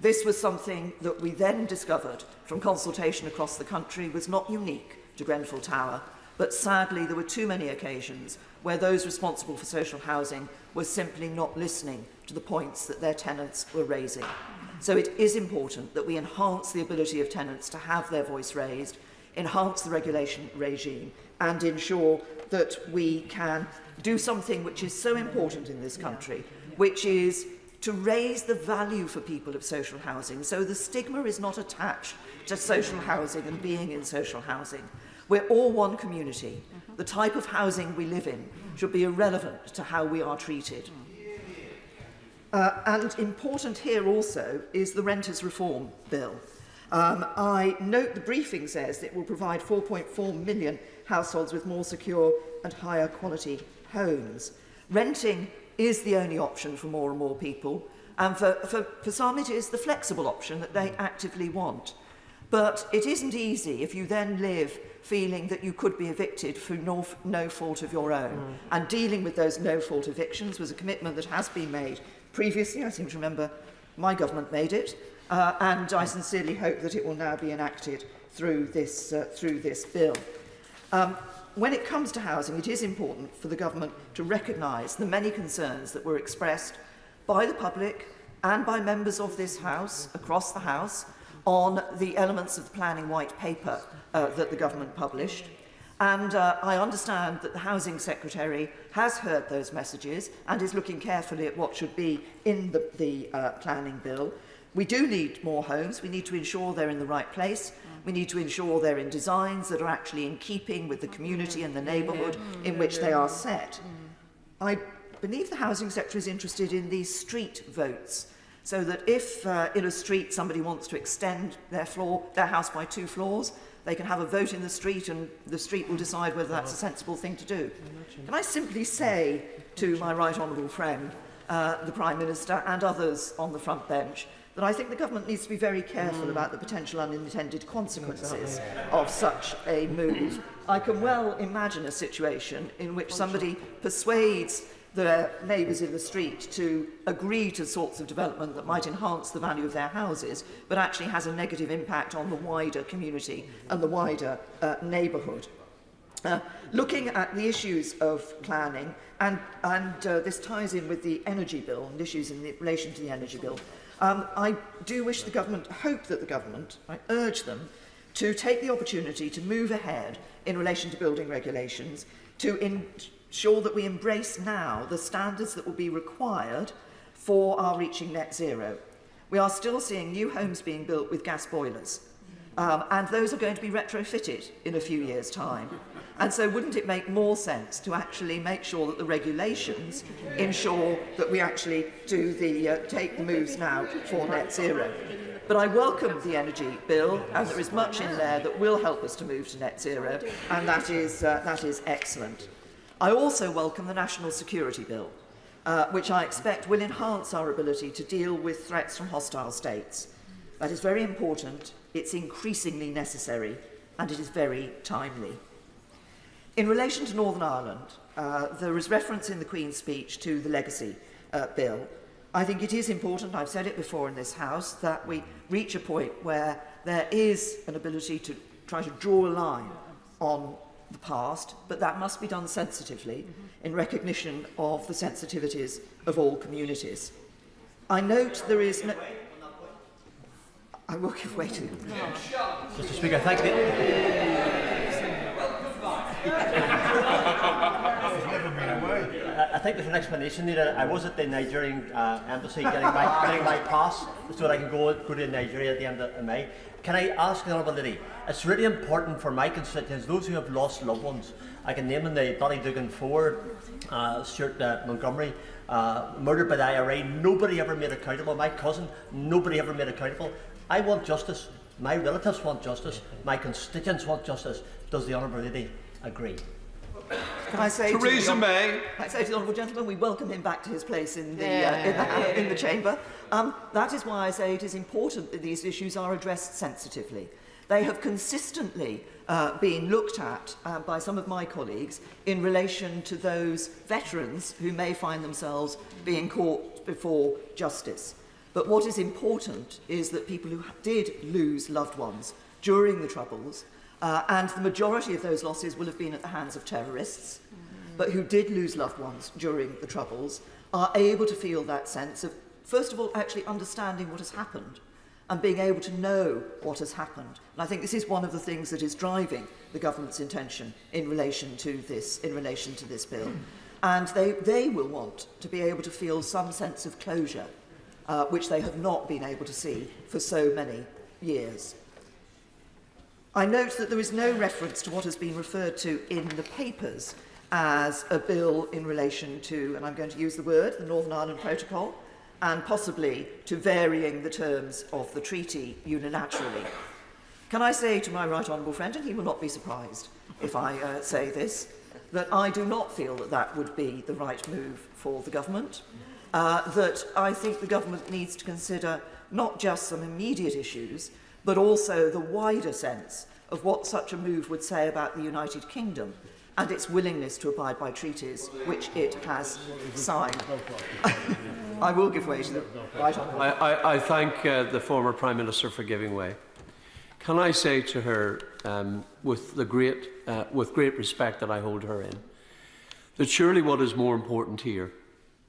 This was something that we then discovered from consultation across the country was not unique to Grenfell Tower, but sadly there were too many occasions where those responsible for social housing were simply not listening to the points that their tenants were raising. So it is important that we enhance the ability of tenants to have their voice raised, enhance the regulation regime, and ensure that we can do something which is so important in this country, which is to raise the value for people of social housing. So the stigma is not attached to social housing and being in social housing. We're all one community. The type of housing we live in should be irrelevant to how we are treated. And important here also is the Renters Reform Bill. I note the briefing says that it will provide 4.4 million households with more secure and higher quality homes. Renting is the only option for more and more people, and for some it is the flexible option that they actively want. But it isn't easy if you then live feeling that you could be evicted through no fault of your own. And dealing with those no-fault evictions was a commitment that has been made previously. I seem to remember my government made it, and I sincerely hope that it will now be enacted through this bill. When it comes to housing, it is important for the government to recognise the many concerns that were expressed by the public and by members of this House, across the House, on the elements of the planning white paper that the government published. And I understand that the Housing Secretary has heard those messages and is looking carefully at what should be in the planning bill. We do need more homes. We need to ensure they're in the right place. We need to ensure they're in designs that are actually in keeping with the community and the neighbourhood in which they are set. I believe the Housing Secretary is interested in these street votes, so that if in a street somebody wants to extend their house by 2 floors, they can have a vote in the street and the street will decide whether that's a sensible thing to do. Can I simply say to my right honourable friend, the Prime Minister and others on the front bench, that I think the government needs to be very careful about the potential unintended consequences of such a move. I can well imagine a situation in which somebody persuades their neighbours in the street to agree to sorts of development that might enhance the value of their houses, but actually has a negative impact on the wider community and the wider neighbourhood. Looking at the issues of planning, and this ties in with the energy bill and issues in relation to the energy bill, I do wish the government, hope that the government, I urge them to take the opportunity to move ahead in relation to building regulations, to ensure that we embrace now the standards that will be required for our reaching net zero. We are still seeing new homes being built with gas boilers, and those are going to be retrofitted in a few years' time. And so wouldn't it make more sense to actually make sure that the regulations ensure that we actually do take the moves now for net zero? But I welcome the energy bill, and there is much in there that will help us to move to net zero, and that is excellent. I also welcome the National Security Bill, which I expect will enhance our ability to deal with threats from hostile states. That is very important, it's increasingly necessary, and it is very timely. In relation to Northern Ireland, there is reference in the Queen's speech to the Legacy Bill. I think it is important, I've said it before in this House, that we reach a point where there is an ability to try to draw a line on the past, but that must be done sensitively in recognition of the sensitivities of all communities. I note there is no... I will give way to Mr. Speaker, thank you. I think there's an explanation there. I was at the Nigerian embassy getting my pass so that I can go to Nigeria at the end of May. Can I ask the Honourable Lady, it's really important for my constituents, those who have lost loved ones. I can name them the Ballydugan 4, Stuart Montgomery, murdered by the IRA. Nobody ever made accountable. My cousin, nobody ever made accountable. I want justice. My relatives want justice. My constituents want justice. Does the Honourable Lady agree? Can I say Theresa May? I say to the honourable gentleman, we welcome him back to his place in the chamber. That is why I say it is important that these issues are addressed sensitively. They have consistently been looked at by some of my colleagues in relation to those veterans who may find themselves being caught before justice. But what is important is that people who did lose loved ones during the Troubles, and the majority of those losses will have been at the hands of terrorists, but who did lose loved ones during the Troubles, are able to feel that sense of, first of all, actually understanding what has happened and being able to know what has happened. And I think this is one of the things that is driving the government's intention in relation to this bill. And they will want to be able to feel some sense of closure, which they have not been able to see for so many years. I note that there is no reference to what has been referred to in the papers as a bill in relation to, and I'm going to use the word, the Northern Ireland Protocol, and possibly to varying the terms of the treaty unilaterally. Can I say to my right honourable friend, and he will not be surprised if I say this, that I do not feel that that would be the right move for the government, that I think the government needs to consider not just some immediate issues, but also the wider sense of what such a move would say about the United Kingdom and its willingness to abide by treaties which it has signed. I will give way to the right honourable. I thank the former Prime Minister for giving way. Can I say to her, with great respect that I hold her in, that surely what is more important here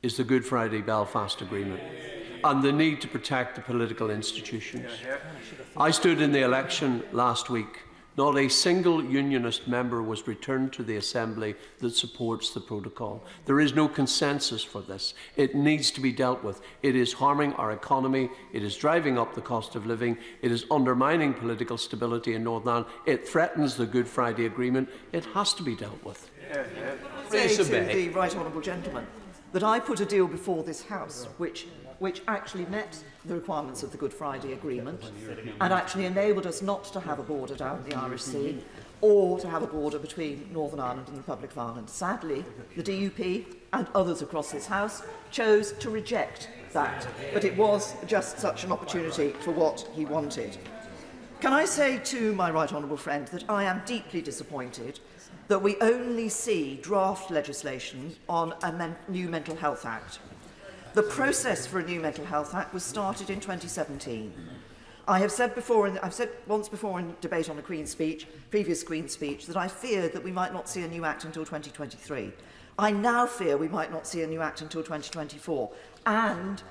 is the Good Friday Belfast Agreement and the need to protect the political institutions. I stood in the election last week. Not a single unionist member was returned to the Assembly that supports the protocol. There is no consensus for this. It needs to be dealt with. It is harming our economy. It is driving up the cost of living. It is undermining political stability in Northern Ireland. It threatens the Good Friday Agreement. It has to be dealt with. Say to the right honourable gentleman that I put a deal before this House which actually met the requirements of the Good Friday Agreement and actually enabled us not to have a border down the Irish Sea or to have a border between Northern Ireland and the Republic of Ireland. Sadly, the DUP and others across this House chose to reject that, but it was just such an opportunity for what he wanted. Can I say to my right honourable friend that I am deeply disappointed that we only see draft legislation on a new Mental Health Act. The process for a new Mental Health Act was started in 2017. I have said before, and I've said once before in debate on a previous Queen's speech, that I feared that we might not see a new Act until 2023. I now fear we might not see a new Act until 2024, and,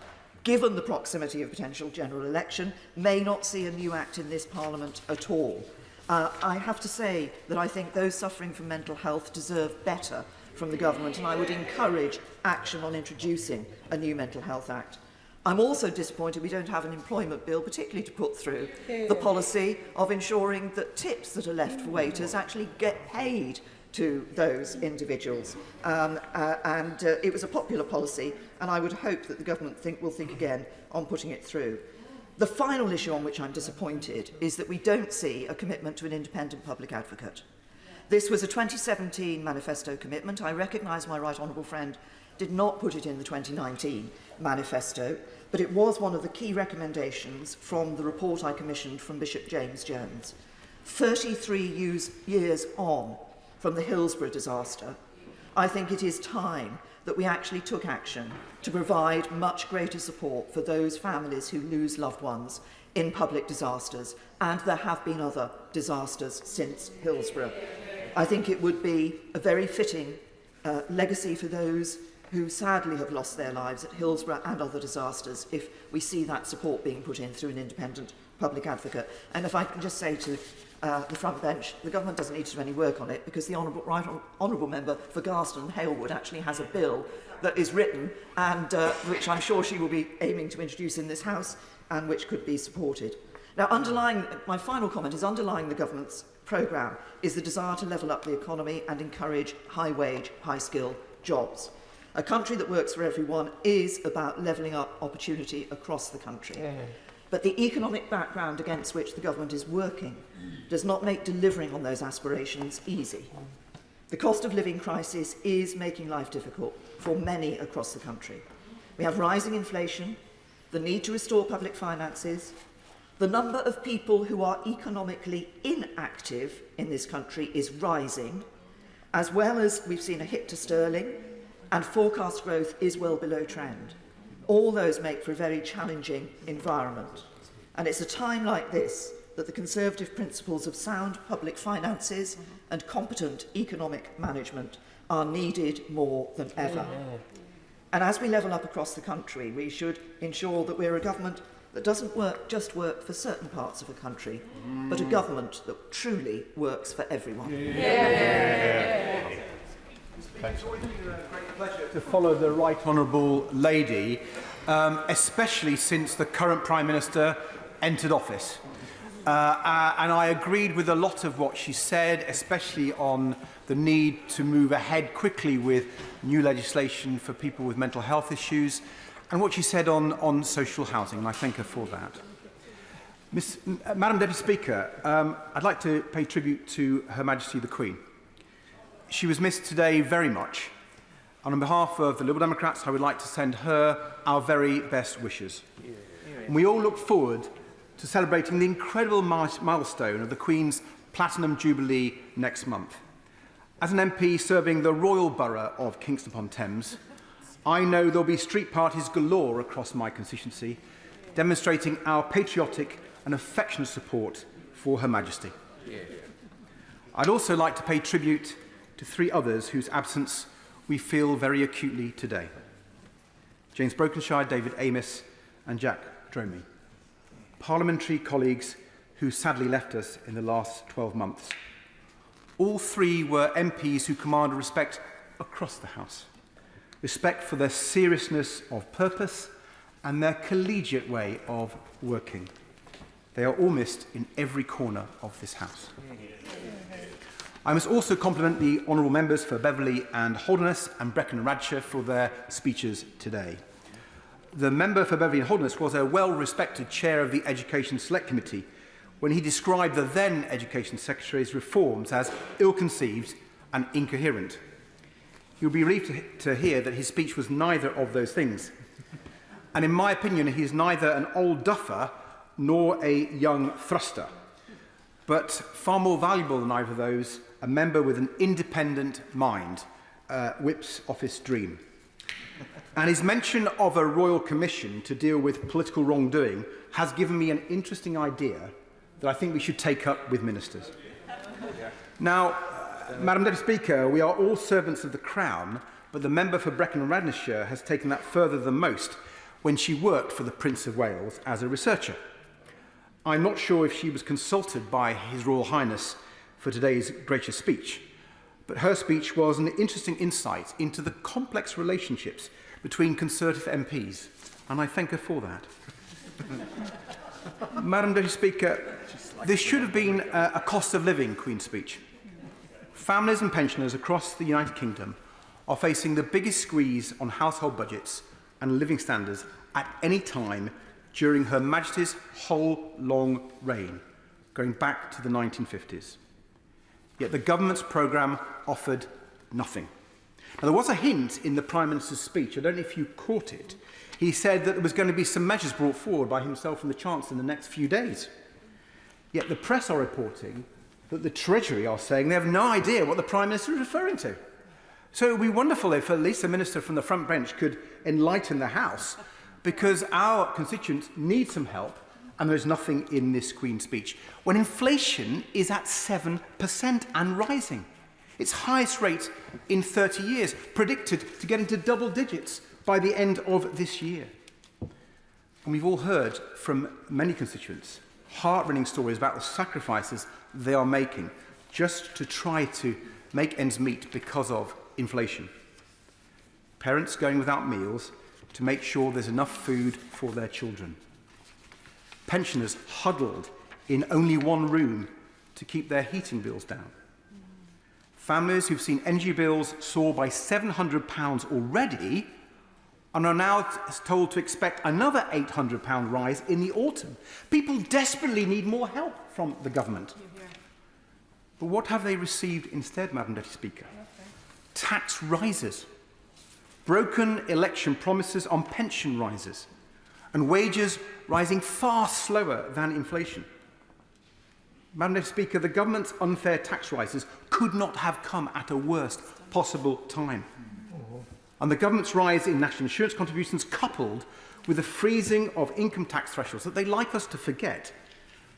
given the proximity of potential general election, may not see a new Act in this Parliament at all. I have to say that I think those suffering from mental health deserve better from the government, and I would encourage action on introducing a new Mental Health Act. I'm also disappointed we don't have an employment bill, particularly to put through the policy of ensuring that tips that are left for waiters actually get paid to those individuals. It was a popular policy, and I would hope that the government will think again on putting it through. The final issue on which I'm disappointed is that we don't see a commitment to an independent public advocate. This was a 2017 manifesto commitment. I recognise my right honourable friend did not put it in the 2019 manifesto, but it was one of the key recommendations from the report I commissioned from Bishop James Jones. 33 years on from the Hillsborough disaster, I think it is time that we actually took action to provide much greater support for those families who lose loved ones in public disasters, and there have been other disasters since Hillsborough. I think it would be a very fitting legacy for those who sadly have lost their lives at Hillsborough and other disasters if we see that support being put in through an independent public advocate. And if I can just say to the front bench, the government doesn't need to do any work on it because the honourable member for Garston and Halewood actually has a bill that is written and which I'm sure she will be aiming to introduce in this House and which could be supported. Now, my final comment is underlying the government's programme is the desire to level up the economy and encourage high-wage, high-skill jobs. A country that works for everyone is about levelling up opportunity across the country. Yeah. But the economic background against which the government is working does not make delivering on those aspirations easy. The cost of living crisis is making life difficult for many across the country. We have rising inflation, the need to restore public finances, the number of people who are economically inactive in this country is rising, as well as we've seen a hit to sterling, and forecast growth is well below trend. All those make for a very challenging environment. And it's a time like this that the Conservative principles of sound public finances and competent economic management are needed more than ever. And as we level up across the country, we should ensure that we're a government that doesn't just work for certain parts of the country, but a government that truly works for everyone. Thanks. Great pleasure to follow the right honourable lady, especially since the current Prime Minister entered office. And I agreed with a lot of what she said, especially on the need to move ahead quickly with new legislation for people with mental health issues, and what she said on social housing, and I thank her for that. Madam Deputy Speaker, I'd like to pay tribute to Her Majesty the Queen. She was missed today very much, and on behalf of the Liberal Democrats, I would like to send her our very best wishes. And we all look forward to celebrating the incredible milestone of the Queen's Platinum Jubilee next month. As an MP serving the Royal Borough of Kingston-upon-Thames, I know there'll be street parties galore across my constituency, demonstrating our patriotic and affectionate support for Her Majesty. I'd also like to pay tribute to three others whose absence we feel very acutely today: James Brokenshire, David Amos and Jack Dromey. Parliamentary colleagues who sadly left us in the last 12 months. All three were MPs who command respect across the House. Respect for their seriousness of purpose and their collegiate way of working. They are all missed in every corner of this House. I must also compliment the honourable members for Beverley and Holderness and Brecon and Radshire for their speeches today. The member for Beverley and Holderness was a well-respected chair of the Education Select Committee when he described the then Education Secretary's reforms as ill-conceived and incoherent. You'll be relieved to hear that his speech was neither of those things. And in my opinion, he is neither an old duffer nor a young thruster, but far more valuable than either of those, a member with an independent mind, Whip's office dream. And his mention of a royal commission to deal with political wrongdoing has given me an interesting idea that I think we should take up with ministers. Now, Madam Deputy Speaker, we are all servants of the Crown, but the member for Brecon and Radnorshire has taken that further than most when she worked for the Prince of Wales as a researcher. I'm not sure if she was consulted by His Royal Highness for today's gracious speech, but her speech was an interesting insight into the complex relationships between Conservative MPs, and I thank her for that. Madam Deputy Speaker, this should have been a cost of living Queen's speech. Families and pensioners across the United Kingdom are facing the biggest squeeze on household budgets and living standards at any time during Her Majesty's whole long reign, going back to the 1950s. Yet the government's programme offered nothing. Now, there was a hint in the Prime Minister's speech, I don't know if you caught it. He said that there was going to be some measures brought forward by himself and the Chancellor in the next few days. Yet the press are reporting that the Treasury are saying they have no idea what the Prime Minister is referring to. So it would be wonderful if at least a minister from the front bench could enlighten the House, because our constituents need some help and there's nothing in this Queen's speech, when inflation is at 7% and rising. its highest rate in 30 years, predicted to get into double digits by the end of this year. And we've all heard from many constituents heart-rending stories about the sacrifices they are making just to try to make ends meet because of inflation. Parents going without meals to make sure there's enough food for their children. Pensioners huddled in only one room to keep their heating bills down. Families who've seen energy bills soar by £700 already and are now told to expect another £800 rise in the autumn. People desperately need more help from the government. But what have they received instead, Madam Deputy Speaker? Tax rises, broken election promises on pension rises, and wages rising far slower than inflation. Madam Deputy Speaker, the government's unfair tax rises could not have come at a worst possible time. And the government's rise in national insurance contributions, coupled with the freezing of income tax thresholds that they like us to forget,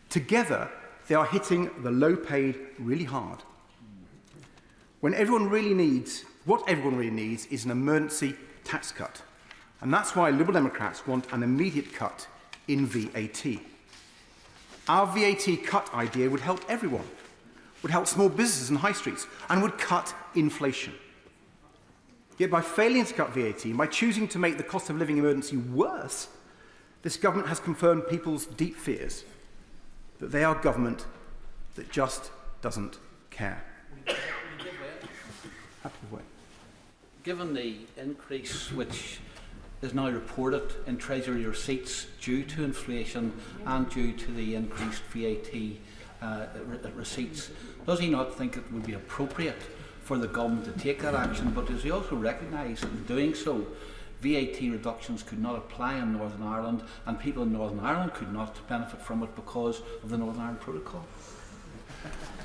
together they are hitting the low-paid really hard. What everyone really needs is an emergency tax cut. And that's why Liberal Democrats want an immediate cut in VAT. Our VAT cut idea would help everyone, would help small businesses and high streets, and would cut inflation. Yet by failing to cut VAT, and by choosing to make the cost of living emergency worse, this government has confirmed people's deep fears that they are government that just doesn't care. Given the increase which is now reported in Treasury receipts due to inflation and due to the increased VAT receipts, does he not think it would be appropriate for the government to take that action? But does he also recognise that in doing so, VAT reductions could not apply in Northern Ireland, and people in Northern Ireland could not benefit from it because of the Northern Ireland Protocol?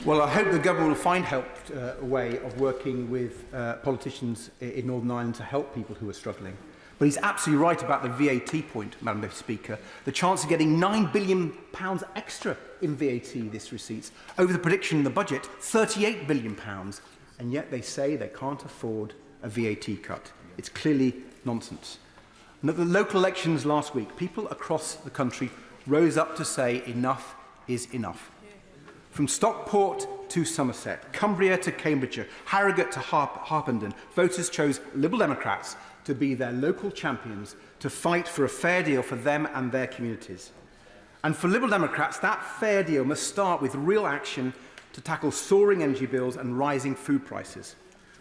Well, I hope the government will find a way of working with politicians in Northern Ireland to help people who are struggling. But he's absolutely right about the VAT point, Madam Deputy Speaker. The chance of getting £9 billion extra in VAT this receipts, over the prediction in the budget, £38 billion. And yet they say they can't afford a VAT cut. It's clearly nonsense. And at the local elections last week, people across the country rose up to say enough is enough. From Stockport to Somerset, Cumbria to Cambridgeshire, Harrogate to Harpenden, voters chose Liberal Democrats to be their local champions to fight for a fair deal for them and their communities. And for Liberal Democrats, that fair deal must start with real action to tackle soaring energy bills and rising food prices.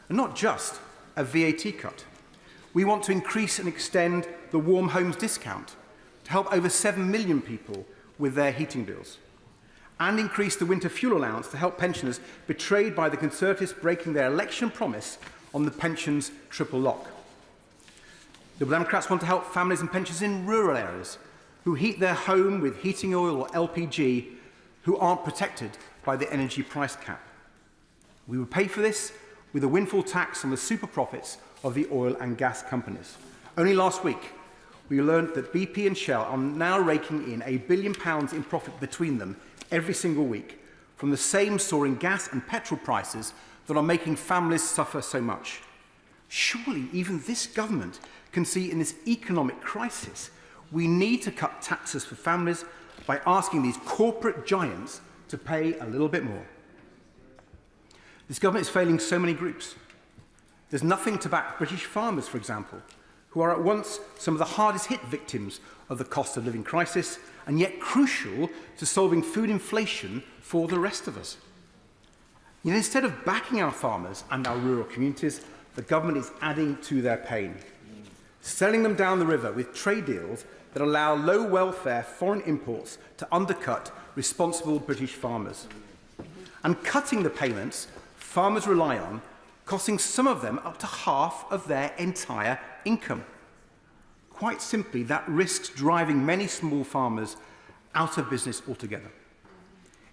And not just a VAT cut. We want to increase and extend the Warm Homes discount to help over 7 million people with their heating bills. And increase the winter fuel allowance to help pensioners betrayed by the Conservatives breaking their election promise on the pensions triple lock. Liberal Democrats want to help families and pensioners in rural areas who heat their home with heating oil or LPG who aren't protected by the energy price cap. We will pay for this with a windfall tax on the super profits of the oil and gas companies. Only last week, we learned that BP and Shell are now raking in £1 billion in profit between them every single week from the same soaring gas and petrol prices that are making families suffer so much. Surely even this government can see in this economic crisis we need to cut taxes for families by asking these corporate giants to pay a little bit more. This government is failing so many groups. There's nothing to back British farmers, for example, who are at once some of the hardest hit victims of the cost of living crisis and yet crucial to solving food inflation for the rest of us. Yet instead of backing our farmers and our rural communities, the government is adding to their pain, selling them down the river with trade deals that allow low welfare foreign imports to undercut responsible British farmers, and cutting the payments farmers rely on, costing some of them up to half of their entire income. Quite simply, that risks driving many small farmers out of business altogether.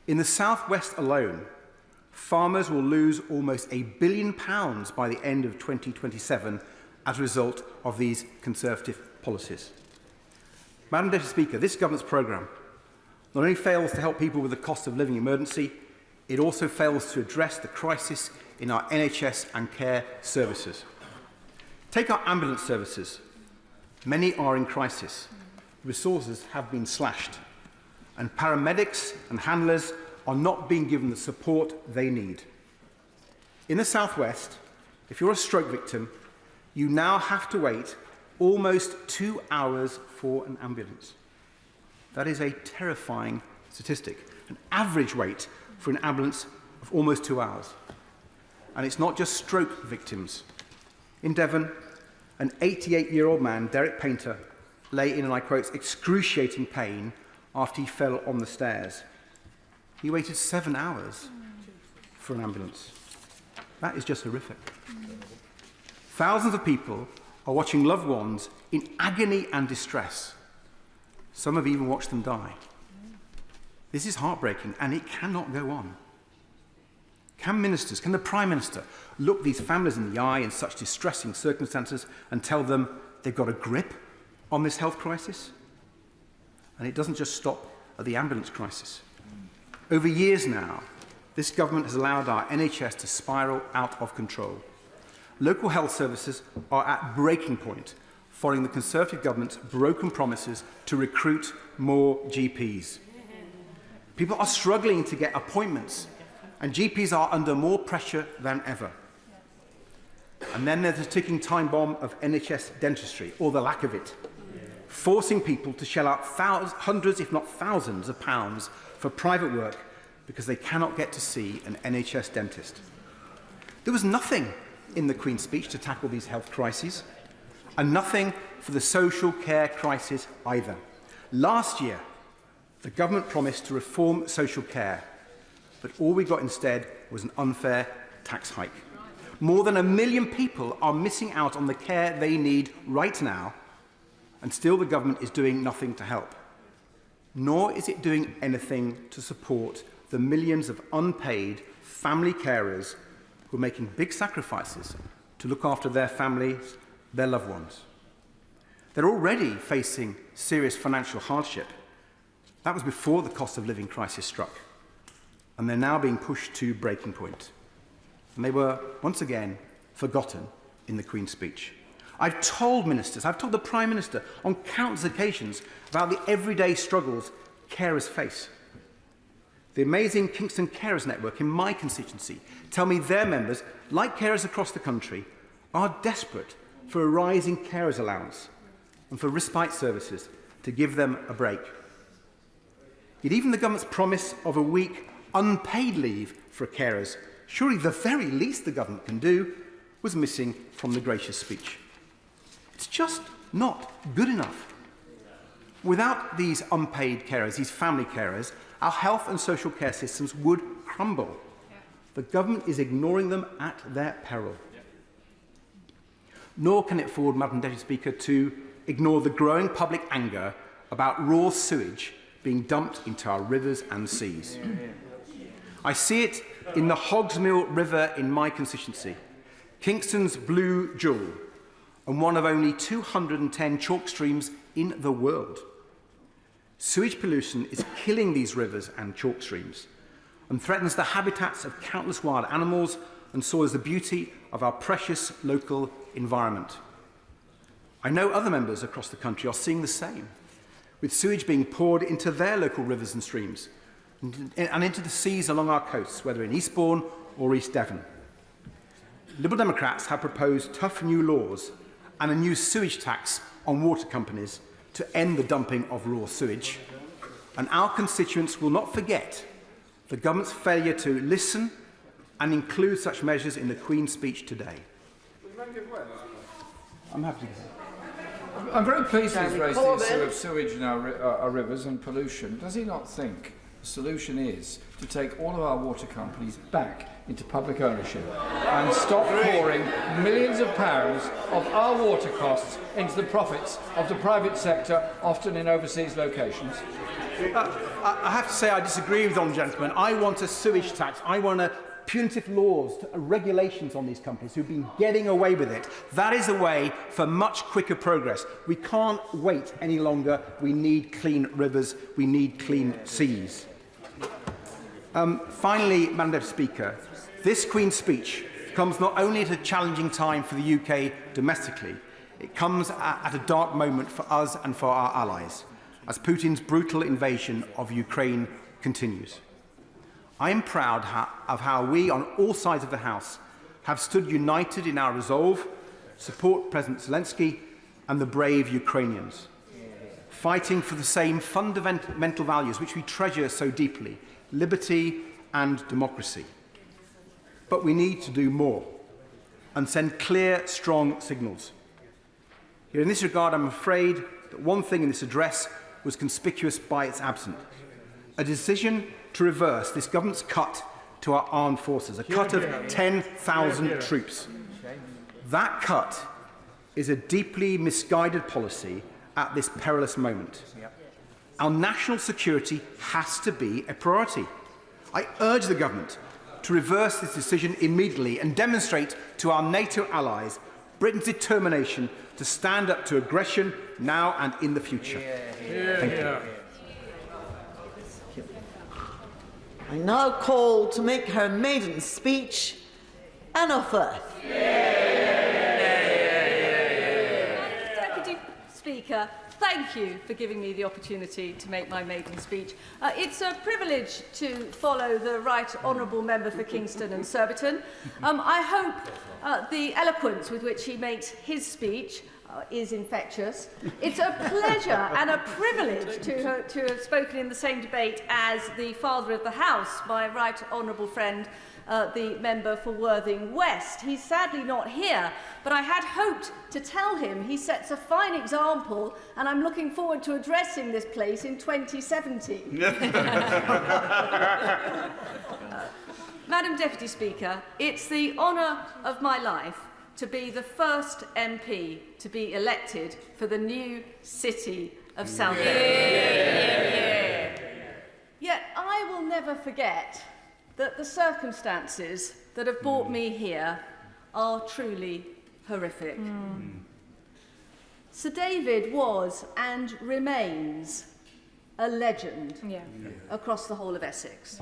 In the southwest alone, farmers will lose almost £1 billion by the end of 2027 as a result of these Conservative policies. Madam Deputy Speaker, this government's programme not only fails to help people with the cost of living emergency, it also fails to address the crisis in our NHS and care services. Take our ambulance services. Many are in crisis. Resources have been slashed, and paramedics and handlers are not being given the support they need. In the South-West, if you're a stroke victim, you now have to wait almost 2 hours for an ambulance. That is a terrifying statistic. An average wait for an ambulance of almost 2 hours. And it's not just stroke victims. In Devon, an 88-year-old man, Derek Painter, lay in, and I quote, excruciating pain after he fell on the stairs. He waited 7 hours for an ambulance. That is just horrific. Thousands of people are watching loved ones in agony and distress. Some have even watched them die. This is heartbreaking, and it cannot go on. Can ministers, can the Prime Minister look these families in the eye in such distressing circumstances and tell them they've got a grip on this health crisis? And it doesn't just stop at the ambulance crisis. Over years now, this government has allowed our NHS to spiral out of control. Local health services are at breaking point following the Conservative government's broken promises to recruit more GPs. People are struggling to get appointments, and GPs are under more pressure than ever. And then there's the ticking time bomb of NHS dentistry, or the lack of it, forcing people to shell out hundreds, if not thousands, of pounds for private work because they cannot get to see an NHS dentist. There was nothing in the Queen's speech to tackle these health crises, and nothing for the social care crisis either. Last year, the government promised to reform social care, but all we got instead was an unfair tax hike. More than 1 million people are missing out on the care they need right now, and still the government is doing nothing to help. Nor is it doing anything to support the millions of unpaid family carers who are making big sacrifices to look after their families, their loved ones. They're already facing serious financial hardship. That was before the cost of living crisis struck. And they're now being pushed to breaking point. And they were, once again, forgotten in the Queen's speech. I've told ministers, I've told the Prime Minister on countless occasions about the everyday struggles carers face. The amazing Kingston Carers Network in my constituency tell me their members, like carers across the country, are desperate for a rising carers allowance and for respite services to give them a break. Yet even the government's promise of a week unpaid leave for carers, surely the very least the government can do, was missing from the gracious speech. It's just not good enough. Without these unpaid carers, these family carers, our health and social care systems would crumble. The government is ignoring them at their peril. Nor can it afford, Madam Deputy Speaker, to ignore the growing public anger about raw sewage being dumped into our rivers and seas. I see it in the Hogsmill River in my constituency, Kingston's blue jewel, and one of only 210 chalk streams in the world. Sewage pollution is killing these rivers and chalk streams and threatens the habitats of countless wild animals and soils the beauty of our precious local environment. I know other members across the country are seeing the same, with sewage being poured into their local rivers and streams and into the seas along our coasts, whether in Eastbourne or East Devon. Liberal Democrats have proposed tough new laws and a new sewage tax on water companies to end the dumping of raw sewage, and our constituents will not forget the government's failure to listen and include such measures in the Queen's speech today. I'm happy to. I'm very pleased he's raised the issue of sewage in our rivers and pollution. Does he not think the solution is to take all of our water companies back into public ownership and stop pouring millions of pounds of our water costs into the profits of the private sector, often in overseas locations? I have to say I disagree with the honourable gentleman. I want a sewage tax. I want punitive laws, regulations on these companies who've been getting away with it. That is a way for much quicker progress. We can't wait any longer. We need clean rivers. We need clean seas. Finally, Madam Deputy Speaker, This Queen's speech comes not only at a challenging time for the UK domestically, it comes at a dark moment for us and for our allies, as Putin's brutal invasion of Ukraine continues. I am proud of how we, on all sides of the House, have stood united in our resolve to support President Zelensky and the brave Ukrainians, fighting for the same fundamental values which we treasure so deeply, liberty and democracy. But we need to do more and send clear, strong signals. Here, in this regard, I'm afraid that one thing in this address was conspicuous by its absence: a decision to reverse this government's cut to our armed forces, a cut of 10,000 troops. That cut is a deeply misguided policy at this perilous moment. Our national security has to be a priority. I urge the government to reverse this decision immediately and demonstrate to our NATO allies Britain's determination to stand up to aggression now and in the future. Thank you. I now call to make her maiden speech, Anna Firth. Deputy Speaker, thank you for giving me the opportunity to make my maiden speech. It's a privilege to follow the Right Honourable Member for Kingston and Surbiton. I hope the eloquence with which he makes his speech is infectious. It's a pleasure and a privilege to have spoken in the same debate as the Father of the House, my right honourable friend, the member for Worthing West. He's sadly not here, but I had hoped to tell him he sets a fine example, and I'm looking forward to addressing this place in 2070. Madam Deputy Speaker, it's the honour of my life to be the first MP to be elected for the new city of Southend. Yet I will never forget that the circumstances that have brought me here are truly horrific. Sir David was and remains a legend across the whole of Essex.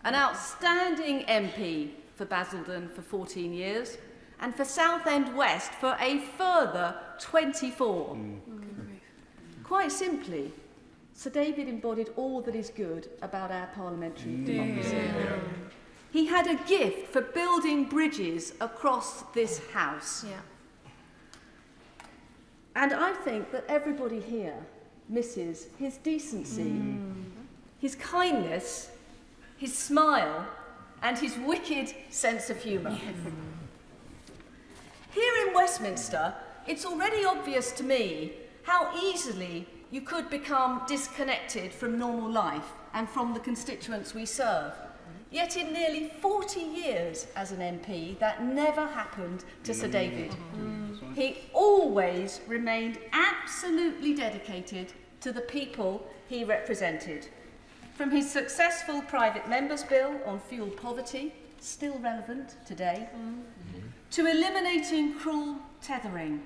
An outstanding MP for Basildon for 14 years, and for Southend West for a further 24. Quite simply, Sir David embodied all that is good about our parliamentary democracy. He had a gift for building bridges across this house. And I think that everybody here misses his decency, his kindness, his smile, and his wicked sense of humour. Here in Westminster, it's already obvious to me how easily you could become disconnected from normal life and from the constituents we serve. Yet in nearly 40 years as an MP, that never happened to Sir David. He always remained absolutely dedicated to the people he represented. From his successful private member's bill on fuel poverty, still relevant today, to eliminating cruel tethering,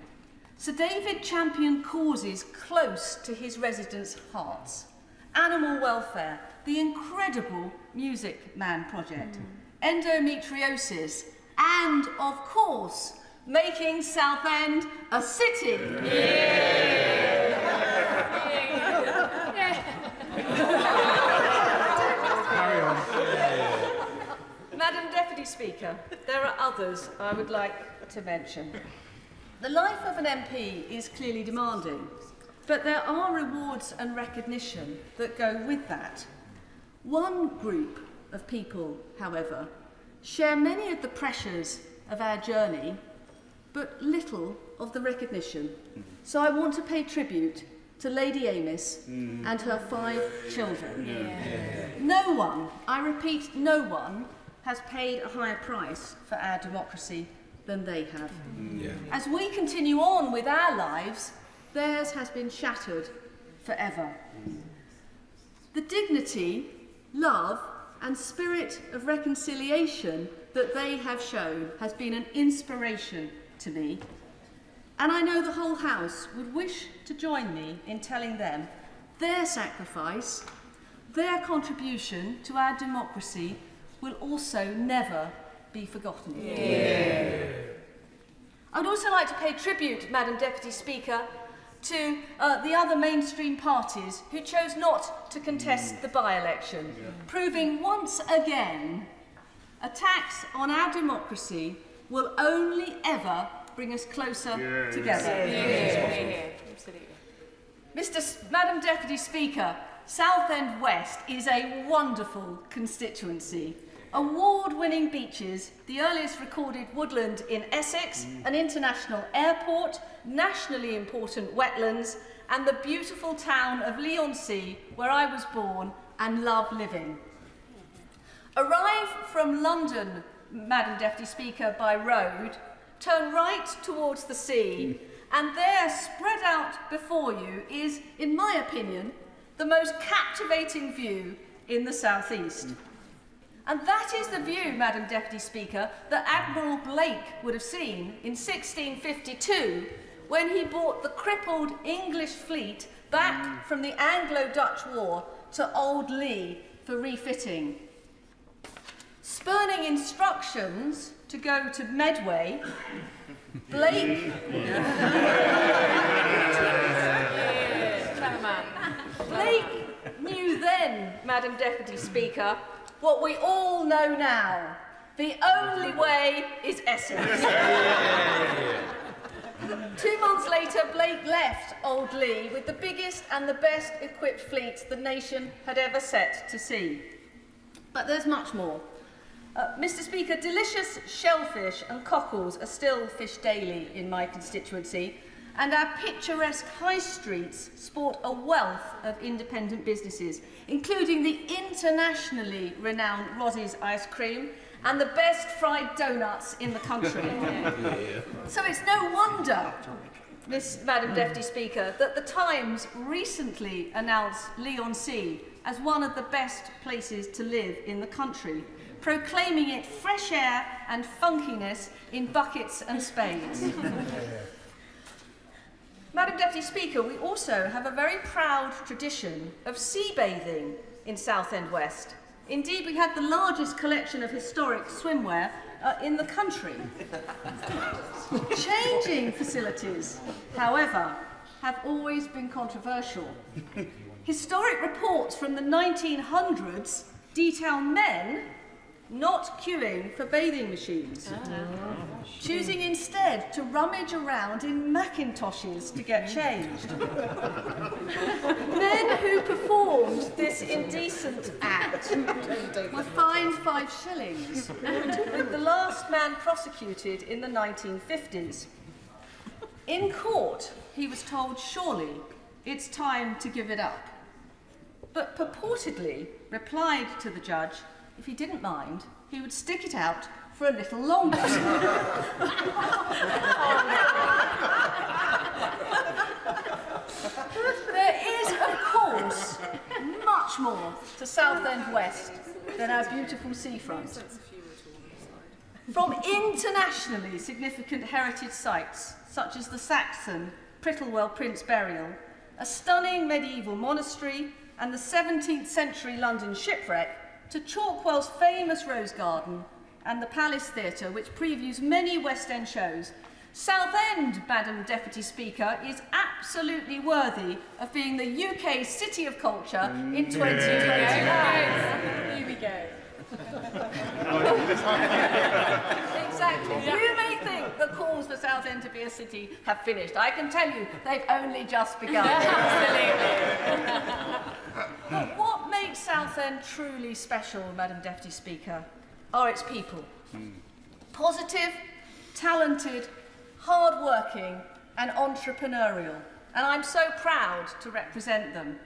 Sir David championed causes close to his residents' hearts. Animal welfare, the incredible Music Man project, endometriosis, and, of course, making Southend a city. Madam Deputy Speaker, there are others I would like to mention. The life of an MP is clearly demanding, but there are rewards and recognition that go with that. One group of people, however, share many of the pressures of our journey, but little of the recognition. So I want to pay tribute to Lady Amos and her 5 children. No one, I repeat, no one has paid a higher price for our democracy than they have. As we continue on with our lives, theirs has been shattered forever. The dignity, love, and spirit of reconciliation that they have shown has been an inspiration to me, and I know the whole House would wish to join me in telling them their sacrifice, their contribution to our democracy will also never be forgotten. Yeah. I would also like to pay tribute, Madam Deputy Speaker, to the other mainstream parties who chose not to contest the by-election, proving once again attacks on our democracy will only ever bring us closer together. Madam Deputy Speaker, Southend West is a wonderful constituency. Award-winning beaches, the earliest recorded woodland in Essex, an international airport, nationally important wetlands, and the beautiful town of Leigh-on-Sea, where I was born and love living. Arrive from London, Madam Deputy Speaker, by road, turn right towards the sea, and there, spread out before you, is, in my opinion, the most captivating view in the southeast. And that is the view, Madam Deputy Speaker, that Admiral Blake would have seen in 1652 when he brought the crippled English fleet back from the Anglo-Dutch War to Old Leigh for refitting. Spurning instructions to go to Medway, Blake knew then, Madam Deputy Speaker, what we all know now. The only way is Essex. 2 months later, Blake left Old Leigh with the biggest and the best equipped fleet the nation had ever set to sea. But there's much more. Mr. Speaker, delicious shellfish and cockles are still fished daily in my constituency, and our picturesque high streets sport a wealth of independent businesses, including the internationally renowned Rozzie's ice cream and the best fried donuts in the country. So it's no wonder, Madam Deputy Speaker, that the Times recently announced Leigh-on-Sea as one of the best places to live in the country, proclaiming it fresh air and funkiness in buckets and spades. Madam Deputy Speaker, we also have a very proud tradition of sea bathing in Southend West. Indeed, we have the largest collection of historic swimwear in the country. Changing facilities, however, have always been controversial. Historic reports from the 1900s detail men not queuing for bathing machines, choosing instead to rummage around in Macintoshes to get changed. Men who performed this indecent act were fined 5 shillings, with the last man prosecuted in the 1950s. In court, he was told, surely, it's time to give it up, but purportedly replied to the judge, if he didn't mind, he would stick it out for a little longer. There is, of course, much more to Southend West than our beautiful seafront. From internationally significant heritage sites, such as the Saxon Prittlewell Prince Burial, a stunning medieval monastery, and the 17th century London shipwreck, to Chalkwell's famous Rose Garden and the Palace Theatre, which previews many West End shows, Southend, Madam Deputy Speaker, is absolutely worthy of being the UK City of Culture in 2021. Here we go. Exactly. You may think the calls for Southend to be a city have finished. I can tell you they've only just begun. Absolutely. But what makes Southend truly special, Madam Deputy Speaker, are its people. Positive, talented, hard-working and entrepreneurial. And I'm so proud to represent them.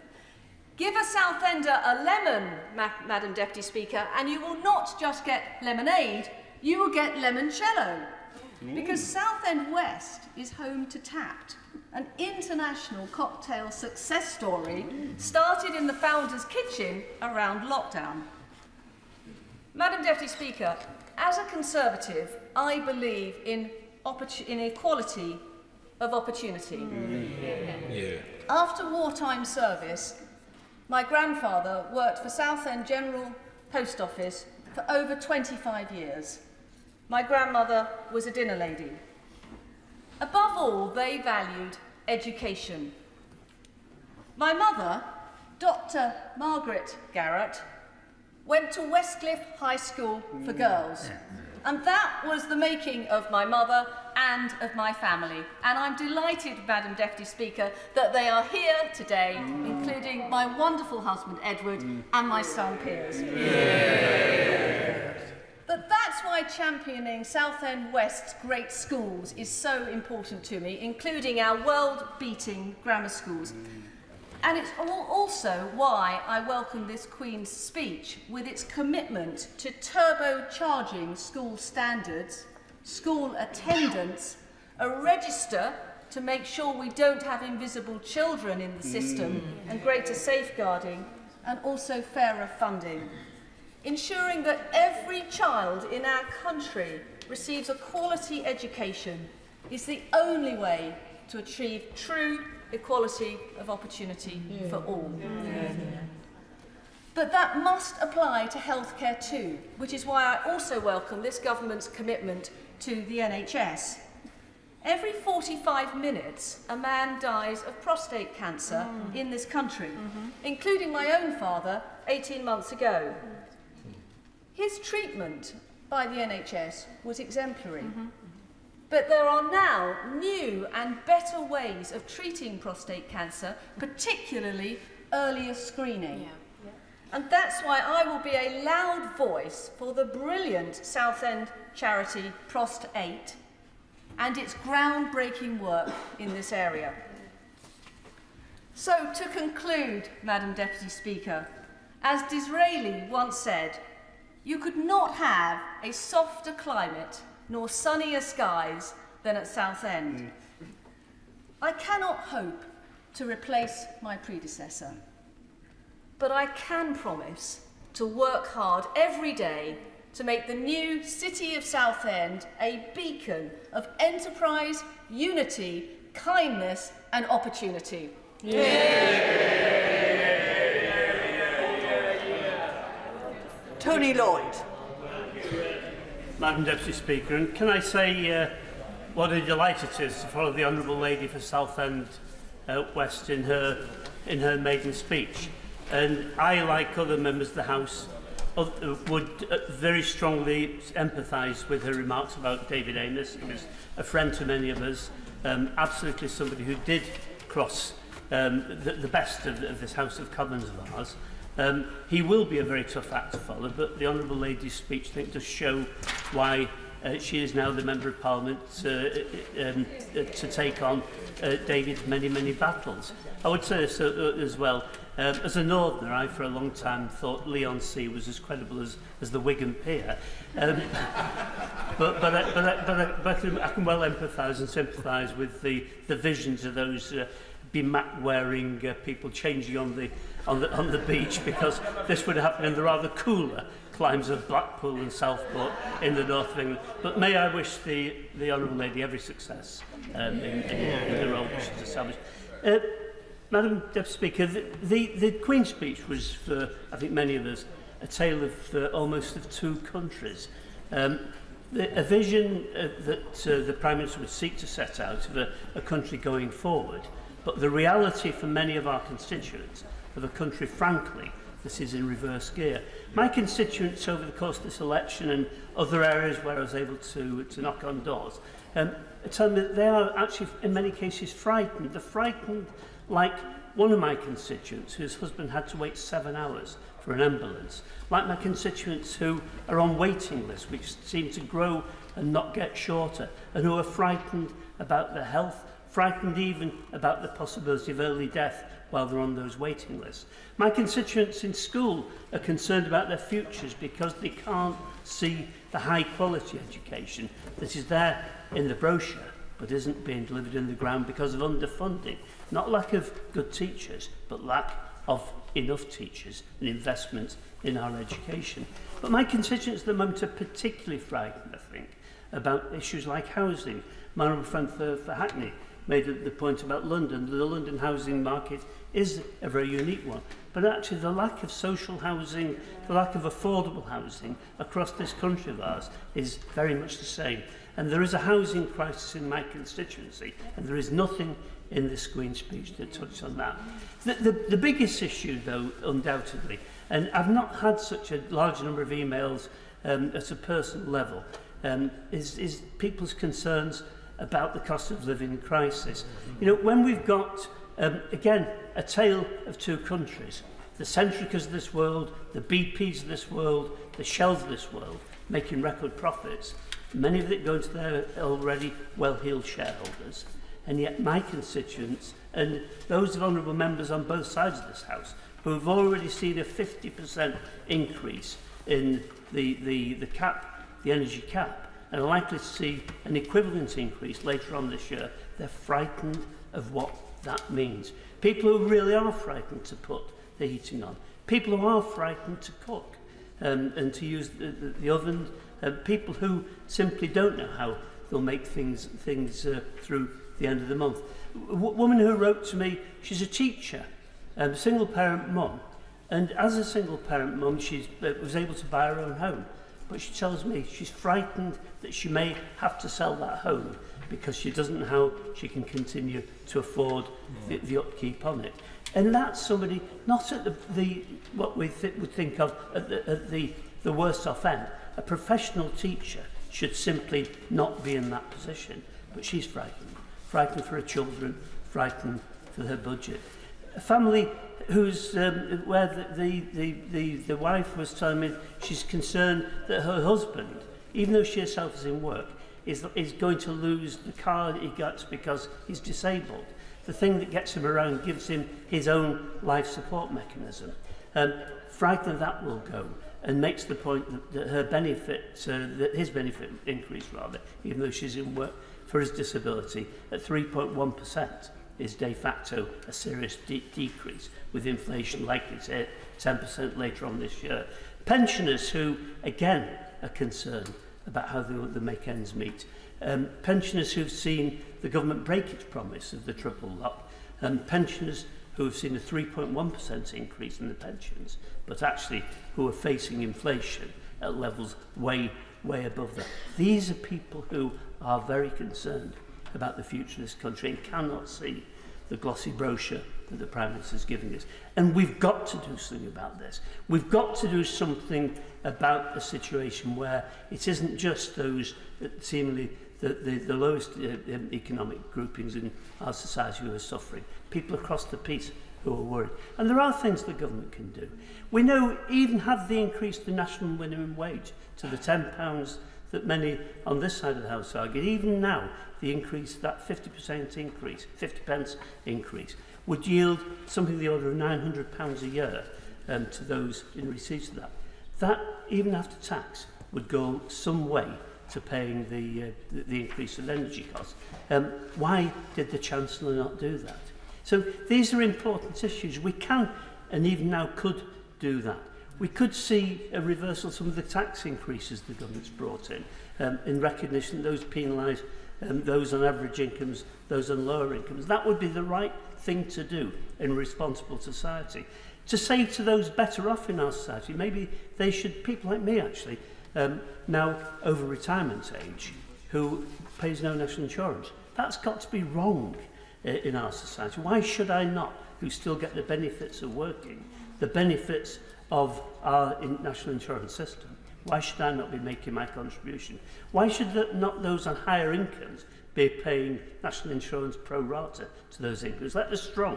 Give a Southender a lemon, Madam Deputy Speaker, and you will not just get lemonade, you will get limoncello. Because Southend West is home to Tapped, an international cocktail success story started in the founder's kitchen around lockdown. Madam Deputy Speaker, as a Conservative, I believe in equality of opportunity. After wartime service, my grandfather worked for Southend General Post Office for over 25 years. My grandmother was a dinner lady. Above all, they valued education. My mother, Dr. Margaret Garrett, went to Westcliff High School for girls. And that was the making of my mother and of my family. And I'm delighted, Madam Deputy Speaker, that they are here today, including my wonderful husband, Edward, and my son, Piers. But that's why championing Southend West's great schools is so important to me, including our world-beating grammar schools. And it's also why I welcome this Queen's speech with its commitment to turbocharging school standards, school attendance, a register to make sure we don't have invisible children in the system, and greater safeguarding, and also fairer funding. Ensuring that every child in our country receives a quality education is the only way to achieve true equality of opportunity for all. But that must apply to healthcare too, which is why I also welcome this government's commitment to the NHS. Every 45 minutes, a man dies of prostate cancer in this country, including my own father 18 months ago. His treatment by the NHS was exemplary. But there are now new and better ways of treating prostate cancer, particularly earlier screening. And that's why I will be a loud voice for the brilliant Southend charity Prost8 and its groundbreaking work in this area. So, to conclude, Madam Deputy Speaker, as Disraeli once said, you could not have a softer climate nor sunnier skies than at Southend. I cannot hope to replace my predecessor, but I can promise to work hard every day to make the new City of Southend a beacon of enterprise, unity, kindness and opportunity. Tony Lloyd. Madam Deputy Speaker, and can I say what a delight it is to follow the Honourable Lady for Southend West in her maiden speech. And I, like other members of the House, would very strongly empathise with her remarks about David Amos. He was a friend to many of us, absolutely somebody who did cross the best of this House of Commons of ours. He will be a very tough act to follow, but the Honourable Lady's speech, I think, does show why she is now the Member of Parliament to take on David's many, many battles. I would say this as well. As a Northerner, I for a long time thought Leon C was as credible as the Wigan peer. But I can well empathise and sympathise with the visions of those be-mat-wearing people changing on the beach, because this would happen in the rather cooler climes of Blackpool and Southport in the north of England. But may I wish the Honourable Lady every success in the role she's established. Madam Deputy Speaker, the Queen's speech was, for I think many of us, a tale of almost of two countries. A vision that the Prime Minister would seek to set out of a country going forward, but the reality for many of our constituents of a country, frankly, this is in reverse gear. My constituents over the course of this election and other areas where I was able to knock on doors tell me that they are actually, in many cases, frightened. They're frightened like one of my constituents whose husband had to wait 7 hours for an ambulance, like my constituents who are on waiting lists, which seem to grow and not get shorter, and who are frightened about their health, frightened even about the possibility of early death while they're on those waiting lists. My constituents in school are concerned about their futures because they can't see the high-quality education that is there in the brochure but isn't being delivered in the ground because of underfunding. Not lack of good teachers, but lack of enough teachers and investment in our education. But my constituents at the moment are particularly frightened, I think, about issues like housing. My honourable friend for Hackney made the point about London. The London housing market is a very unique one. But actually the lack of social housing, the lack of affordable housing across this country of ours is very much the same. And there is a housing crisis in my constituency, and there is nothing in this Queen's speech that touched on that. The biggest issue, though, undoubtedly, and I've not had such a large number of emails at a personal level, is people's concerns about the cost of living crisis. You know, when we've got, again, a tale of two countries, the Centricas of this world, the BPs of this world, the Shells of this world, making record profits, many of it going to their already well-heeled shareholders, and yet my constituents and those of honourable members on both sides of this House who have already seen a 50% increase in the cap, the energy cap, and are likely to see an equivalent increase later on this year, they're frightened of what that means. People who really are frightened to put the heating on, people who are frightened to cook and to use the oven, people who simply don't know how they'll make things through the end of the month. A woman who wrote to me, she's a teacher, a single parent mum, and as a single parent mum she was able to buy her own home, but she tells me she's frightened that she may have to sell that home because she doesn't know how she can continue to afford the upkeep on it. And that's somebody not at the what we would think of at the worst off end. A professional teacher should simply not be in that position, but she's frightened for her children, frightened for her budget. A family who's where the wife was telling me she's concerned that her husband, even though she herself is in work, is going to lose the car that he gets because he's disabled. The thing that gets him around gives him his own life support mechanism. Frightened that will go, and makes the point that her benefit, that his benefit increase rather, even though she's in work, for his disability at 3.1% is de facto a serious decrease, with inflation likely to hit 10% later on this year. Pensioners who, again, are concerned about how they make ends meet. Pensioners who've seen the government break its promise of the triple lock. Pensioners who have seen a 3.1% increase in the pensions, but actually who are facing inflation at levels way above that. These are people who are very concerned about the future of this country and cannot see the glossy brochure that the Prime Minister is giving us. And we've got to do something about this. We've got to do something about a situation where it isn't just those that seemingly the lowest economic groupings in our society who are suffering. People across the piece who are worried. And there are things the government can do. We know even have they increased the national minimum wage to the £10 that many on this side of the House argue, even now the increase, that 50% increase, 50 pence increase, would yield something in the order of £900 a year to those in receipt of that. That, even after tax, would go some way to paying the increase in energy costs. Why did the Chancellor not do that? So these are important issues. We can, and even now could, do that. We could see a reversal of some of the tax increases the government's brought in recognition that those penalise those on average incomes, those on lower incomes. That would be the right thing to do in a responsible society. To say to those better off in our society, maybe they should, people like me actually, now over retirement age, who pays no national insurance. That's got to be wrong in our society. Why should I not, who still get the benefits of working, the benefits of our national insurance system, why should I not be making my contribution? Why should not those on higher incomes be paying national insurance pro rata to those incomes? Let the strong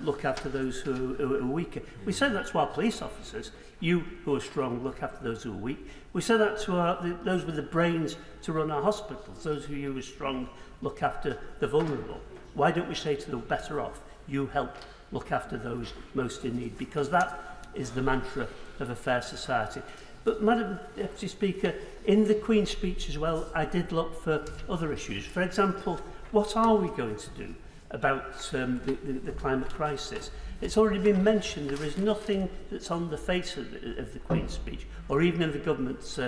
look after those who are weaker. We say that to our police officers. You who are strong look after those who are weak. We say that to those with the brains to run our hospitals. Those who are strong look after the vulnerable. Why don't we say to the better off, you help look after those most in need? Because that is the mantra of a fair society. But, Madam Deputy Speaker, in the Queen's speech as well, I did look for other issues. For example, what are we going to do about the climate crisis? It's already been mentioned there is nothing that's on the face of the Queen's speech, or even in the government's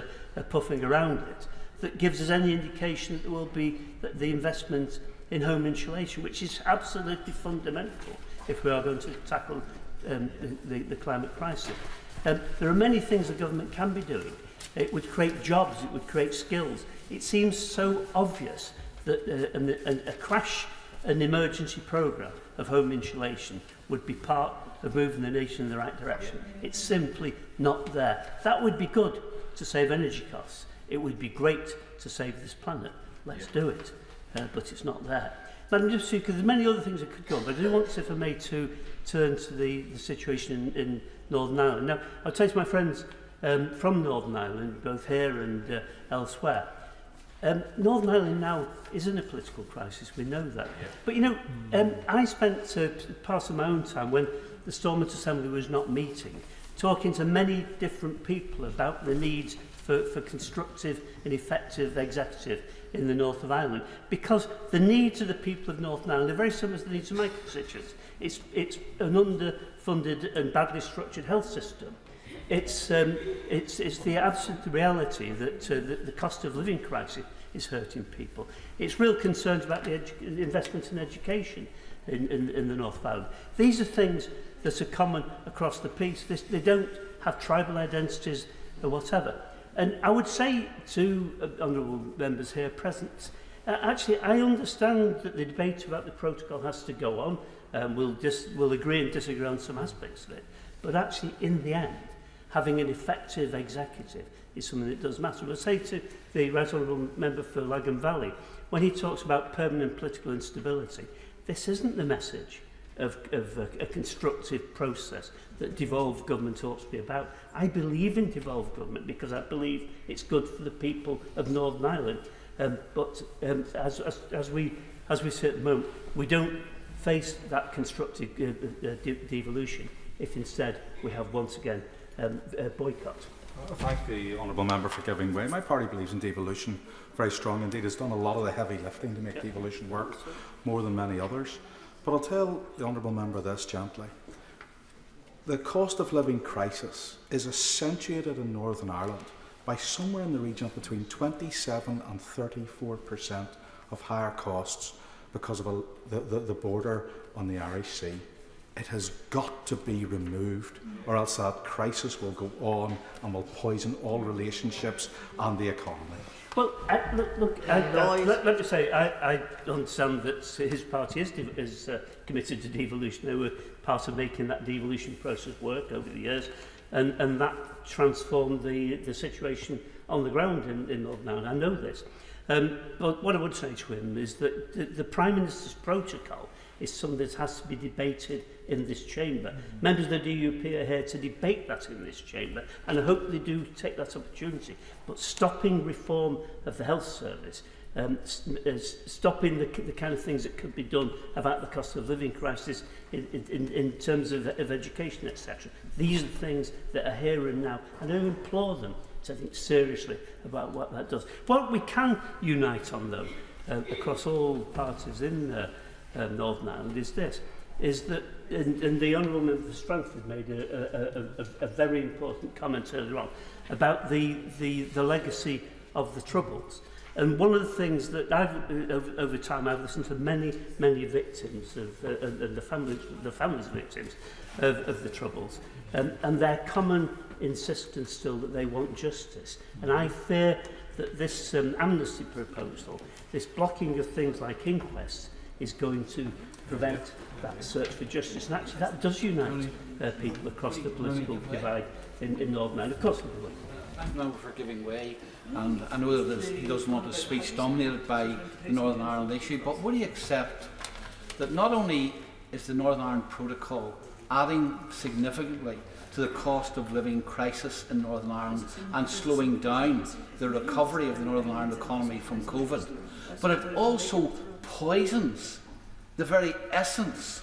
puffing around it, that gives us any indication that there will be the investment in home insulation, which is absolutely fundamental if we are going to tackle the climate crisis. There are many things the government can be doing. It would create jobs, it would create skills. It seems so obvious that a crash and emergency programme of home insulation would be part of moving the nation in the right direction. It's simply not there. That would be good to save energy costs. It would be great to save this planet. Let's do it. But it's not there. Madam Deputy Speaker, there are many other things that could go, but I do want, if I may, to turn to the situation in Northern Ireland. Now, I'll say to my friends from Northern Ireland, both here and elsewhere, Northern Ireland now is in a political crisis, we know that. Yeah. But you know, I spent part of my own time when the Stormont Assembly was not meeting, talking to many different people about the needs for constructive and effective executive in the north of Ireland, because the needs of the people of Northern Ireland are very similar to the needs of my constituents. It's an underfunded and badly structured health system. It's the absolute reality that the cost of living crisis is hurting people. It's real concerns about the investment in education in the North of Ireland. These are things that are common across the piece. They don't have tribal identities or whatever. And I would say to honourable members here present, actually I understand that the debate about the protocol has to go on. We'll agree and disagree on some aspects of it. But actually, in the end, having an effective executive is something that does matter. I'll say to the Right Honourable Member for Lagan Valley, when he talks about permanent political instability, this isn't the message of a constructive process that devolved government ought to be about. I believe in devolved government because I believe it's good for the people of Northern Ireland. But as we sit at the moment, we don't face that constructive devolution if instead we have once again a boycott. I thank the honourable member for giving way. My party believes in devolution very strong indeed. It's done a lot of the heavy lifting to make devolution work, more than many others. But I'll tell the honourable member this gently. The cost of living crisis is accentuated in Northern Ireland by somewhere in the region of between 27 and 34% of higher costs because of the border on the Irish Sea. It has got to be removed, or else that crisis will go on and will poison all relationships and the economy. Well, let me say, I understand that his party is committed to devolution. They were part of making that devolution process work over the years, and that transformed the situation on the ground in Northern Ireland. I know this. But what I would say to him is that the Prime Minister's protocol is something that has to be debated in this chamber. Members of the DUP are here to debate that in this chamber, and I hope they do take that opportunity. But stopping reform of the health service, stopping the kind of things that could be done about the cost of living crisis in terms of education, etc. These are things that are here and now, and I implore them to think seriously about what that does. What we can unite on, though, across all parties in Northern Ireland is this, is that, and the Honourable Member for Strangford made a very important comment earlier on about the legacy of the Troubles. And one of the things that over time I've listened to many victims of and the families of victims of the Troubles, and their common insistence still that they want justice. And I fear that this amnesty proposal, this blocking of things like inquests, is going to prevent that search for justice. And actually that does unite people across the political divide in Northern Ireland. Of course it will. Thank you for giving way, and I know that he doesn't want his speech dominated by the Northern Ireland issue, but would he accept that not only is the Northern Ireland Protocol adding significantly to the cost of living crisis in Northern Ireland and slowing down the recovery of the Northern Ireland economy from COVID, but it also poisons the very essence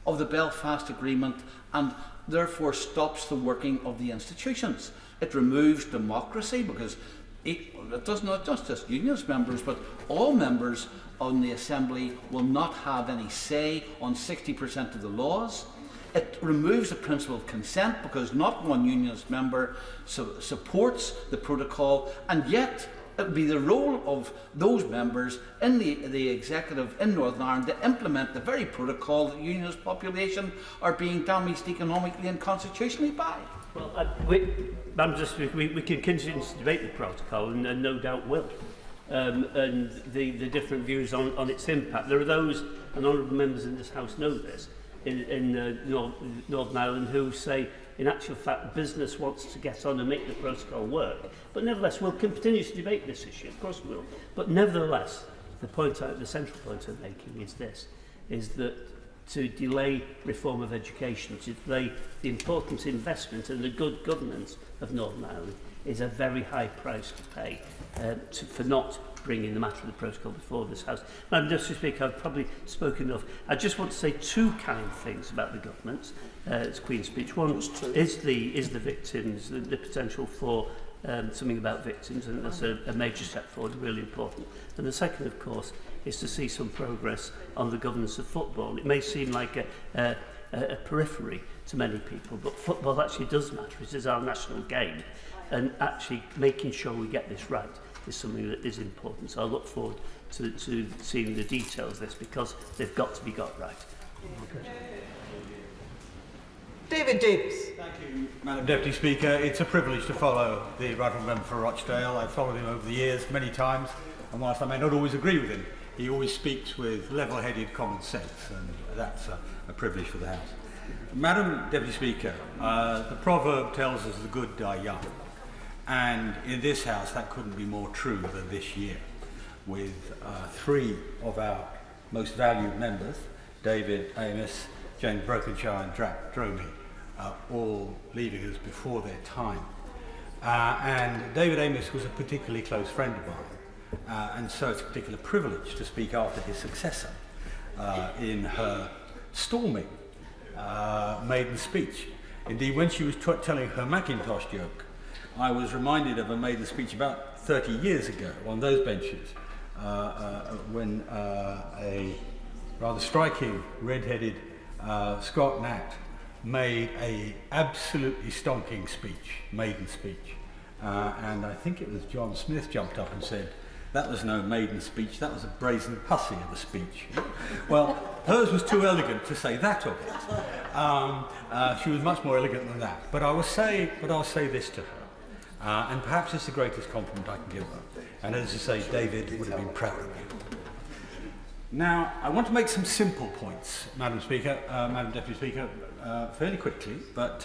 of the Belfast Agreement and therefore stops the working of the institutions. It removes democracy because it does not just unionist members, but all members on the Assembly will not have any say on 60% of the laws. It removes the principle of consent because not one unionist member supports the protocol, and yet It would be the role of those members in the executive in Northern Ireland to implement the very protocol that unionist population are being damaged economically and constitutionally by. Well, we can continue to debate the protocol, and no doubt will, and the different views on its impact. There are those, and honourable members in this House know this, in Northern Ireland who say, in actual fact, business wants to get on and make the protocol work. But nevertheless, we'll continue to debate this issue, of course we will. But nevertheless, the central point I'm making is this, is that to delay reform of education, to delay the important investment and the good governance of Northern Ireland is a very high price to pay for not bringing the matter of the protocol before this House. Madam Deputy Speaker, I've probably spoken enough. I just want to say two kind things about the government. It's Queen's speech. One is the victims, the potential for something about victims, and that's a major step forward, really important. And the second, of course, is to see some progress on the governance of football. It may seem like a periphery to many people, but football actually does matter. It is our national game, and actually making sure we get this right is something that is important. So I look forward to seeing the details of this, because they've got to be got right. David Davis. Thank you, Madam Deputy Speaker. It's a privilege to follow the Right Honourable Member for Rochdale. I've followed him over the years many times, and whilst I may not always agree with him, he always speaks with level-headed common sense, and that's a privilege for the House. Madam Deputy Speaker, the proverb tells us the good die young, and in this House that couldn't be more true than this year, with three of our most valued members, David Amos, James Brokenshire and Drac Dromey, all leaving us before their time. And David Amos was a particularly close friend of mine, and so it's a particular privilege to speak after his successor in her storming maiden speech. Indeed, when she was telling her Macintosh joke, I was reminded of a maiden speech about 30 years ago on those benches, when a rather striking red-headed Scott Nat made a absolutely stonking speech, maiden speech, and I think it was John Smith jumped up and said, "That was no maiden speech, that was a brazen hussy of a speech." Well, hers was too elegant to say that of it. She was much more elegant than that. But I'll say this to her, and perhaps it's the greatest compliment I can give her. And as I say, David would have been proud of me. Now, I want to make some simple points, Madam Speaker, Madam Deputy Speaker, fairly quickly. But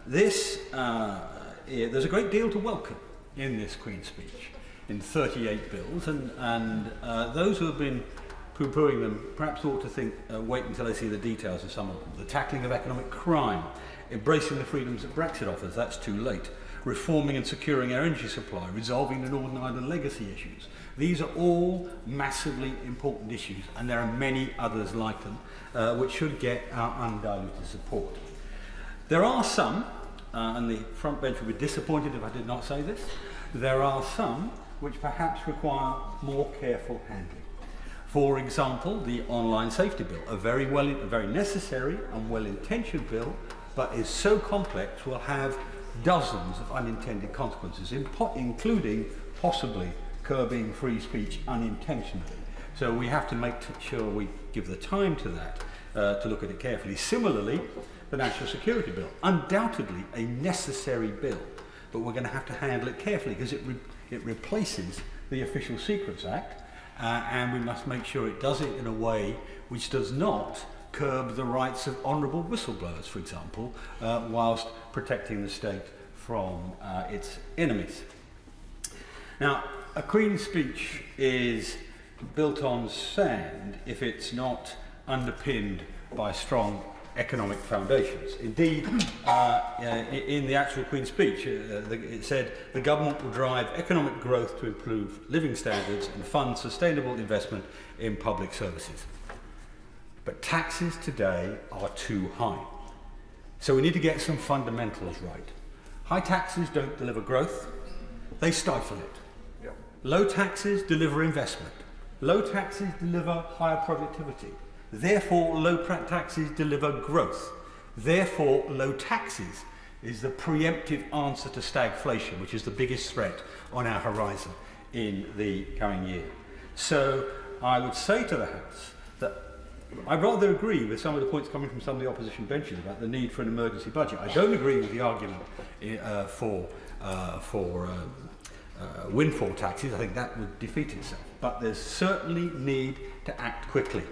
there's a great deal to welcome in this Queen's speech, in 38 bills, and those who have been poo-pooing them perhaps ought to think, wait until they see the details of some of them. The tackling of economic crime, embracing the freedoms that Brexit offers, that's too late. Reforming and securing our energy supply, resolving the Northern Ireland legacy issues. These are all massively important issues, and there are many others like them, which should get our undiluted support. There are some, and the front bench would be disappointed if I did not say this, there are some which perhaps require more careful handling. For example, the online safety bill, a very necessary and well-intentioned bill, but is so complex will have dozens of unintended consequences, including possibly curbing free speech unintentionally. So we have to make sure we give the time to that, to look at it carefully. Similarly, the National Security Bill, undoubtedly a necessary bill, but we're going to have to handle it carefully because it replaces the Official Secrets Act, and we must make sure it does it in a way which does not curb the rights of honourable whistleblowers, for example, whilst protecting the state from its enemies. Now, a Queen's speech is built on sand if it's not underpinned by strong economic foundations. Indeed, in the actual Queen's speech, it said the government will drive economic growth to improve living standards and fund sustainable investment in public services. But taxes today are too high. So we need to get some fundamentals right. High taxes don't deliver growth, they stifle it. Yep. Low taxes deliver investment. Low taxes deliver higher productivity. Therefore, low taxes deliver growth. Therefore, low taxes is the preemptive answer to stagflation, which is the biggest threat on our horizon. in the coming year. So I would say to the House that I rather agree with some of the points coming from some of the opposition benches about the need for an emergency budget. I don't agree with the argument for windfall taxes. I think that would defeat itself. But there's certainly need to act quickly.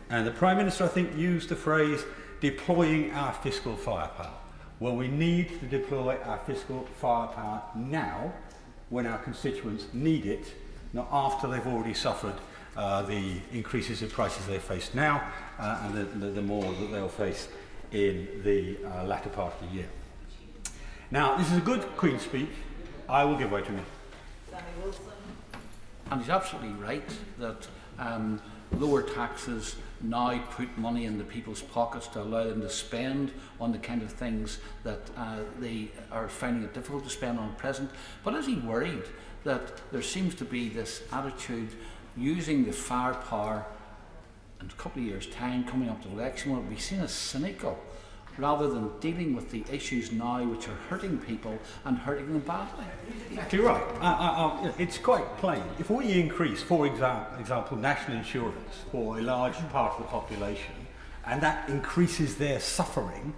And the Prime Minister, I think, used the phrase deploying our fiscal firepower. Well, we need to deploy our fiscal firepower now, when our constituents need it, not after they've already suffered the increases in prices they face now and the more that they'll face in the latter part of the year. Now, this is a good Queen's speech. I will give way to me. And he's absolutely right that lower taxes now put money in the people's pockets to allow them to spend on the kind of things that they are finding it difficult to spend on at present. But is he worried that there seems to be this attitude using the firepower in a couple of years' time coming up to the election will be seen as cynical rather than dealing with the issues now which are hurting people and hurting them badly? Exactly right. It's quite plain. If we increase, for example, national insurance for a large part of the population, and that increases their suffering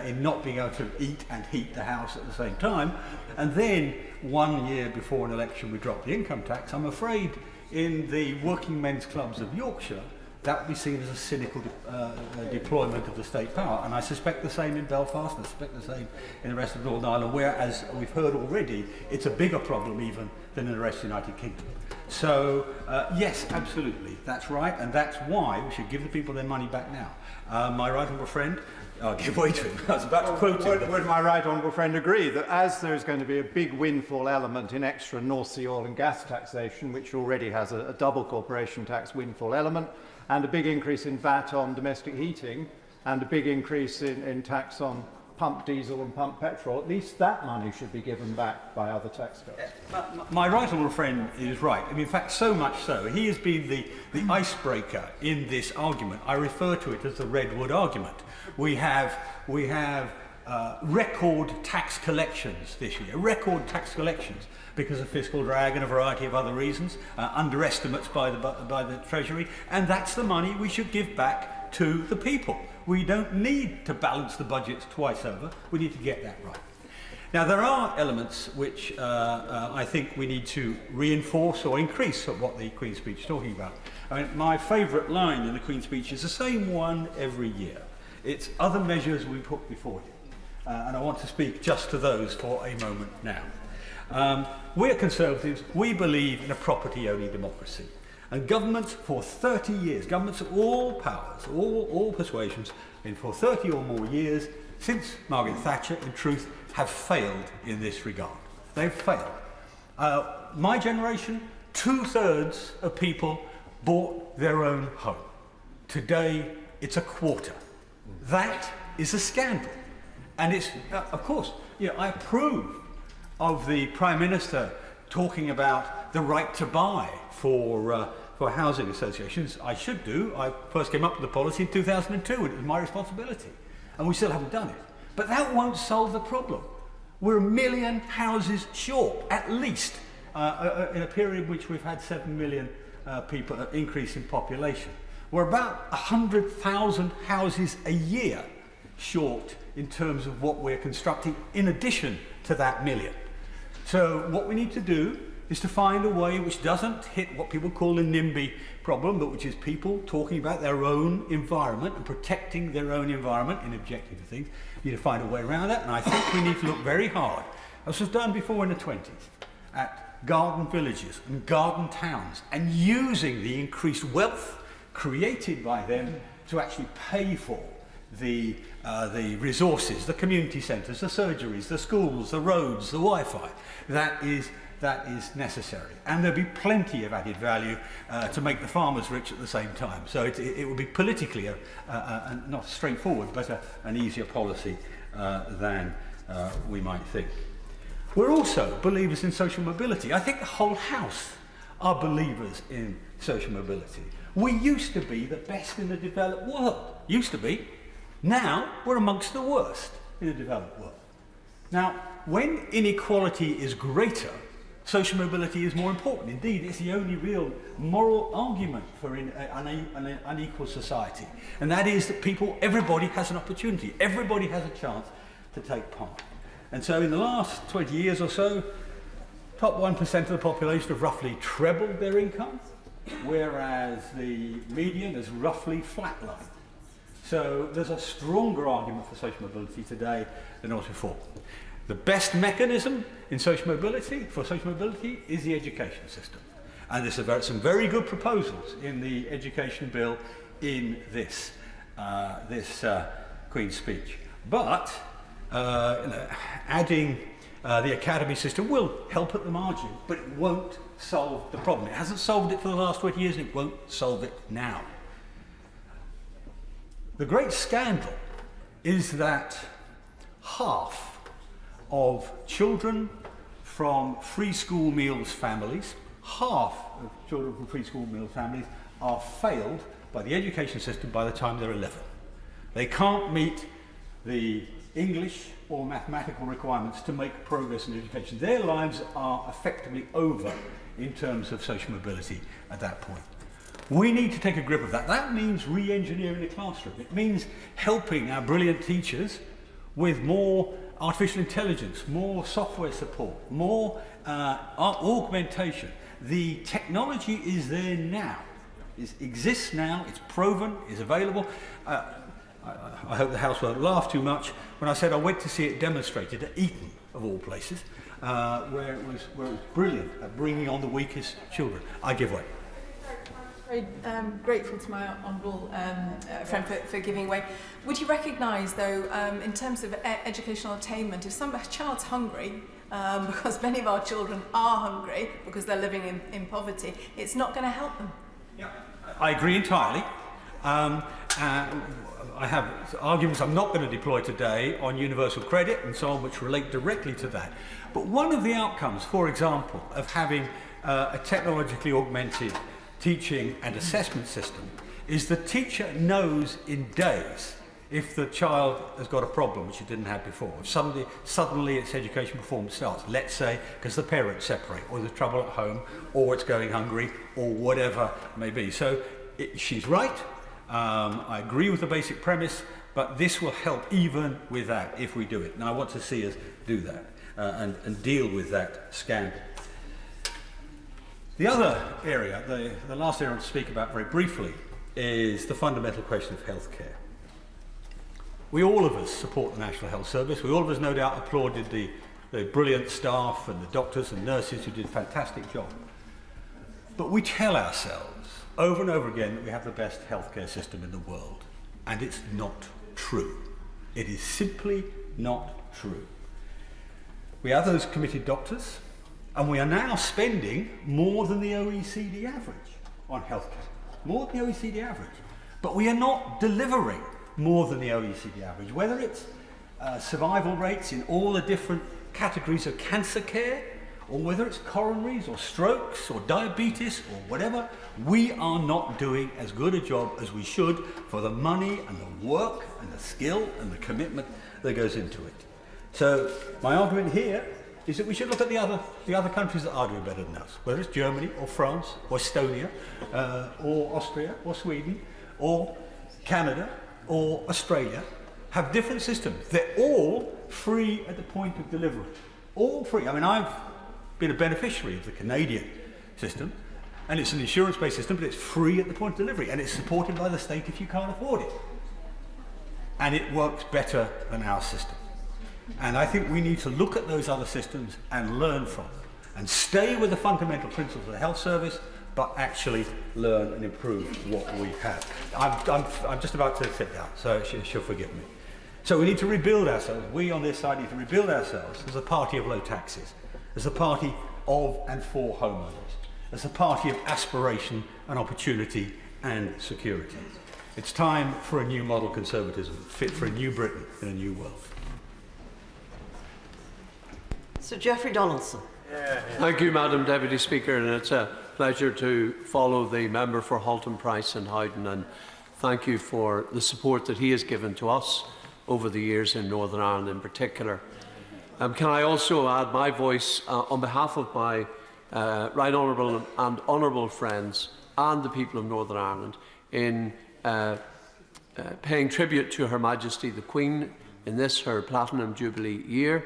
in not being able to eat and heat the house at the same time, and then 1 year before an election we drop the income tax, I'm afraid in the working men's clubs of Yorkshire, that would be seen as a cynical deployment of the state power. And I suspect the same in Belfast, and I suspect the same in the rest of Northern Ireland, where, as we've heard already, it's a bigger problem even than in the rest of the United Kingdom. So, yes, absolutely, that's right, and that's why we should give the people their money back now. My right honourable friend, I'll give way to him. I was about to quote him. Would my right honourable friend agree that as there's going to be a big windfall element in extra North Sea oil and gas taxation, which already has a double corporation tax windfall element, and a big increase in VAT on domestic heating, and a big increase in tax on pump diesel and pump petrol, at least that money should be given back by other tax cuts? My right honourable friend is right. I mean, in fact, so much so. He has been the icebreaker in this argument. I refer to it as the Redwood argument. We have record tax collections this year, record tax collections because of fiscal drag and a variety of other reasons, underestimates by the Treasury, and that's the money we should give back to the people. We don't need to balance the budgets twice over, we need to get that right. Now, there are elements which I think we need to reinforce or increase of what the Queen's Speech is talking about. I mean, my favourite line in the Queen's Speech is the same one every year. It's other measures we put before you. And I want to speak just to those for a moment now. We're Conservatives, we believe in a property-only democracy. And governments for 30 years, governments of all powers, all persuasions, and for 30 or more years, since Margaret Thatcher, in truth, have failed in this regard. They've failed. My generation, 2/3 of people bought their own home. Today, it's a quarter. That is a scandal. And it's, of course, I approve of the Prime Minister talking about the right to buy for housing associations. I should do. I first came up with the policy in 2002, and it was my responsibility. And we still haven't done it. But that won't solve the problem. We're 1 million houses short, at least, in a period in which we've had 7 million people increase in population. We're about 100,000 houses a year short in terms of what we're constructing, in addition to that million. So what we need to do is to find a way which doesn't hit what people call the NIMBY problem, but which is people talking about their own environment and protecting their own environment in objective things. You need to find a way around that, and I think we need to look very hard, as was done before in the 20s, at garden villages and garden towns, and using the increased wealth created by them to actually pay for the resources, the community centres, the surgeries, the schools, the roads, the Wi-Fi. That is necessary. And there'll be plenty of added value to make the farmers rich at the same time. So it will be politically not straightforward, but an easier policy than we might think. We're also believers in social mobility. I think the whole House are believers in social mobility. We used to be the best in the developed world. Used to be. Now we're amongst the worst in the developed world. Now, when inequality is greater, social mobility is more important. Indeed, it's the only real moral argument for an unequal society. And that is that everybody has an opportunity. Everybody has a chance to take part. And so in the last 20 years or so, top 1% of the population have roughly trebled their income, whereas the median is roughly flatlined. So there's a stronger argument for social mobility today than ever before. The best mechanism in social mobility is the education system. And there's some very good proposals in the education bill in this Queen's speech. But adding the academy system will help at the margin, but it won't solve the problem. It hasn't solved it for the last 20 years, and it won't solve it now. The great scandal is that half of children from free school meals families, are failed by the education system by the time they're 11. They can't meet the English or mathematical requirements to make progress in education. Their lives are effectively over in terms of social mobility at that point. We need to take a grip of that. That means re-engineering the classroom. It means helping our brilliant teachers with more artificial intelligence, more software support, more augmentation. The technology is there now. It exists now, it's proven, it's available. I hope the House won't laugh too much when I said I went to see it demonstrated at Eton, of all places, where it was brilliant at bringing on the weakest children. I give way. Very grateful to my honourable friend for giving way. Would you recognise, though, in terms of educational attainment, if a child's hungry, because many of our children are hungry because they're living in poverty, it's not going to help them? Yeah, I agree entirely. I have arguments I'm not going to deploy today on universal credit and so on, which relate directly to that. But one of the outcomes, for example, of having a technologically augmented teaching and assessment system is the teacher knows in days if the child has got a problem which it didn't have before. If suddenly its education performance starts, let's say because the parents separate, or there's trouble at home, or it's going hungry, or whatever it may be. So she's right. I agree with the basic premise, but this will help even with that if we do it. And I want to see us do that and deal with that scandal. The other area, the last area I want to speak about very briefly, is the fundamental question of healthcare. We all of us support the National Health Service. We all of us no doubt applauded the brilliant staff and the doctors and nurses who did a fantastic job. But we tell ourselves over and over again that we have the best healthcare system in the world. And it's not true. It is simply not true. We have those committed doctors, and we are now spending more than the OECD average on healthcare. More than the OECD average. But we are not delivering more than the OECD average. Whether it's survival rates in all the different categories of cancer care, or whether it's coronaries or strokes or diabetes or whatever, we are not doing as good a job as we should for the money and the work and the skill and the commitment that goes into it. So my argument here is that we should look at the other countries that are doing better than us, whether it's Germany or France or Estonia or Austria or Sweden or Canada or Australia, have different systems. They're all free at the point of delivery. All free. I mean, I've been a beneficiary of the Canadian system, and it's an insurance-based system, but it's free at the point of delivery, and it's supported by the state if you can't afford it. And it works better than our system. And I think we need to look at those other systems and learn from them, and stay with the fundamental principles of the health service, but actually learn and improve what we have. I'm just about to sit down, so she'll forgive me. So we need to rebuild ourselves. We on this side need to rebuild ourselves as a party of low taxes, as a party of and for homeowners, as a party of aspiration and opportunity and security. It's time for a new model conservatism, fit for a new Britain in a new world. Sir Geoffrey Donaldson. Thank you, Madam Deputy Speaker, and it's a pleasure to follow the member for Halton Price and Howden, and thank you for the support that he has given to us over the years in Northern Ireland in particular. Can I also add my voice on behalf of my right honourable and honourable friends and the people of Northern Ireland in paying tribute to Her Majesty the Queen in this, her Platinum Jubilee year,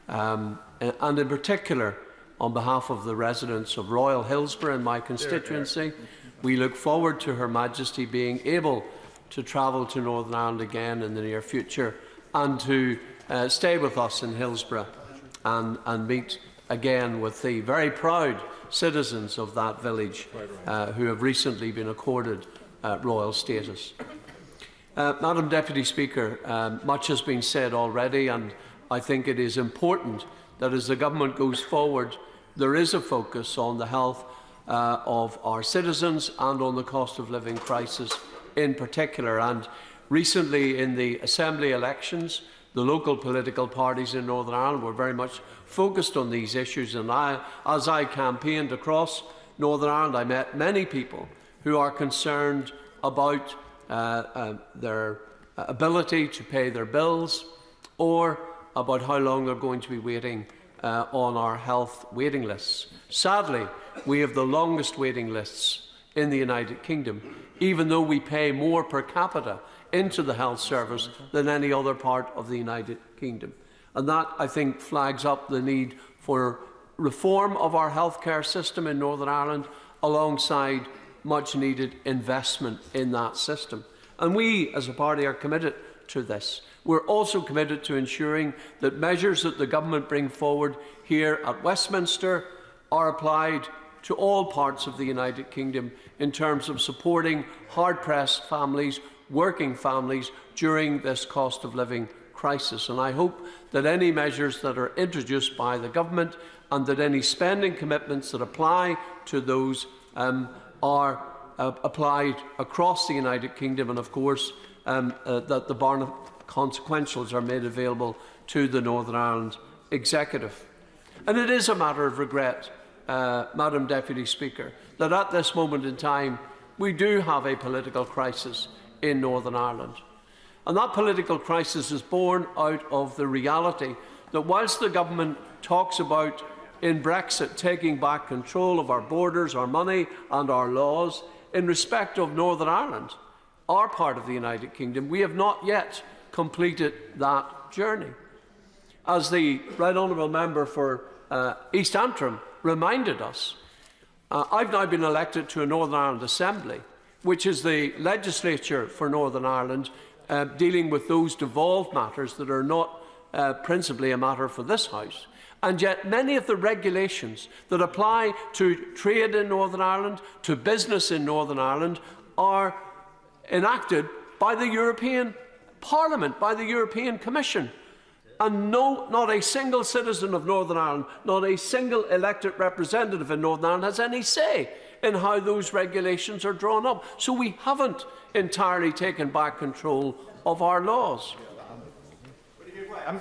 and in particular on behalf of the residents of Royal Hillsborough in my constituency. We look forward to Her Majesty being able to travel to Northern Ireland again in the near future and to stay with us in Hillsborough and meet again with the very proud citizens of that village who have recently been accorded royal status. Madam Deputy Speaker, much has been said already, and I think it is important that as the government goes forward, there is a focus on the health of our citizens and on the cost of living crisis in particular. And recently in the Assembly elections, the local political parties in Northern Ireland were very much focused on these issues, and as I campaigned across Northern Ireland, I met many people who are concerned about their ability to pay their bills or about how long they're going to be waiting on our health waiting lists. Sadly, we have the longest waiting lists in the United Kingdom, even though we pay more per capita into the health service than any other part of the United Kingdom. And that, I think, flags up the need for reform of our healthcare system in Northern Ireland alongside much needed investment in that system. And we, as a party, are committed to this. We're also committed to ensuring that measures that the government bring forward here at Westminster are applied to all parts of the United Kingdom in terms of supporting hard-pressed families, working families during this cost of living crisis. And I hope that any measures that are introduced by the government and that any spending commitments that apply to those are applied across the United Kingdom, and of course that the Barnett consequentials are made available to the Northern Ireland Executive. And it is a matter of regret, Madam Deputy Speaker, that at this moment in time we do have a political crisis in Northern Ireland. And that political crisis is born out of the reality that whilst the government talks about in Brexit taking back control of our borders, our money and our laws, in respect of Northern Ireland, our part of the United Kingdom, we have not yet completed that journey. As the Right Honourable Member for East Antrim reminded us, I've now been elected to a Northern Ireland Assembly, which is the legislature for Northern Ireland, dealing with those devolved matters that are not principally a matter for this House. And yet many of the regulations that apply to trade in Northern Ireland, to business in Northern Ireland, are enacted by the European Parliament, by the European Commission. And no, not a single citizen of Northern Ireland, not a single elected representative in Northern Ireland has any say in how those regulations are drawn up. So we haven't entirely taken back control of our laws.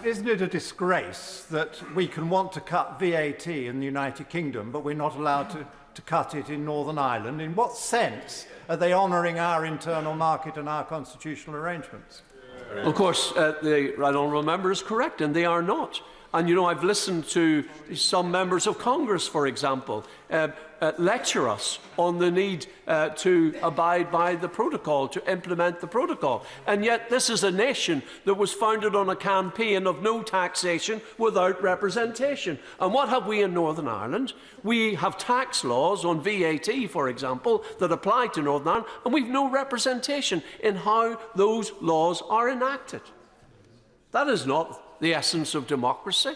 Isn't it a disgrace that we can want to cut VAT in the United Kingdom, but we're not allowed to cut it in Northern Ireland? In what sense are they honouring our internal market and our constitutional arrangements? Of course, the Right Honourable Member is correct, and they are not. And, you know, I've listened to some members of Congress, for example, lecture us on the need to abide by the protocol, to implement the protocol. And yet this is a nation that was founded on a campaign of no taxation without representation. And what have we in Northern Ireland? We have tax laws on VAT, for example, that apply to Northern Ireland, and we've no representation in how those laws are enacted. That is not the essence of democracy.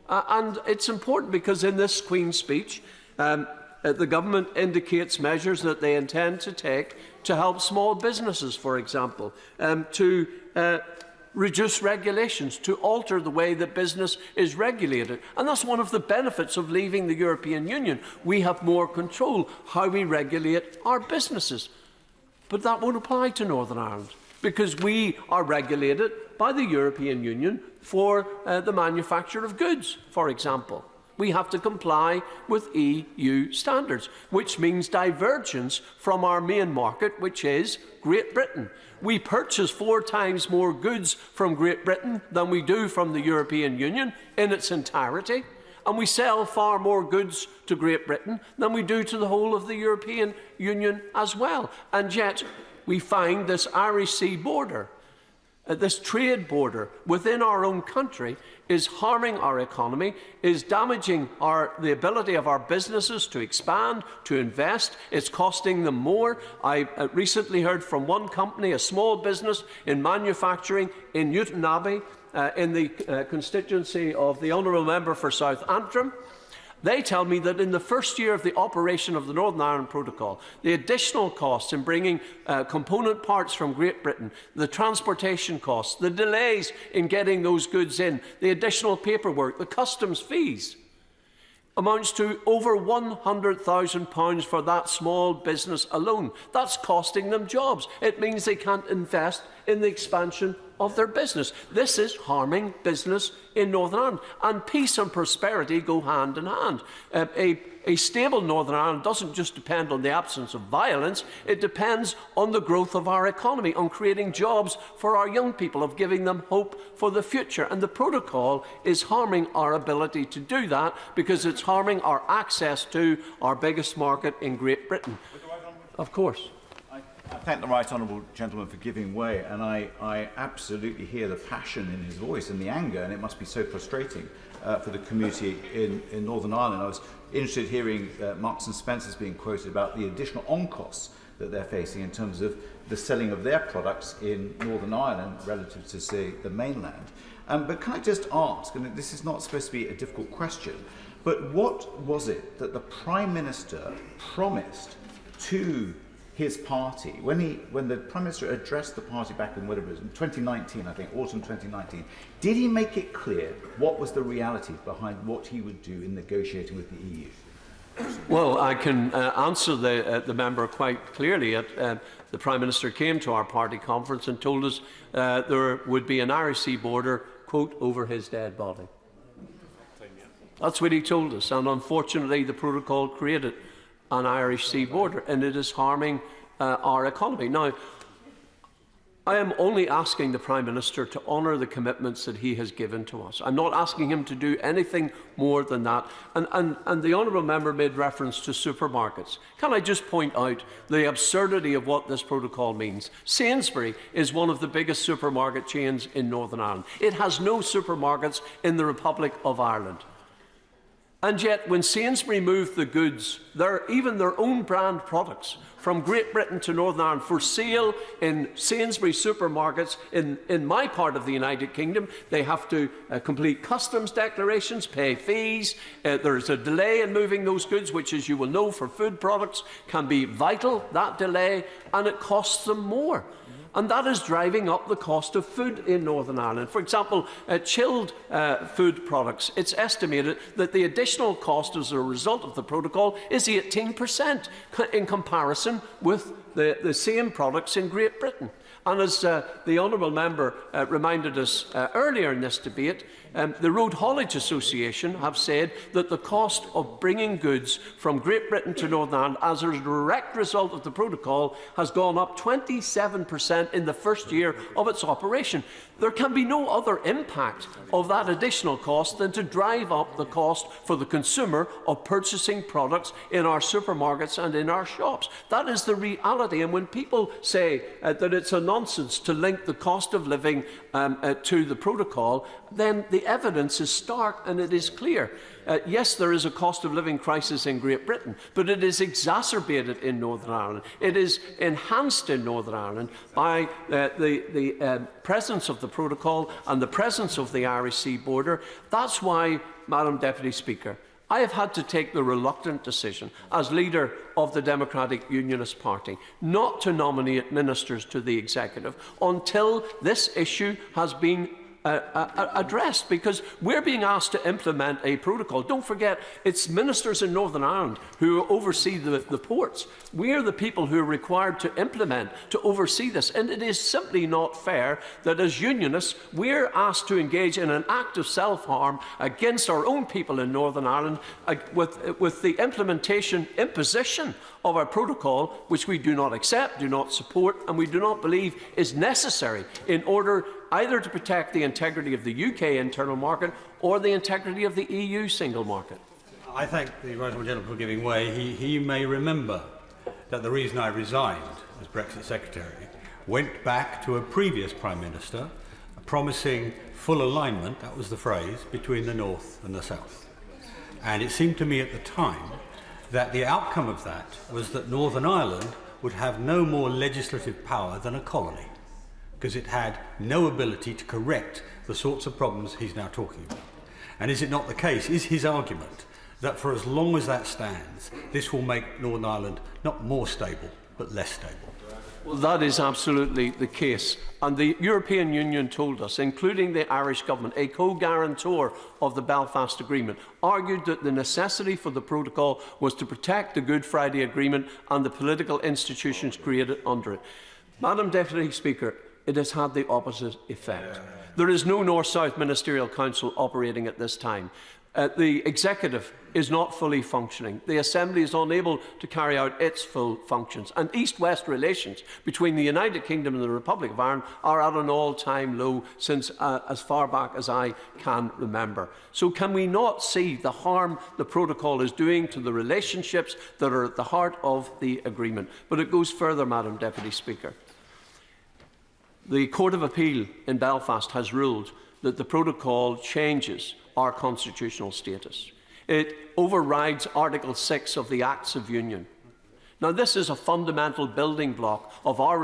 And it's important because in this Queen's speech, the government indicates measures that they intend to take to help small businesses, for example, to reduce regulations, to alter the way that business is regulated. And that's one of the benefits of leaving the European Union. We have more control how we regulate our businesses. But that won't apply to Northern Ireland, because we are regulated by the European Union for the manufacture of goods, for example. we have to comply with EU standards, which means divergence from our main market, which is Great Britain. We purchase 4 times more goods from Great Britain than we do from the European Union in its entirety, and we sell far more goods to Great Britain than we do to the whole of the European Union as well. And yet we find this Irish Sea border, this trade border within our own country, is harming our economy, is damaging the ability of our businesses to expand, to invest. It's costing them more. I recently heard from one company, a small business in manufacturing in Newton Abbey, in the constituency of the Honourable Member for South Antrim. They tell me that in the first year of the operation of the Northern Ireland Protocol, the additional costs in bringing component parts from Great Britain, the transportation costs, the delays in getting those goods in, the additional paperwork, the customs fees, amounts to over £100,000 for that small business alone. That's costing them jobs. It means they can't invest in the expansion of their business. This is harming business in Northern Ireland, and peace and prosperity go hand in hand. A stable Northern Ireland doesn't just depend on the absence of violence, it depends on the growth of our economy, on creating jobs for our young people, of giving them hope for the future. And the protocol is harming our ability to do that, because it's harming our access to our biggest market in Great Britain. Of course. I thank the right honourable gentleman for giving way, and I absolutely hear the passion in his voice and the anger, and it must be so frustrating for the community in Northern Ireland. I was interested hearing Marks and Spencer's being quoted about the additional on-costs that they're facing in terms of the selling of their products in Northern Ireland relative to, say, the mainland. But can I just ask, and this is not supposed to be a difficult question, but what was it that the Prime Minister promised to his party when the Prime Minister addressed the party back in whatever it was, in 2019, I think, autumn 2019? Did he make it clear what was the reality behind what he would do in negotiating with the EU? Well, I can answer the member quite clearly. The Prime Minister came to our party conference and told us there would be an Irish Sea border, quote, over his dead body. That's what he told us, and unfortunately the protocol created an Irish Sea border, and it is harming our economy. Now, I am only asking the Prime Minister to honour the commitments that he has given to us. I'm not asking him to do anything more than that. And the Honourable Member made reference to supermarkets. Can I just point out the absurdity of what this protocol means? Sainsbury is one of the biggest supermarket chains in Northern Ireland. It has no supermarkets in the Republic of Ireland. And yet, when Sainsbury moved the goods, even their own brand products, from Great Britain to Northern Ireland for sale in Sainsbury supermarkets in my part of the United Kingdom, they have to complete customs declarations, pay fees. There is a delay in moving those goods, which, as you will know, for food products can be vital, that delay, and it costs them more. And that is driving up the cost of food in Northern Ireland. For example, chilled food products, it's estimated that the additional cost as a result of the protocol is 18% in comparison with the same products in Great Britain. And as the Honourable Member reminded us earlier in this debate, the Road Haulage Association have said that the cost of bringing goods from Great Britain to Northern Ireland as a direct result of the protocol has gone up 27% in the first year of its operation. There can be no other impact of that additional cost than to drive up the cost for the consumer of purchasing products in our supermarkets and in our shops. That is the reality. And when people say that it's a nonsense to link the cost of living to the protocol, then the evidence is stark and it is clear. Yes, there is a cost of living crisis in Great Britain, but it is exacerbated in Northern Ireland. It is enhanced in Northern Ireland by the presence of the protocol and the presence of the Irish Sea border. That's why, Madam Deputy Speaker, I have had to take the reluctant decision as leader of the Democratic Unionist Party not to nominate ministers to the executive until this issue has been addressed, because we're being asked to implement a protocol. Don't forget, it's ministers in Northern Ireland who oversee the ports. We're the people who are required to implement, to oversee this, and it is simply not fair that as unionists we're asked to engage in an act of self-harm against our own people in Northern Ireland with the imposition of our protocol, which we do not accept, do not support, and we do not believe is necessary in order either to protect the integrity of the UK internal market or the integrity of the EU single market. I thank the Right Honourable Gentleman for giving way. He may remember that the reason I resigned as Brexit Secretary went back to a previous Prime Minister promising full alignment, that was the phrase, between the North and the South. And it seemed to me at the time that the outcome of that was that Northern Ireland would have no more legislative power than a colony, because it had no ability to correct the sorts of problems he's now talking about. And is it not the case, is his argument, that for as long as that stands, this will make Northern Ireland not more stable, but less stable? Well, that is absolutely the case. And the European Union told us, including the Irish government, a co-guarantor of the Belfast Agreement, argued that the necessity for the protocol was to protect the Good Friday Agreement and the political institutions created under it. Madam Deputy Speaker, it has had the opposite effect. There is no North-South Ministerial Council operating at this time. The Executive is not fully functioning. The Assembly is unable to carry out its full functions. And East-West relations between the United Kingdom and the Republic of Ireland are at an all-time low since as far back as I can remember. So can we not see the harm the protocol is doing to the relationships that are at the heart of the agreement? But it goes further, Madam Deputy Speaker. The Court of Appeal in Belfast has ruled that the protocol changes our constitutional status. It overrides Article 6 of the Acts of Union. Now, this is a fundamental building block of our